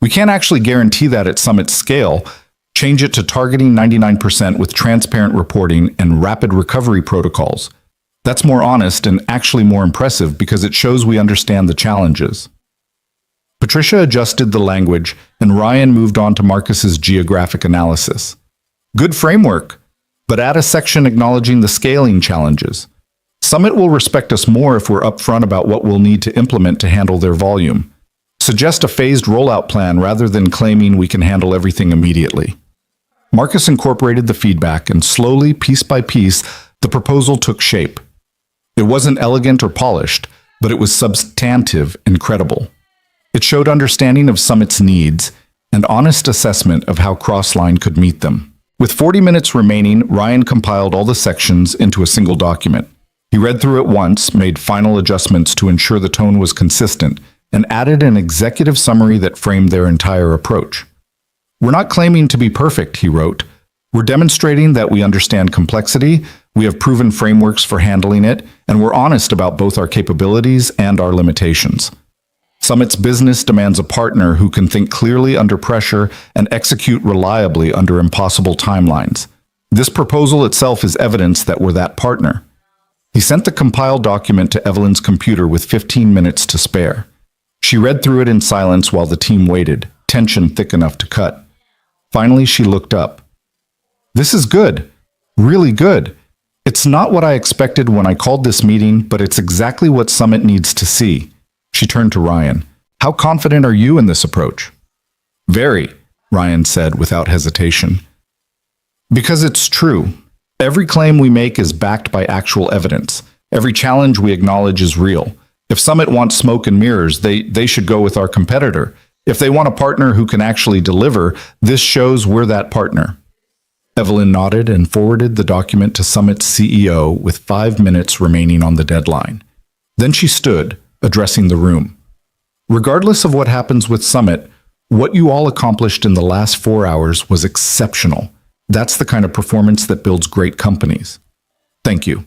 We can't actually guarantee that at Summit's scale. Change it to targeting 99% with transparent reporting and rapid recovery protocols. That's more honest and actually more impressive because it shows we understand the challenges. Patricia adjusted the language, and Ryan moved on to Marcus's geographic analysis. Good framework, but add a section acknowledging the scaling challenges. Summit will respect us more if we're upfront about what we'll need to implement to handle their volume. Suggest a phased rollout plan rather than claiming we can handle everything immediately. Marcus incorporated the feedback, and slowly, piece by piece, the proposal took shape. It wasn't elegant or polished, but it was substantive and credible. It showed understanding of Summit's needs and honest assessment of how Crossline could meet them. With 40 minutes remaining, Ryan compiled all the sections into a single document. He read through it once, made final adjustments to ensure the tone was consistent, and added an executive summary that framed their entire approach. "We're not claiming to be perfect," he wrote. "We're demonstrating that we understand complexity, we have proven frameworks for handling it, and we're honest about both our capabilities and our limitations. Summit's business demands a partner who can think clearly under pressure and execute reliably under impossible timelines. This proposal itself is evidence that we're that partner." He sent the compiled document to Evelyn's computer with 15 minutes to spare. She read through it in silence while the team waited, tension thick enough to cut. Finally, she looked up. "This is good. Really good. It's not what I expected when I called this meeting, but it's exactly what Summit needs to see." She turned to Ryan. "How confident are you in this approach?" "Very," Ryan said without hesitation. "Because it's true. Every claim we make is backed by actual evidence. Every challenge we acknowledge is real. If Summit wants smoke and mirrors, they should go with our competitor. If they want a partner who can actually deliver, this shows we're that partner." Evelyn nodded and forwarded the document to Summit's CEO with 5 minutes remaining on the deadline. Then she stood, addressing the room. "Regardless of what happens with Summit, what you all accomplished in the last 4 hours was exceptional. That's the kind of performance that builds great companies. Thank you."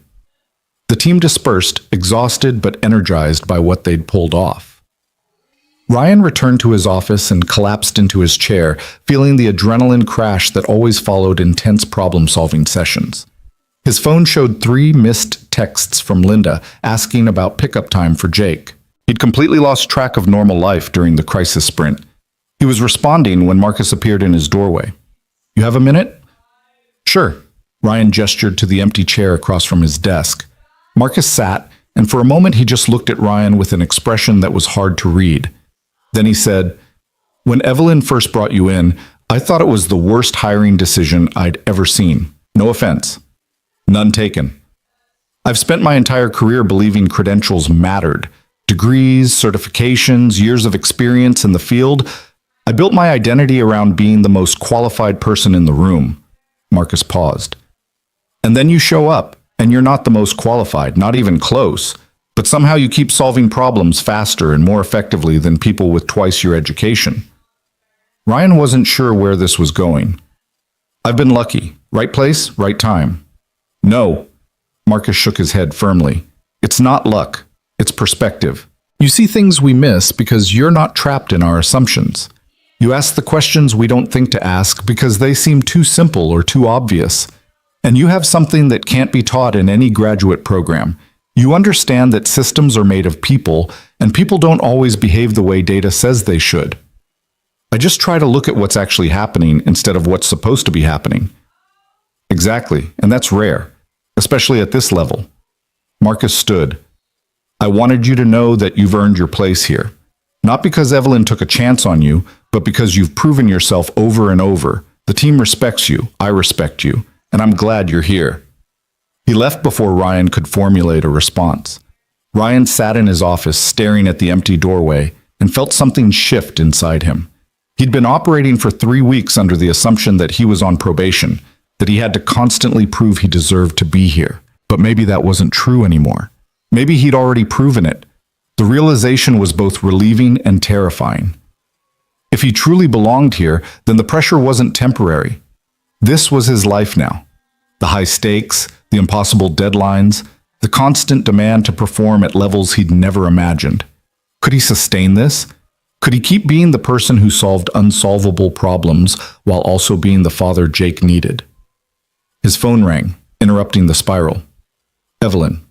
The team dispersed, exhausted but energized by what they'd pulled off. Ryan returned to his office and collapsed into his chair, feeling the adrenaline crash that always followed intense problem-solving sessions. His phone showed 3 missed texts from Linda asking about pickup time for Jake. He'd completely lost track of normal life during the crisis sprint. He was responding when Marcus appeared in his doorway. "You have a minute?" "Sure." Ryan gestured to the empty chair across from his desk. Marcus sat, and for a moment he just looked at Ryan with an expression that was hard to read. Then he said, "When Evelyn first brought you in, I thought it was the worst hiring decision I'd ever seen. No offense. None taken. I've spent my entire career believing credentials mattered. Degrees, certifications, years of experience in the field. I built my identity around being the most qualified person in the room." Marcus paused. "And then you show up, and you're not the most qualified, not even close. But somehow you keep solving problems faster and more effectively than people with twice your education." Ryan wasn't sure where this was going. "I've been lucky. Right place, right time." "No." Marcus shook his head firmly. "It's not luck. It's perspective. You see things we miss because you're not trapped in our assumptions. You ask the questions we don't think to ask because they seem too simple or too obvious. And you have something that can't be taught in any graduate program. You understand that systems are made of people, and people don't always behave the way data says they should." I just try to look at what's actually happening instead of what's supposed to be happening. Exactly, and that's rare, especially at this level. Marcus stood. I wanted you to know that you've earned your place here. Not because Evelyn took a chance on you, but because you've proven yourself over and over. The team respects you, I respect you, and I'm glad you're here. He left before Ryan could formulate a response. Ryan sat in his office staring at the empty doorway and felt something shift inside him. He'd been operating for 3 weeks under the assumption that he was on probation, that he had to constantly prove he deserved to be here. But maybe that wasn't true anymore. Maybe he'd already proven it. The realization was both relieving and terrifying. If he truly belonged here, then the pressure wasn't temporary. This was his life now. The high stakes, the impossible deadlines, the constant demand to perform at levels he'd never imagined. Could he sustain this? Could he keep being the person who solved unsolvable problems while also being the father Jake needed? His phone rang, interrupting the spiral. Evelyn.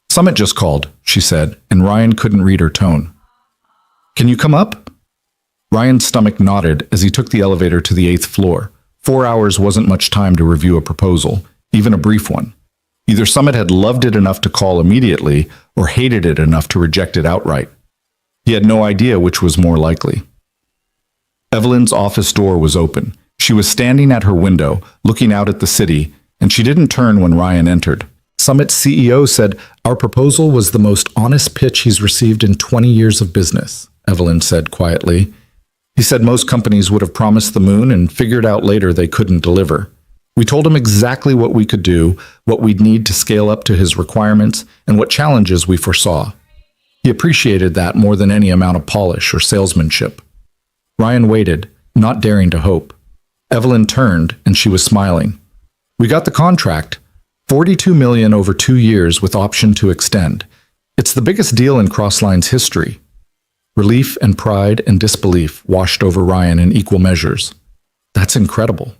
Summit just called, she said, and Ryan couldn't read her tone. Can you come up? Ryan's stomach knotted as he took the elevator to the 8th floor. 4 hours wasn't much time to review a proposal, even a brief one. Either Summit had loved it enough to call immediately or hated it enough to reject it outright. He had no idea which was more likely. Evelyn's office door was open. She was standing at her window, looking out at the city, and she didn't turn when Ryan entered. Summit's CEO said, "Our proposal was the most honest pitch he's received in 20 years of business," Evelyn said quietly. He said most companies would have promised the moon and figured out later they couldn't deliver. We told him exactly what we could do, what we'd need to scale up to his requirements, and what challenges we foresaw. He appreciated that more than any amount of polish or salesmanship. Ryan waited, not daring to hope. Evelyn turned, and she was smiling. "We got the contract. $42 million over 2 years with option to extend. It's the biggest deal in Crossline's history." Relief and pride and disbelief washed over Ryan in equal measures. That's incredible.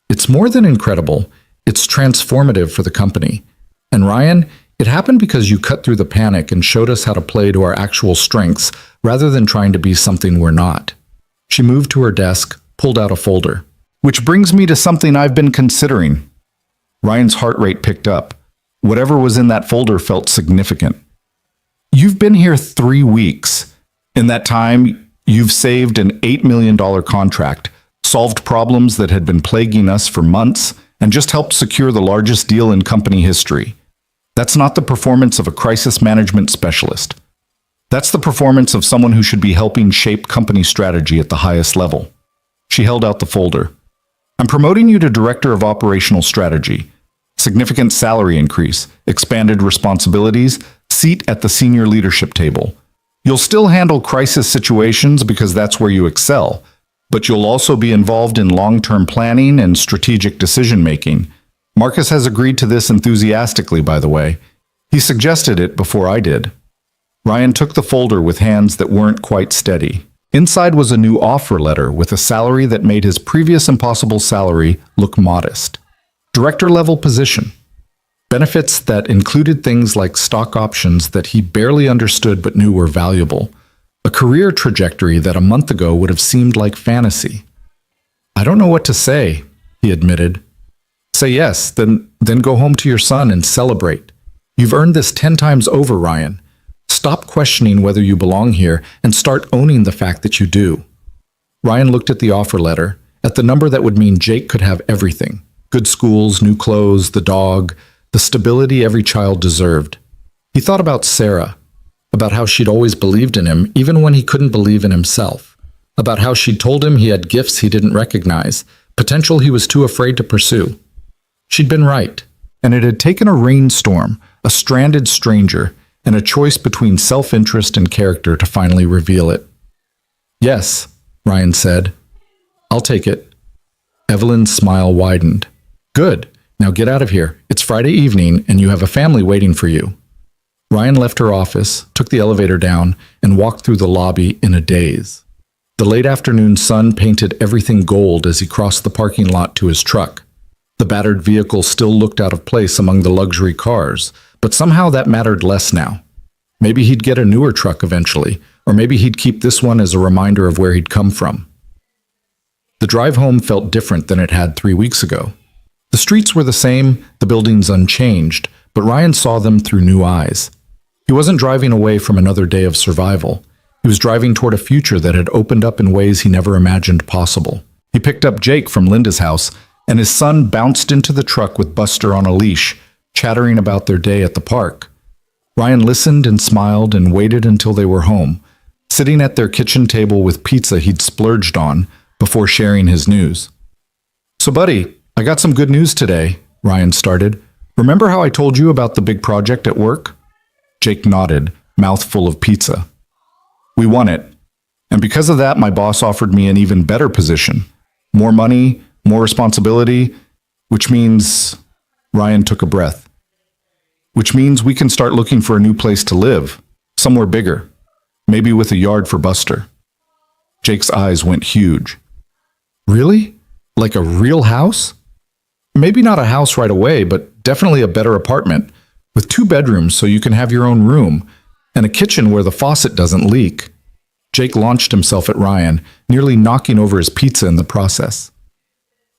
It's more than incredible. It's transformative for the company. And Ryan, it happened because you cut through the panic and showed us how to play to our actual strengths rather than trying to be something we're not. She moved to her desk, pulled out a folder. Which brings me to something I've been considering. Ryan's heart rate picked up. Whatever was in that folder felt significant. You've been here 3 weeks. In that time, you've saved an $8 million contract, solved problems that had been plaguing us for months, and just helped secure the largest deal in company history. That's not the performance of a crisis management specialist. That's the performance of someone who should be helping shape company strategy at the highest level. She held out the folder. I'm promoting you to Director of Operational Strategy. Significant salary increase, expanded responsibilities, seat at the senior leadership table. You'll still handle crisis situations because that's where you excel, but you'll also be involved in long-term planning and strategic decision-making. Marcus has agreed to this enthusiastically, by the way. He suggested it before I did. Ryan took the folder with hands that weren't quite steady. Inside was a new offer letter with a salary that made his previous impossible salary look modest. Director-level position. Benefits that included things like stock options that he barely understood but knew were valuable. A career trajectory that a month ago would have seemed like fantasy. I don't know what to say, he admitted. Say yes, then go home to your son and celebrate. You've earned this 10 times over, Ryan. Stop questioning whether you belong here and start owning the fact that you do. Ryan looked at the offer letter, at the number that would mean Jake could have everything. Good schools, new clothes, the dog, the stability every child deserved. He thought about Sarah, about how she'd always believed in him even when he couldn't believe in himself, about how she'd told him he had gifts he didn't recognize, potential he was too afraid to pursue. She'd been right, and it had taken a rainstorm, a stranded stranger, and a choice between self-interest and character to finally reveal it. Yes, Ryan said. I'll take it. Evelyn's smile widened. Good. Now get out of here. It's Friday evening and you have a family waiting for you. Ryan left her office, took the elevator down, and walked through the lobby in a daze. The late afternoon sun painted everything gold as he crossed the parking lot to his truck. The battered vehicle still looked out of place among the luxury cars, but somehow that mattered less now. Maybe he'd get a newer truck eventually, or maybe he'd keep this one as a reminder of where he'd come from. The drive home felt different than it had 3 weeks ago. The streets were the same, the buildings unchanged, but Ryan saw them through new eyes. He wasn't driving away from another day of survival. He was driving toward a future that had opened up in ways he never imagined possible. He picked up Jake from Linda's house, and his son bounced into the truck with Buster on a leash, chattering about their day at the park. Ryan listened and smiled and waited until they were home, sitting at their kitchen table with pizza he'd splurged on before sharing his news. "So, buddy, I got some good news today," Ryan started. "Remember how I told you about the big project at work?" Jake nodded, mouth full of pizza. "We won it. And because of that, my boss offered me an even better position. More money, more responsibility, which means..." Ryan took a breath. "Which means we can start looking for a new place to live, somewhere bigger, maybe with a yard for Buster." Jake's eyes went huge. "Really? Like a real house?" "Maybe not a house right away, but definitely a better apartment, with 2 bedrooms so you can have your own room, and a kitchen where the faucet doesn't leak." Jake launched himself at Ryan, nearly knocking over his pizza in the process.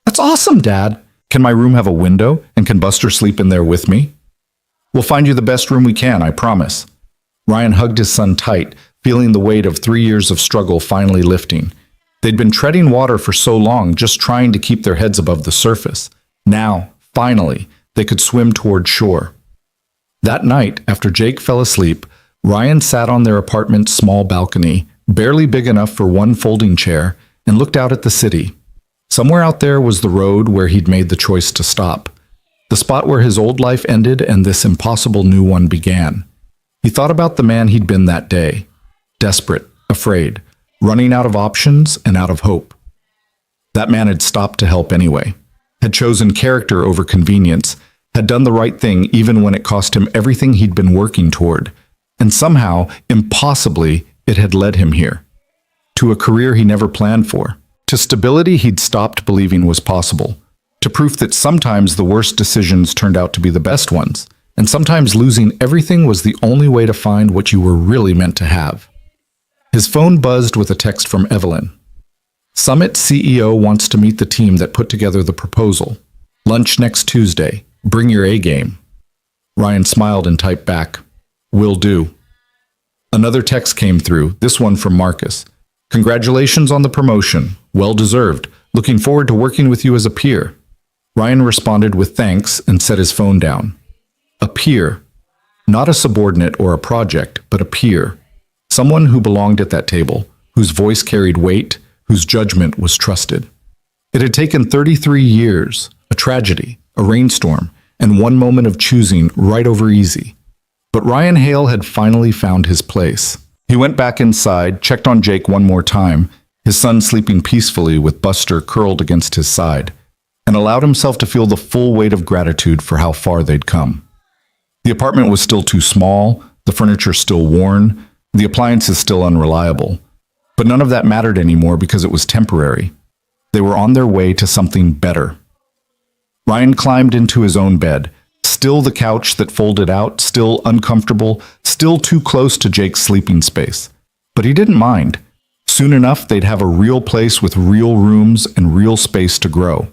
"That's awesome, Dad! Can my room have a window, and can Buster sleep in there with me?" "We'll find you the best room we can, I promise." Ryan hugged his son tight, feeling the weight of 3 years of struggle finally lifting. They'd been treading water for so long, just trying to keep their heads above the surface. Now, finally, they could swim toward shore. That night, after Jake fell asleep, Ryan sat on their apartment's small balcony, barely big enough for one folding chair, and looked out at the city. Somewhere out there was the road where he'd made the choice to stop, the spot where his old life ended and this impossible new one began. He thought about the man he'd been that day, desperate, afraid, running out of options and out of hope. That man had stopped to help anyway, had chosen character over convenience, had done the right thing even when it cost him everything he'd been working toward, and somehow, impossibly, it had led him here. To a career he never planned for, to stability he'd stopped believing was possible, to proof that sometimes the worst decisions turned out to be the best ones, and sometimes losing everything was the only way to find what you were really meant to have. His phone buzzed with a text from Evelyn. "Summit CEO wants to meet the team that put together the proposal. Lunch next Tuesday. Bring your A game." Ryan smiled and typed back, "Will do." Another text came through, this one from Marcus. "Congratulations on the promotion. Well deserved. Looking forward to working with you as a peer." Ryan responded with thanks and set his phone down. A peer. Not a subordinate or a project, but a peer. Someone who belonged at that table, whose voice carried weight, whose judgment was trusted. It had taken 33 years, a tragedy, a rainstorm, and one moment of choosing right over easy. But Ryan Hale had finally found his place. He went back inside, checked on Jake one more time, his son sleeping peacefully with Buster curled against his side, and allowed himself to feel the full weight of gratitude for how far they'd come. The apartment was still too small, the furniture still worn, the appliances still unreliable. But none of that mattered anymore because it was temporary. They were on their way to something better. Ryan climbed into his own bed, still the couch that folded out, still uncomfortable, still too close to Jake's sleeping space. But he didn't mind. Soon enough, they'd have a real place with real rooms and real space to grow.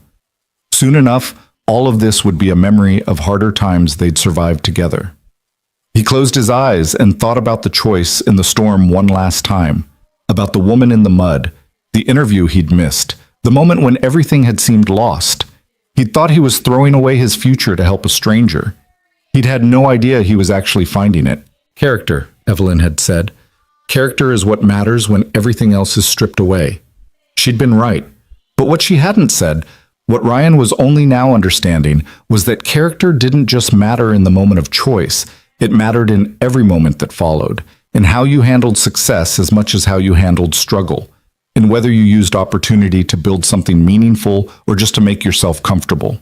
Soon enough, all of this would be a memory of harder times they'd survived together. He closed his eyes and thought about the choice in the storm one last time, about the woman in the mud, the interview he'd missed, the moment when everything had seemed lost. He'd thought he was throwing away his future to help a stranger. He'd had no idea he was actually finding it. Character, Evelyn had said. Character is what matters when everything else is stripped away. She'd been right. But what she hadn't said, what Ryan was only now understanding, was that character didn't just matter in the moment of choice. It mattered in every moment that followed, in how you handled success as much as how you handled struggle, in whether you used opportunity to build something meaningful or just to make yourself comfortable.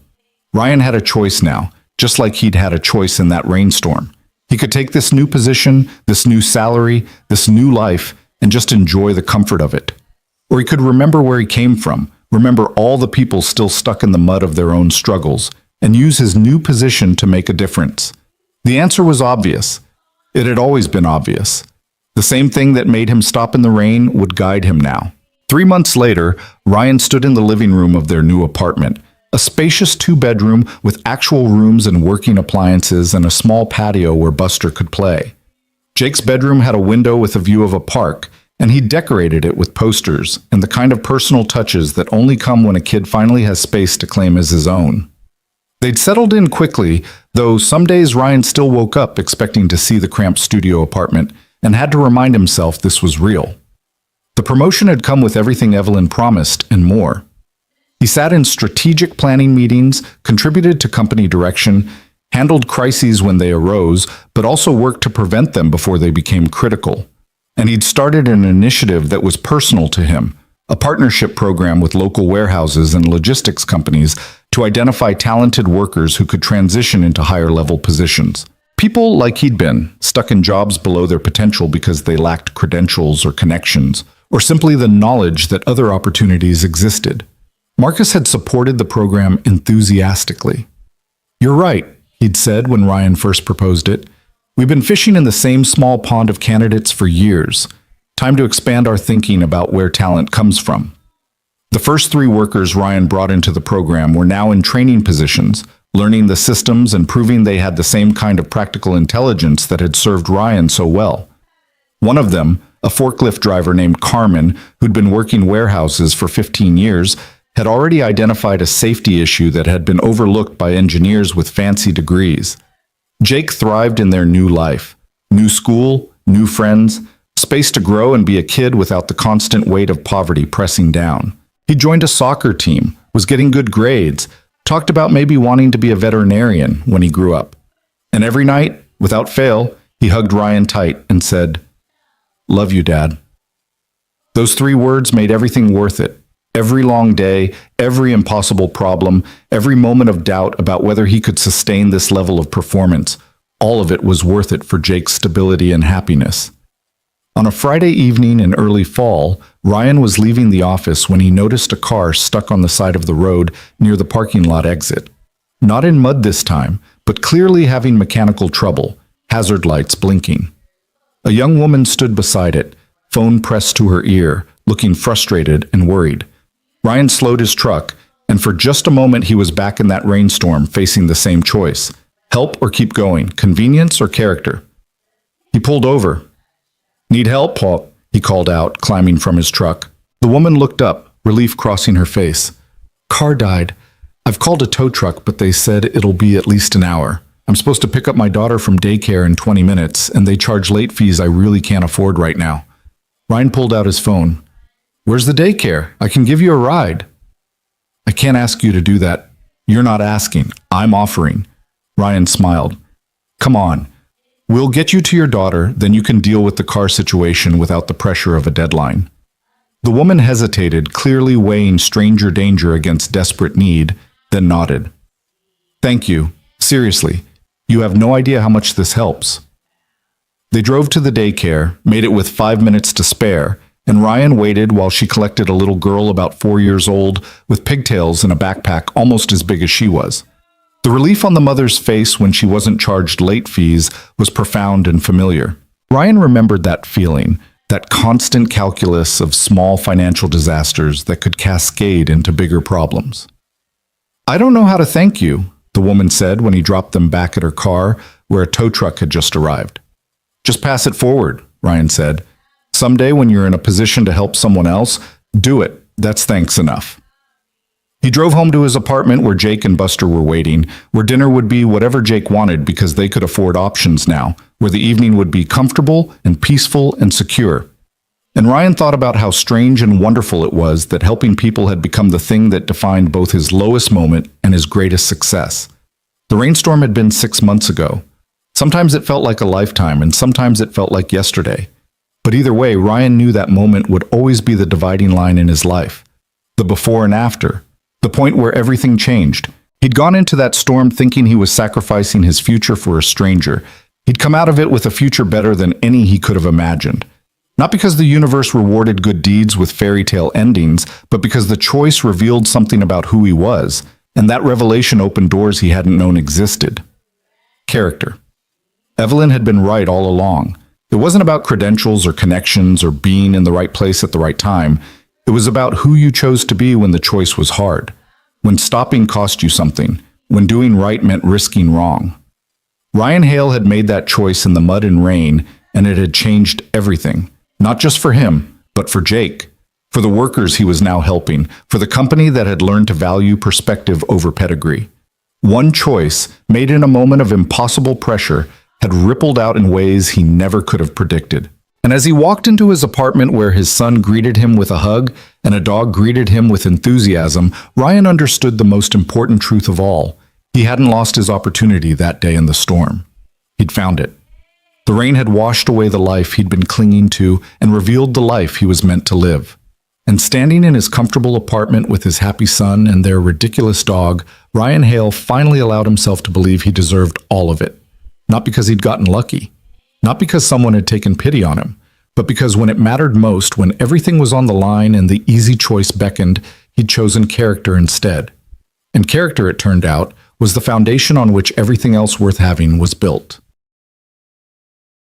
Ryan had a choice now, just like he'd had a choice in that rainstorm. He could take this new position, this new salary, this new life, and just enjoy the comfort of it. Or he could remember where he came from, remember all the people still stuck in the mud of their own struggles, and use his new position to make a difference. The answer was obvious. It had always been obvious. The same thing that made him stop in the rain would guide him now. 3 months later, Ryan stood in the living room of their new apartment, a spacious two-bedroom with actual rooms and working appliances and a small patio where Buster could play. Jake's bedroom had a window with a view of a park, and he decorated it with posters and the kind of personal touches that only come when a kid finally has space to claim as his own. They'd settled in quickly, though some days Ryan still woke up expecting to see the cramped studio apartment and had to remind himself this was real. The promotion had come with everything Evelyn promised and more. He sat in strategic planning meetings, contributed to company direction, handled crises when they arose, but also worked to prevent them before they became critical. And he'd started an initiative that was personal to him, a partnership program with local warehouses and logistics companies to identify talented workers who could transition into higher-level positions. People like he'd been, stuck in jobs below their potential because they lacked credentials or connections, or simply the knowledge that other opportunities existed. Marcus had supported the program enthusiastically. "You're right," he'd said when Ryan first proposed it. "We've been fishing in the same small pond of candidates for years. Time to expand our thinking about where talent comes from." The first 3 workers Ryan brought into the program were now in training positions, learning the systems and proving they had the same kind of practical intelligence that had served Ryan so well. One of them, a forklift driver named Carmen, who'd been working warehouses for 15 years, had already identified a safety issue that had been overlooked by engineers with fancy degrees. Jake thrived in their new life. New school, new friends, space to grow and be a kid without the constant weight of poverty pressing down. He joined a soccer team, was getting good grades, talked about maybe wanting to be a veterinarian when he grew up. And every night, without fail, he hugged Ryan tight and said, "Love you, Dad." Those 3 words made everything worth it. Every long day, every impossible problem, every moment of doubt about whether he could sustain this level of performance, all of it was worth it for Jake's stability and happiness. On a Friday evening in early fall, Ryan was leaving the office when he noticed a car stuck on the side of the road near the parking lot exit. Not in mud this time, but clearly having mechanical trouble, hazard lights blinking. A young woman stood beside it, phone pressed to her ear, looking frustrated and worried. Ryan slowed his truck, and for just a moment he was back in that rainstorm facing the same choice. Help or keep going, convenience or character. He pulled over. "Need help, Paul?" he called out, climbing from his truck. The woman looked up, relief crossing her face. "Car died. I've called a tow truck, but they said it'll be at least an hour. I'm supposed to pick up my daughter from daycare in 20 minutes, and they charge late fees I really can't afford right now." Ryan pulled out his phone. "Where's the daycare? I can give you a ride." "I can't ask you to do that. You're not asking. I'm offering." Ryan smiled. "Come on. We'll get you to your daughter, then you can deal with the car situation without the pressure of a deadline." The woman hesitated, clearly weighing stranger danger against desperate need, then nodded. "Thank you. Seriously, you have no idea how much this helps." They drove to the daycare, made it with 5 minutes to spare, and Ryan waited while she collected a little girl about 4 years old with pigtails and a backpack almost as big as she was. The relief on the mother's face when she wasn't charged late fees was profound and familiar. Ryan remembered that feeling, that constant calculus of small financial disasters that could cascade into bigger problems. "I don't know how to thank you," the woman said when he dropped them back at her car, where a tow truck had just arrived. "Just pass it forward," Ryan said. "Someday when you're in a position to help someone else, do it. That's thanks enough." He drove home to his apartment where Jake and Buster were waiting, where dinner would be whatever Jake wanted because they could afford options now, where the evening would be comfortable and peaceful and secure. And Ryan thought about how strange and wonderful it was that helping people had become the thing that defined both his lowest moment and his greatest success. The rainstorm had been 6 months ago. Sometimes it felt like a lifetime, and sometimes it felt like yesterday. But either way, Ryan knew that moment would always be the dividing line in his life. The before and after. The point where everything changed. He'd gone into that storm thinking he was sacrificing his future for a stranger. He'd come out of it with a future better than any he could have imagined. Not because the universe rewarded good deeds with fairy tale endings, but because the choice revealed something about who he was, and that revelation opened doors he hadn't known existed. Character. Evelyn had been right all along. It wasn't about credentials or connections or being in the right place at the right time. It was about who you chose to be when the choice was hard, when stopping cost you something, when doing right meant risking wrong. Ryan Hale had made that choice in the mud and rain, and it had changed everything, not just for him, but for Jake, for the workers he was now helping, for the company that had learned to value perspective over pedigree. One choice, made in a moment of impossible pressure, had rippled out in ways he never could have predicted. And as he walked into his apartment where his son greeted him with a hug and a dog greeted him with enthusiasm, Ryan understood the most important truth of all. He hadn't lost his opportunity that day in the storm. He'd found it. The rain had washed away the life he'd been clinging to and revealed the life he was meant to live. And standing in his comfortable apartment with his happy son and their ridiculous dog, Ryan Hale finally allowed himself to believe he deserved all of it. Not because he'd gotten lucky, not because someone had taken pity on him, but because when it mattered most, when everything was on the line and the easy choice beckoned, he'd chosen character instead. And character, it turned out, was the foundation on which everything else worth having was built.